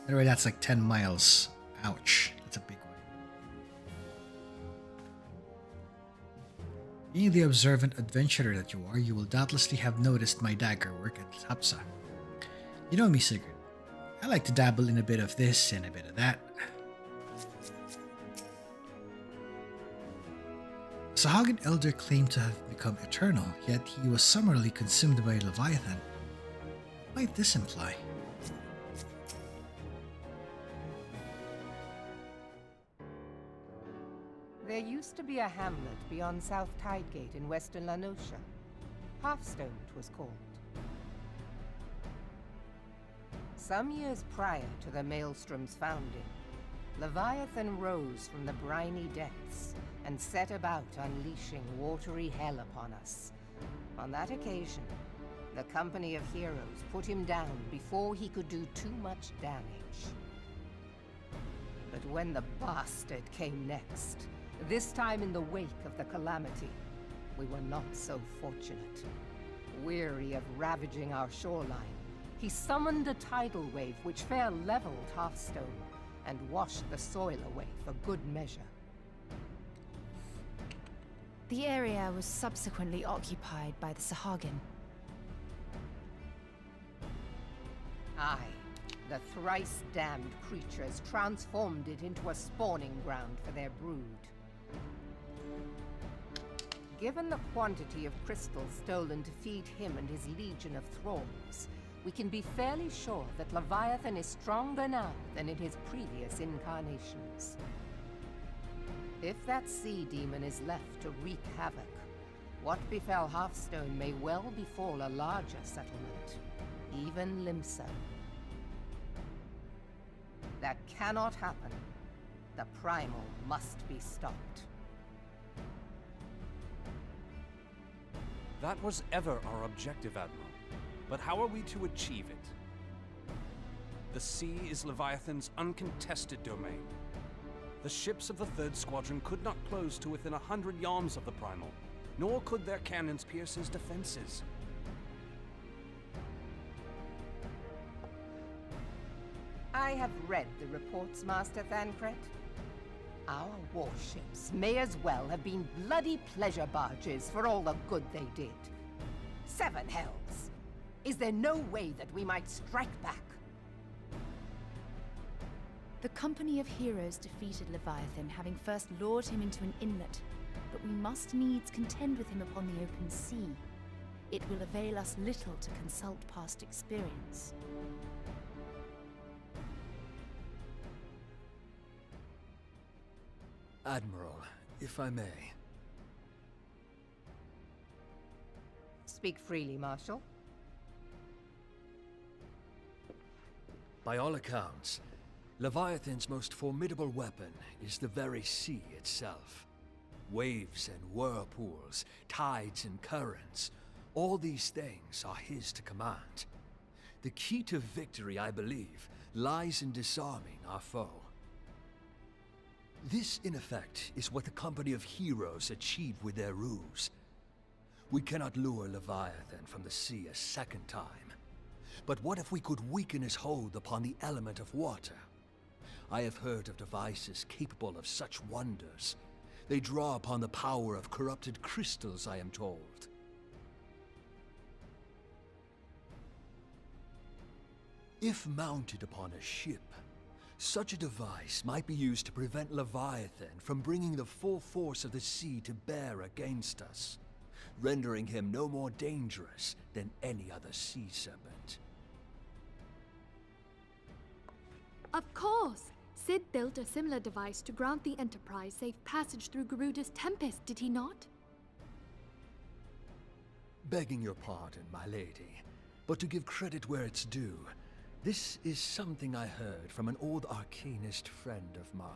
By the way, that's like 10 miles. Ouch, that's a big one. Being the observant adventurer that you are, you will doubtlessly have noticed my dagger work at Hapsa. You know me, Sigurd. I like to dabble in a bit of this and a bit of that. Sahagin Elder claimed to have become eternal, yet he was summarily consumed by Leviathan. What might this imply? There used to be a hamlet beyond South Tidegate in western Lanosha. Halfstone it was called. Some years prior to the Maelstrom's founding, Leviathan rose from the briny depths and set about unleashing watery hell upon us. On that occasion, the company of heroes put him down before he could do too much damage. But when the bastard came next, this time in the wake of the calamity, we were not so fortunate. Weary of ravaging our shoreline, he summoned a tidal wave which fair leveled Hearthstone and washed the soil away for good measure. The area was subsequently occupied by the Sahagin. Aye, the thrice-damned creatures transformed it into a spawning ground for their brood. Given the quantity of crystal stolen to feed him and his legion of thralls, we can be fairly sure that Leviathan is stronger now than in his previous incarnations. If that sea demon is left to wreak havoc, what befell Hearthstone may well befall a larger settlement, even Limsa. That cannot happen. The primal must be stopped. That was ever our objective, Admiral. But how are we to achieve it? The sea is Leviathan's uncontested domain. The ships of the 3rd Squadron could not close to within 100 yards of the primal, nor could their cannons pierce his defenses. I have read the reports, Master Thancred. Our warships may as well have been bloody pleasure barges for all the good they did. 7 hells! Is there no way that we might strike back? The company of heroes defeated Leviathan, having first lured him into an inlet, but we must needs contend with him upon the open sea. It will avail us little to consult past experience. Admiral, if I may. Speak freely, Marshal. By all accounts, Leviathan's most formidable weapon is the very sea itself. Waves and whirlpools, tides and currents, all these things are his to command. The key to victory, I believe, lies in disarming our foe. This, in effect, is what the company of heroes achieved with their ruse. We cannot lure Leviathan from the sea a second time. But what if we could weaken his hold upon the element of water? I have heard of devices capable of such wonders. They draw upon the power of corrupted crystals, I am told. If mounted upon a ship, such a device might be used to prevent Leviathan from bringing the full force of the sea to bear against us, rendering him no more dangerous than any other sea serpent. Of course! Sid built a similar device to grant the Enterprise safe passage through Garuda's Tempest, did he not? Begging your pardon, my lady, but to give credit where it's due, this is something I heard from an old arcanist friend of mine.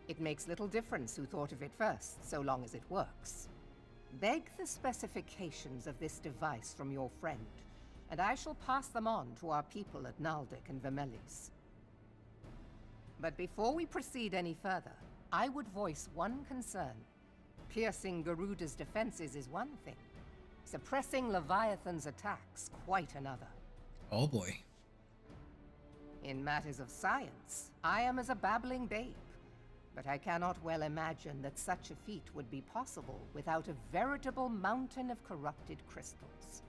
It makes little difference who thought of it first, so long as it works. Beg the specifications of this device from your friend, and I shall pass them on to our people at Naldic and Vermelis. But before we proceed any further, I would voice one concern. Piercing Garuda's defenses is one thing. Suppressing Leviathan's attacks, quite another. Oh boy. In matters of science, I am as a babbling babe. But I cannot well imagine that such a feat would be possible without a veritable mountain of corrupted crystals.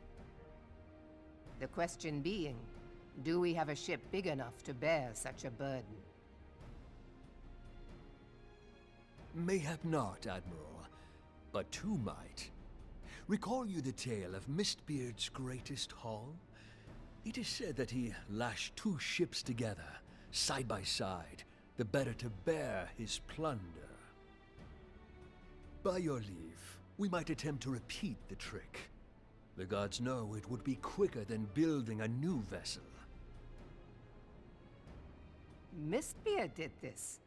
The question being, do we have a ship big enough to bear such a burden? Mayhap not, Admiral, but two might. Recall you the tale of Mistbeard's greatest haul? It is said that he lashed 2 ships together, side by side, the better to bear his plunder. By your leave, we might attempt to repeat the trick. The gods know it would be quicker than building a new vessel. Mistbeard did this.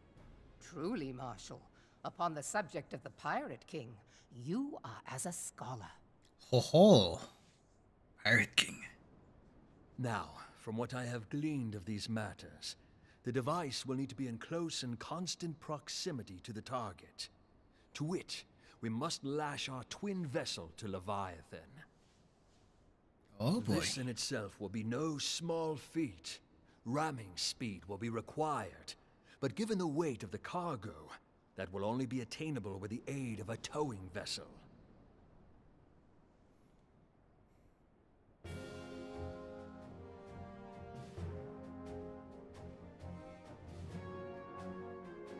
Truly, Marshal, upon the subject of the Pirate King, you are as a scholar. Ho ho! Pirate King. Now, from what I have gleaned of these matters, the device will need to be in close and constant proximity to the target. To wit, we must lash our twin vessel to Leviathan. Oh boy. This in itself will be no small feat. Ramming speed will be required, but given the weight of the cargo, that will only be attainable with the aid of a towing vessel.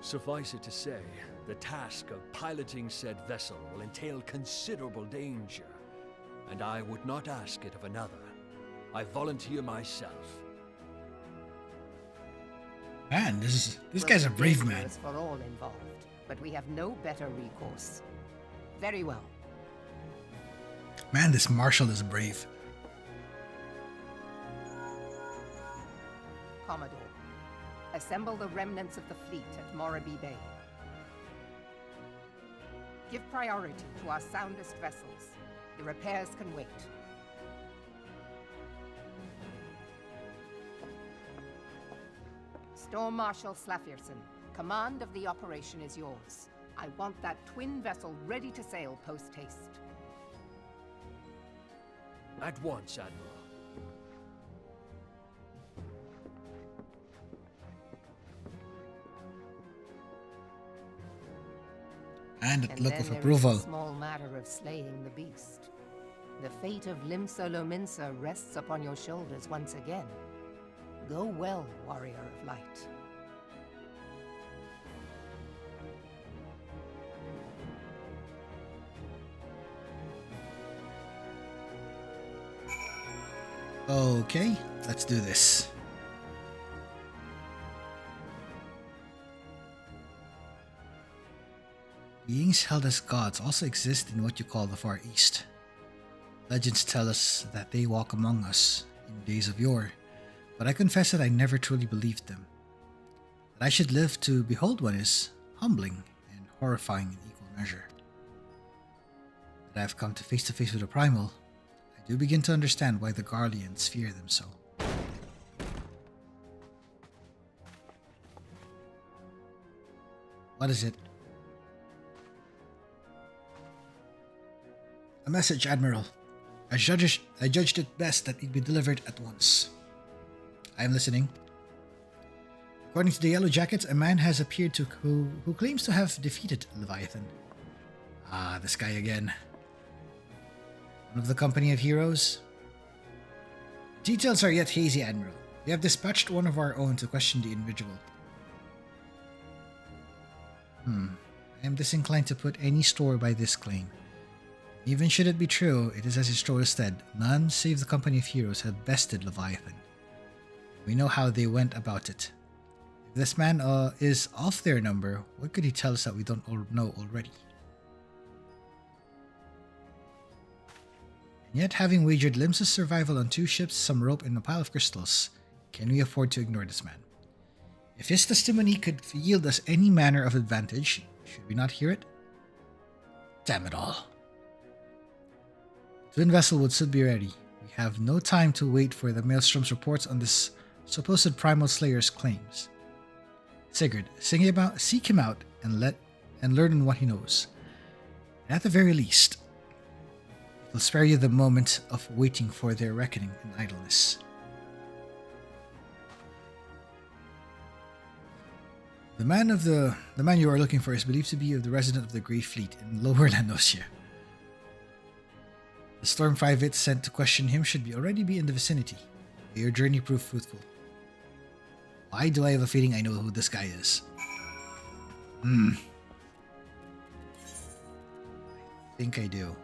Suffice it to say, the task of piloting said vessel will entail considerable danger, and I would not ask it of another. I volunteer myself. Man, this guy's a brave man. Dangerous for all involved, but we have no better recourse. Very well. Man, this Marshal is brave. Commodore, assemble the remnants of the fleet at Morabee Bay. Give priority to our soundest vessels. The repairs can wait. Storm Marshal Slafierson, command of the operation is yours. I want that twin vessel ready to sail post-haste. At once, Admiral. And a look then of there is approval. the small matter of slaying the beast. The fate of Limsa Lominsa rests upon your shoulders once again. Go well, warrior of light. Okay, let's do this. Beings held as gods also exist in what you call the Far East. Legends tell us that they walk among us in days of yore, but I confess that I never truly believed them. That I should live to behold one is humbling and horrifying in equal measure. That I have come to face with a primal, I do begin to understand why the Garleans fear them so. What is it? A message, Admiral. I judged it best that it be delivered at once. I am listening. According to the Yellow Jackets, a man has appeared who claims to have defeated Leviathan. Ah, this guy again. One of the company of heroes? Details are yet hazy, Admiral. We have dispatched one of our own to question the individual. I am disinclined to put any store by this claim. Even should it be true, it is as Istrola said, none save the company of heroes have bested Leviathan. We know how they went about it. If this man is off their number, what could he tell us that we don't know already? And yet, having wagered Limsa's survival on 2 ships, some rope, and a pile of crystals, can we afford to ignore this man? If his testimony could yield us any manner of advantage, should we not hear it? Damn it all. The twin vessel would soon be ready. We have no time to wait for the Maelstrom's reports on this supposed primal slayer's claims. Sigurd, seek him out and learn what he knows. And at the very least, it will spare you the moment of waiting for their reckoning in idleness. The man you are looking for is believed to be the resident of the Grey Fleet in Lower Landnosia. The Storm Private sent to question him should already be in the vicinity. May your journey prove fruitful. Why do I have a feeling I know who this guy is? I think I do.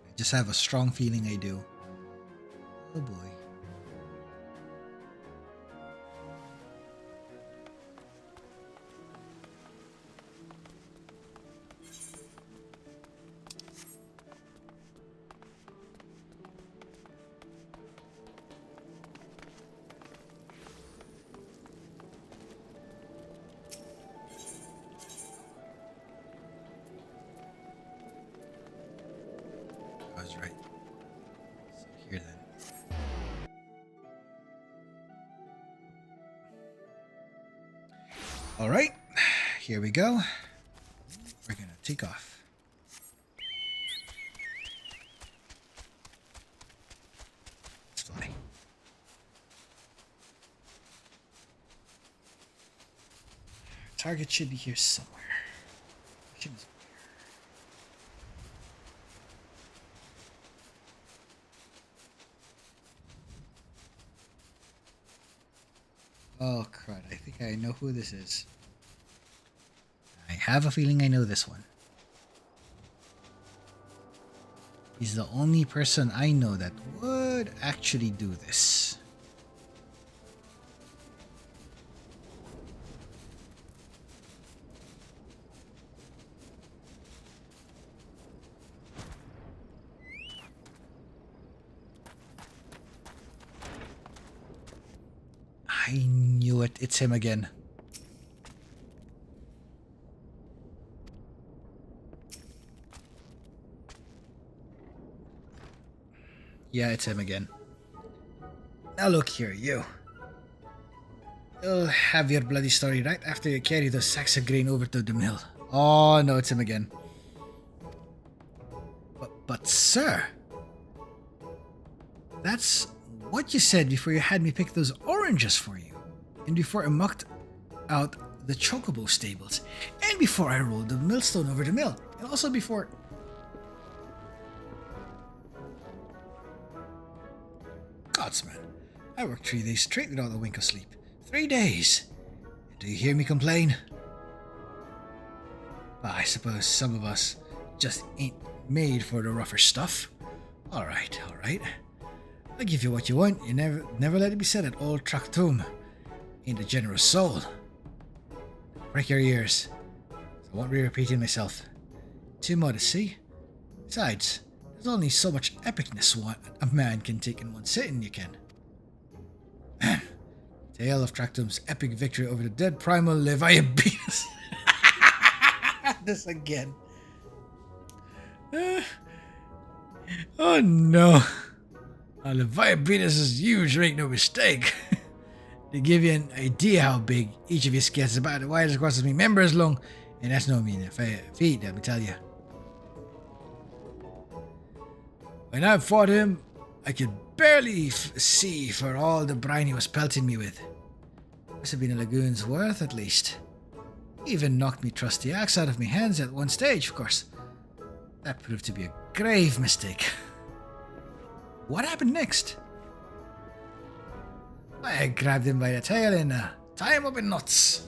I just have a strong feeling I do. Oh boy. Alright, here we go. We're gonna take off. Let's fly. Target should be here somewhere. Oh crud, I think I know who this is. I have a feeling I know this one. He's the only person I know that would actually do this. I knew it. It's him again. Yeah, it's him again. Now look here, you. You'll have your bloody story right after you carry those sacks of grain over to the mill. Oh, no, it's him again. But sir, that's what you said before you had me pick those oranges for you. And before I mucked out the chocobo stables. And before I rolled the millstone over the mill. And also before... Godsman, I worked 3 days straight without a wink of sleep. 3 days! And do you hear me complain? Well, I suppose some of us just ain't made for the rougher stuff. Alright, alright. I'll give you what you want. You never let it be said that old Traktum ain't a generous soul. Break your ears. I won't be repeating myself. Too modest, see? Besides, there's only so much epicness a man can take in one sitting, you can. Man, tale of Traktum's epic victory over the dead primal Leviathan. This again. Oh no. Leviathan is huge, make no mistake. To give you an idea how big each of you gets, about the widest across me members long, and that's no mean feat, let me tell you. When I fought him, I could barely see for all the brine he was pelting me with. Must have been a lagoon's worth at least. He even knocked me trusty axe out of my hands at one stage, of course. That proved to be a grave mistake. What happened next? I grabbed him by the tail and tied him up in knots.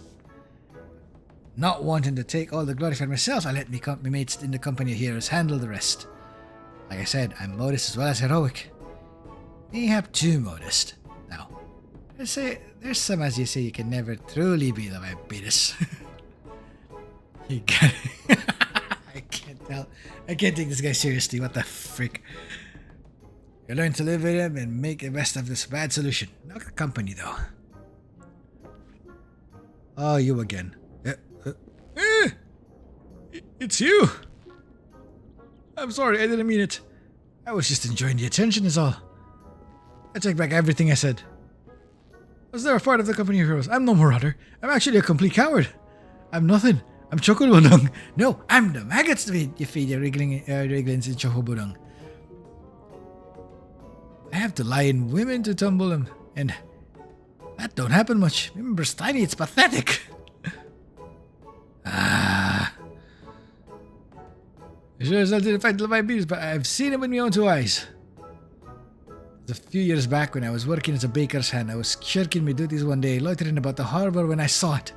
Not wanting to take all the glory for myself, I let me mates in the company of heroes handle the rest. Like I said, I'm modest as well as heroic. Mayhap too modest. Now, there's some, as you say, you can never truly be the Vibetus. You can't. I can't tell. I can't take this guy seriously. What the frick? You learn to live with him and make the best of this bad solution. Not the company, though. Oh, you again. It's you! I'm sorry, I didn't mean it. I was just enjoying the attention is all. I take back everything I said. Was there a part of the company of heroes? I'm no marauder. I'm actually a complete coward. I'm nothing. I'm Chocobodong. No, I'm the maggots you feed your wrigglings in Chocobodong. I have to lie in women to tumble them, and that don't happen much. Remember, Steiny, it's pathetic. I sure as I didn't fight my beers, but I've seen him with my own 2 eyes. It was a few years back when I was working as a baker's hand. I was shirking my duties one day, loitering about the harbour when I saw it.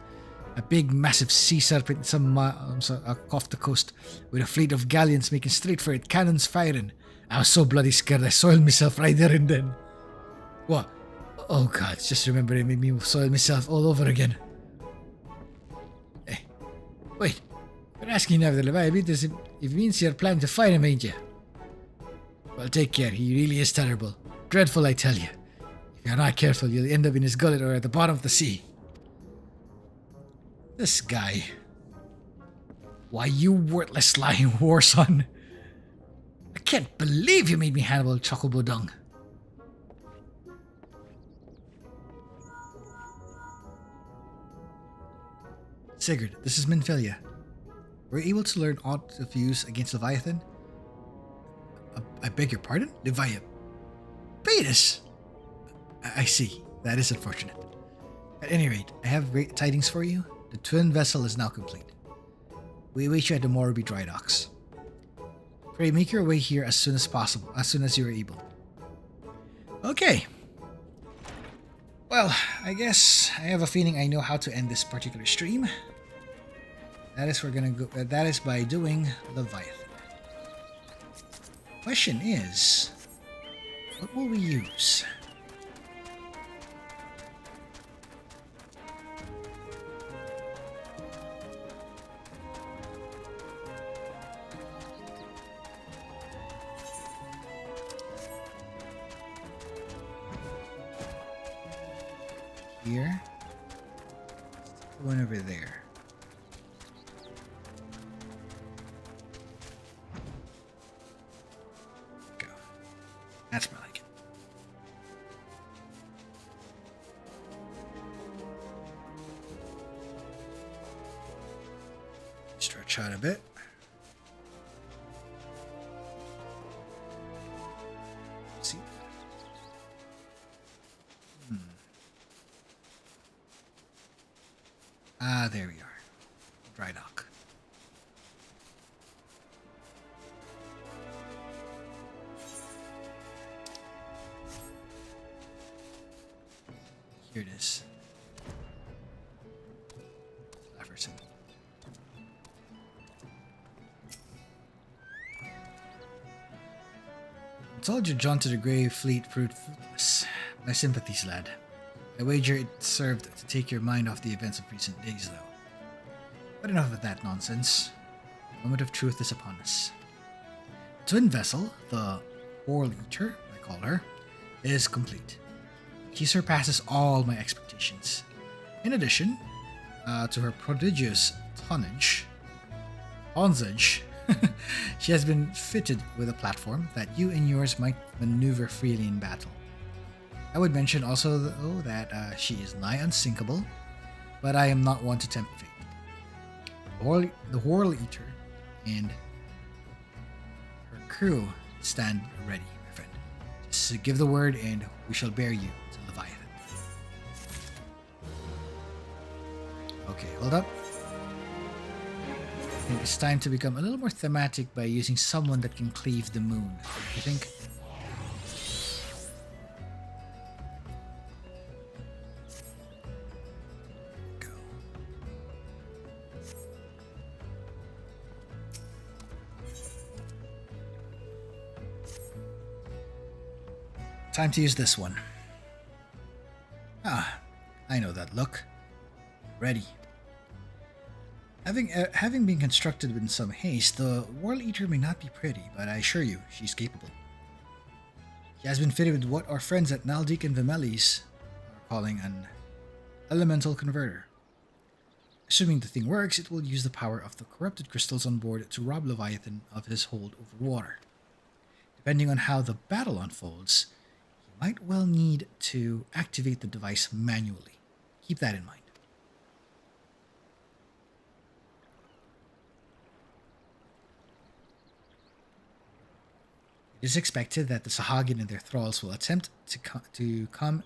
A big, massive sea serpent some off the coast, with a fleet of galleons making straight for it, cannons firing. I was so bloody scared I soiled myself right there and then. What? Oh god, just remember it made me soil myself all over again. Hey, wait. You're asking now the Leviathan if it means you're planning to fight him, ain't you? Well, take care. He really is terrible. Dreadful, I tell you. If you're not careful, you'll end up in his gullet or at the bottom of the sea. This guy. Why, you worthless lying warson. I can't believe you made me Hannibal Chocobodong. Sigurd, this is Minfilia. Were you able to learn aught of use against Leviathan? I beg your pardon? Beatus! I see. That is unfortunate. At any rate, I have great tidings for you. The twin vessel is now complete. We await you at the Morby dry docks. Pray make your way here as soon as possible, as soon as you are able. Okay. Well, I guess I have a feeling I know how to end this particular stream. That is that is by doing Leviathan. Question is, what will we use? Here. The one over there. Go. That's more like it. Stretch out a bit. See. Ah, there we are. Dry dock. Here it is. Everton. I told you John to the Grey Fleet proved fruitless. My sympathies, lad. I wager it served to take your mind off the events of recent days, though. But enough of that nonsense. The moment of truth is upon us. The twin vessel, the Eater, I call her, is complete. She surpasses all my expectations. In addition to her prodigious tonnage, she has been fitted with a platform that you and yours might maneuver freely in battle. I would mention also, though, that she is nigh unsinkable, but I am not one to tempt fate. The Eater and her crew stand ready, my friend. Just give the word and we shall bear you to Leviathan. Okay, hold up. I think it's time to become a little more thematic by using someone that can cleave the moon. I think. Time to use this one. Ah, I know that look. Ready. Having been constructed in some haste, the Eater may not be pretty, but I assure you, she's capable. She has been fitted with what our friends at Naldik and Vimelis are calling an elemental converter. Assuming the thing works, it will use the power of the corrupted crystals on board to rob Leviathan of his hold over water. Depending on how the battle unfolds, you might well need to activate the device manually. Keep that in mind. It is expected that the Sahagin and their thralls will attempt to come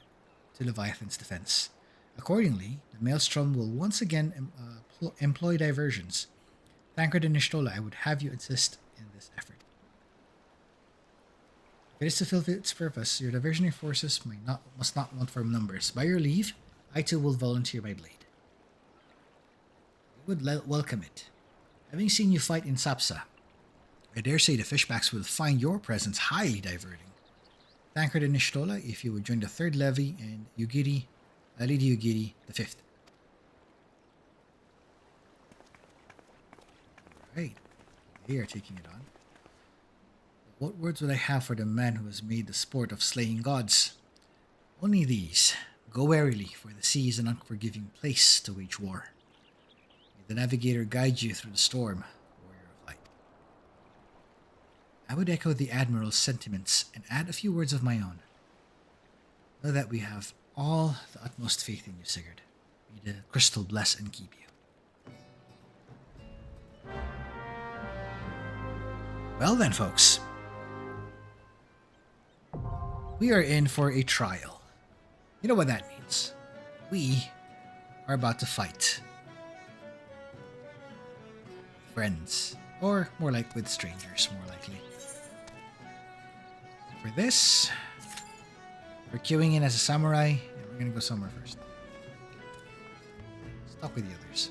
to Leviathan's defense. Accordingly, the Maelstrom will once again employ diversions. Tancred and Ishtola, I would have you assist in this effort. If it is to fulfill its purpose, your diversionary forces must not want firm numbers. By your leave, I too will volunteer my blade. We would welcome it. Having seen you fight in Sapsa, I dare say the fishbacks will find your presence highly diverting. Tancred and Ishtola, if you would join the 3rd Levy, and Lady Ugiri, the 5th. Right, they are taking it on. What words would I have for the man who has made the sport of slaying gods? Only these. Go warily, for the sea is an unforgiving place to wage war. May the navigator guide you through the storm, warrior of light. I would echo the Admiral's sentiments and add a few words of my own. Know that we have all the utmost faith in you, Sigurd. May the crystal bless and keep you. Well then, folks. We are in for a trial. You know what that means. We are about to fight. Friends. Or more like with strangers, more likely. For this, we're queuing in as a samurai, and we're gonna go somewhere first. Let's talk with the others.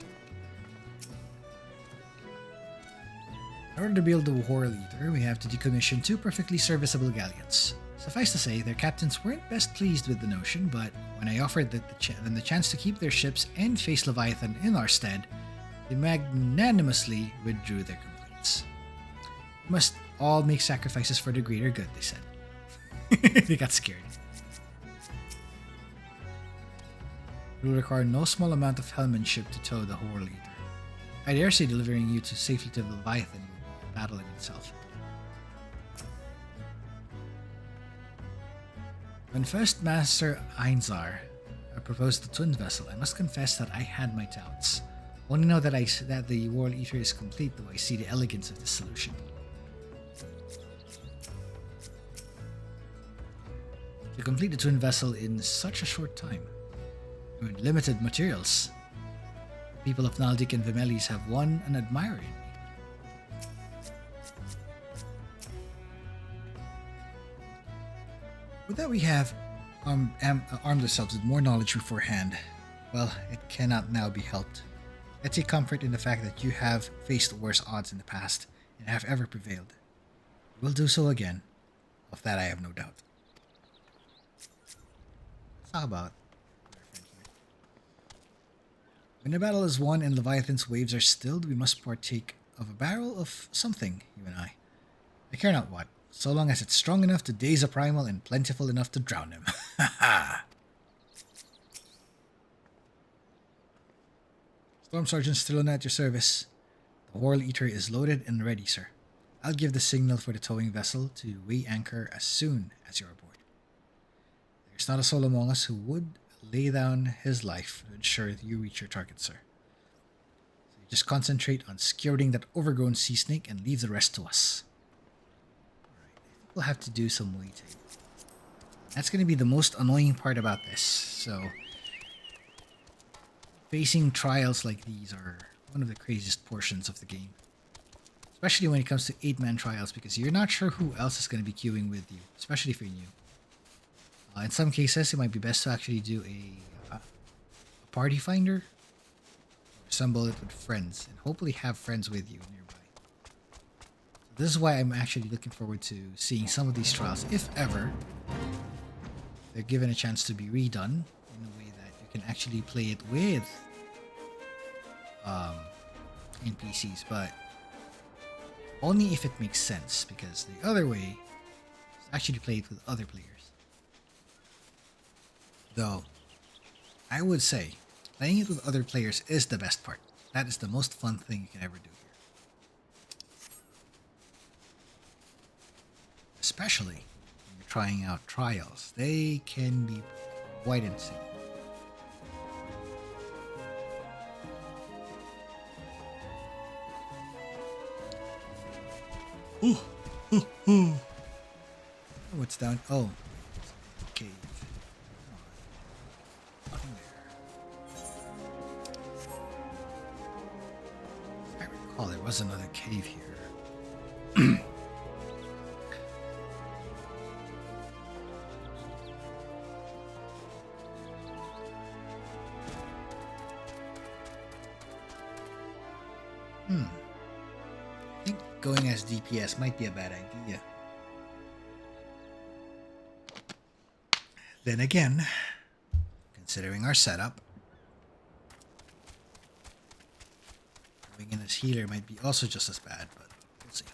In order to build the War Leader, we have to decommission 2 perfectly serviceable galleons. Suffice to say, their captains weren't best pleased with the notion, but when I offered them the chance to keep their ships and face Leviathan in our stead, they magnanimously withdrew their complaints. We must all make sacrifices for the greater good, they said. They got scared. It will require no small amount of helmsmanship to tow the War Leader. I dare say delivering you safely to Leviathan will be a battle in itself. When First Master Einzar proposed the twin vessel, I must confess that I had my doubts. Only know that the War Eater is complete, though I see the elegance of this solution. To complete the twin vessel in such a short time, with limited materials, the people of Naldik and Vimelis have won an admirer in me. With that, we have armed ourselves with more knowledge beforehand. Well, it cannot now be helped. I take comfort in the fact that you have faced worse odds in the past and have ever prevailed. You will do so again. Of that I have no doubt. Let's talk about our friend here. When the battle is won and Leviathan's waves are stilled, we must partake of a barrel of something, you and I. I care not what, so long as it's strong enough to daze a primal and plentiful enough to drown him. Ha ha! Storm Sergeant Strelona at your service. The War Eater is loaded and ready, sir. I'll give the signal for the towing vessel to weigh anchor as soon as you're aboard. There's not a soul among us who would lay down his life to ensure that you reach your target, sir. So you just concentrate on skirting that overgrown sea snake and leave the rest to us. Alright, I think we'll have to do some waiting. That's going to be the most annoying part about this, so... Facing trials like these are one of the craziest portions of the game. Especially when it comes to 8-man trials, because you're not sure who else is going to be queuing with you, especially if you're new. In some cases, it might be best to actually do a party finder. Assemble it with friends, and hopefully have friends with you nearby. So this is why I'm actually looking forward to seeing some of these trials, if ever they're given a chance to be redone in a way that you can actually play it with NPCs, but only if it makes sense, because the other way is actually play it with other players. Though, I would say, playing it with other players is the best part. That is the most fun thing you can ever do here. Especially when you're trying out trials. They can be quite insane. What's down? Oh, cave. Nothing there. I recall there was another cave here. I think going as DPS might be a bad idea. Then again, considering our setup, going in as healer might be also just as bad, but we'll see.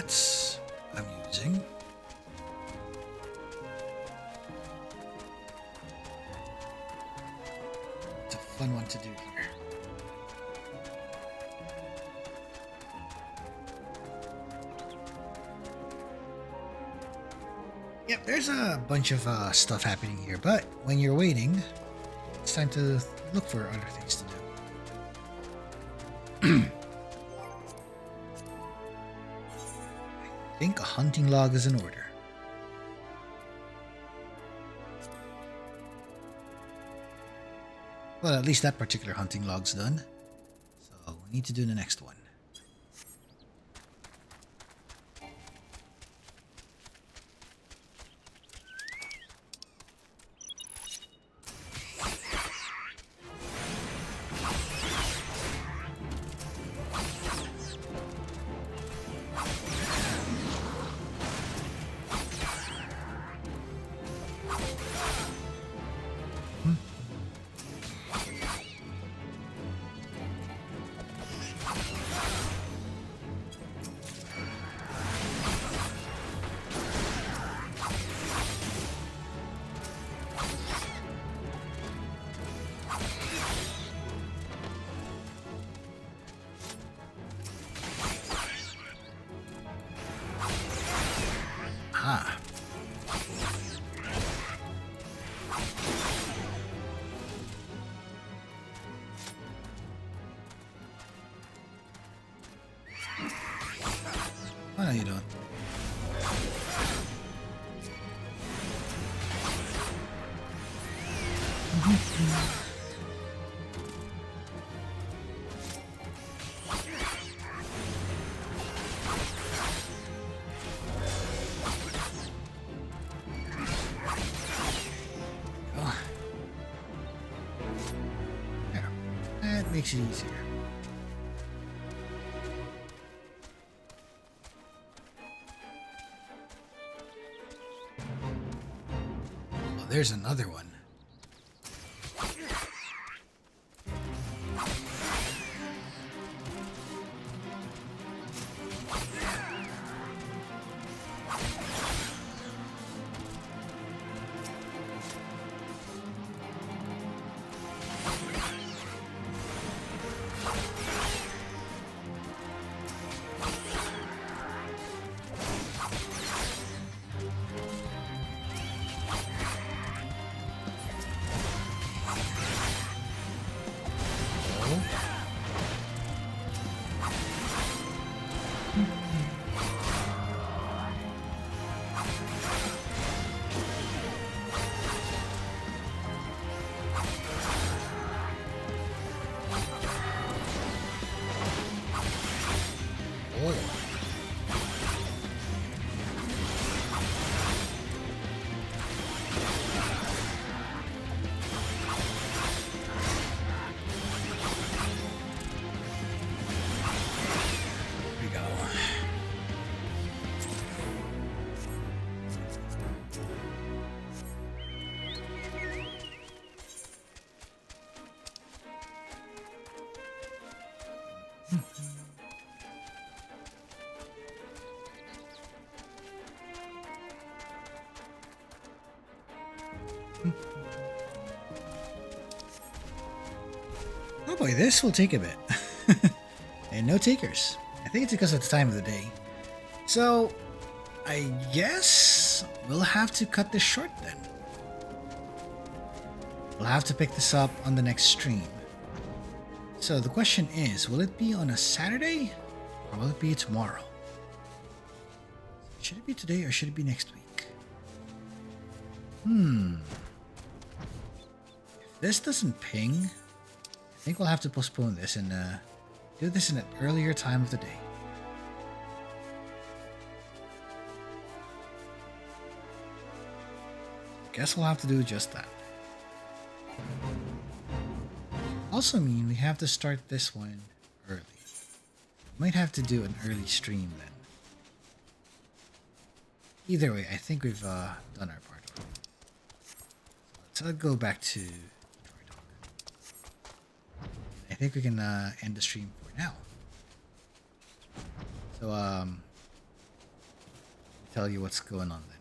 that's amusing. It's a fun one to do here. Yep, there's a bunch of stuff happening here, but when you're waiting, it's time to look for other things to do. I think a hunting log is in order. Well, at least that particular hunting log's done. So we need to do the next one. Ah. Oh, no, you don't. Makes it easier. Oh, there's another one. Oh boy, this will take a bit. And no takers. I think it's because of the time of the day. So, I guess we'll have to cut this short then. We'll have to pick this up on the next stream. So the question is, will it be on a Saturday or will it be tomorrow? Should it be today or should it be next week? If this doesn't ping, I think we'll have to postpone this and do this in an earlier time of the day. Guess we'll have to do just that. Also mean we have to start this one early. Might have to do an early stream then. Either way, I think we've done our part. So let's go back to I think we can end the stream for now. So tell you what's going on then.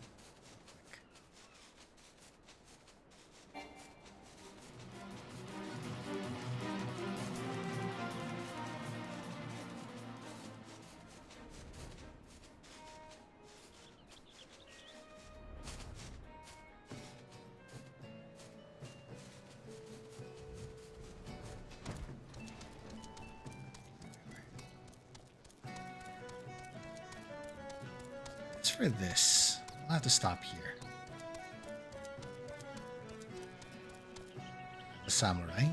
For this, I'll have to stop here. The samurai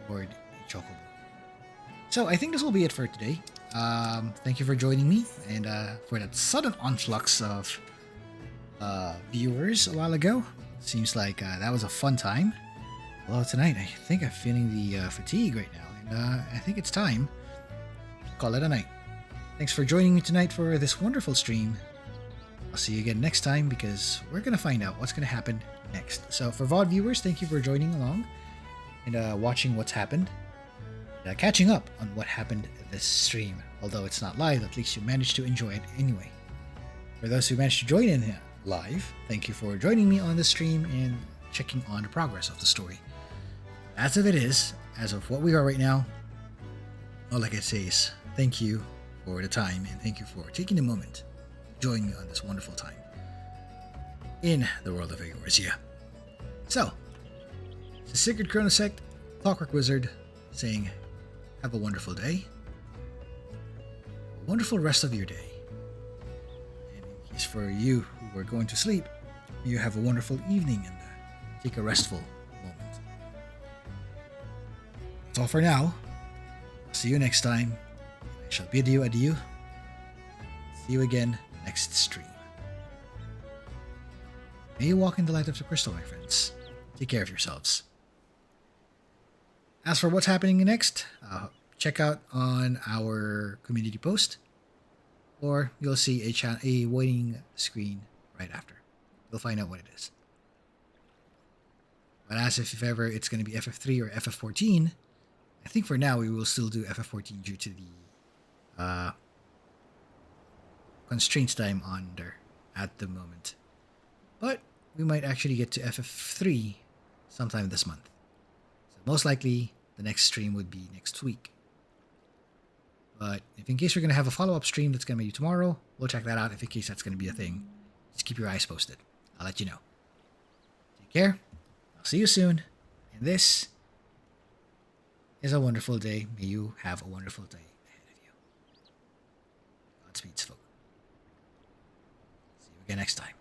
aboard a chocobo. So I think this will be it for today. Thank you for joining me, and for that sudden influx of viewers a while ago. Seems like that was a fun time. Although tonight I think I'm feeling the fatigue right now, and I think it's time to call it a night. Thanks for joining me tonight for this wonderful stream. I'll see you again next time because we're going to find out what's going to happen next. So for VOD viewers, thank you for joining along and watching what's happened. Catching up on what happened this stream. Although it's not live, at least you managed to enjoy it anyway. For those who managed to join in live, thank you for joining me on the stream and checking on the progress of the story. As of it is, as of what we are right now, all I can say is thank you for the time, and thank you for taking a moment to join me on this wonderful time in the world of Eorzea. So, this is Sigurd Chronosecht, Clockwork Wizard, saying have a wonderful day, a wonderful rest of your day, and in case for you who are going to sleep, you have a wonderful evening and take a restful moment. That's all for now. I'll see you next time. I shall bid you adieu. See you again next stream. May you walk in the light of the crystal, my friends. Take care of yourselves. As for what's happening next, check out on our community post, or you'll see a waiting screen right after. You'll find out what it is. But as if ever it's going to be FF3 or FF14, I think for now we will still do FF14 due to the constraints that I'm under at the moment. But we might actually get to FF3 sometime this month. So most likely the next stream would be next week. But if in case we're going to have a follow-up stream that's going to be tomorrow, we'll check that out if in case that's going to be a thing. Just keep your eyes posted. I'll let you know. Take care. I'll see you soon. And this is a wonderful day. May you have a wonderful day ahead of you. Godspeed, folk. See you again next time.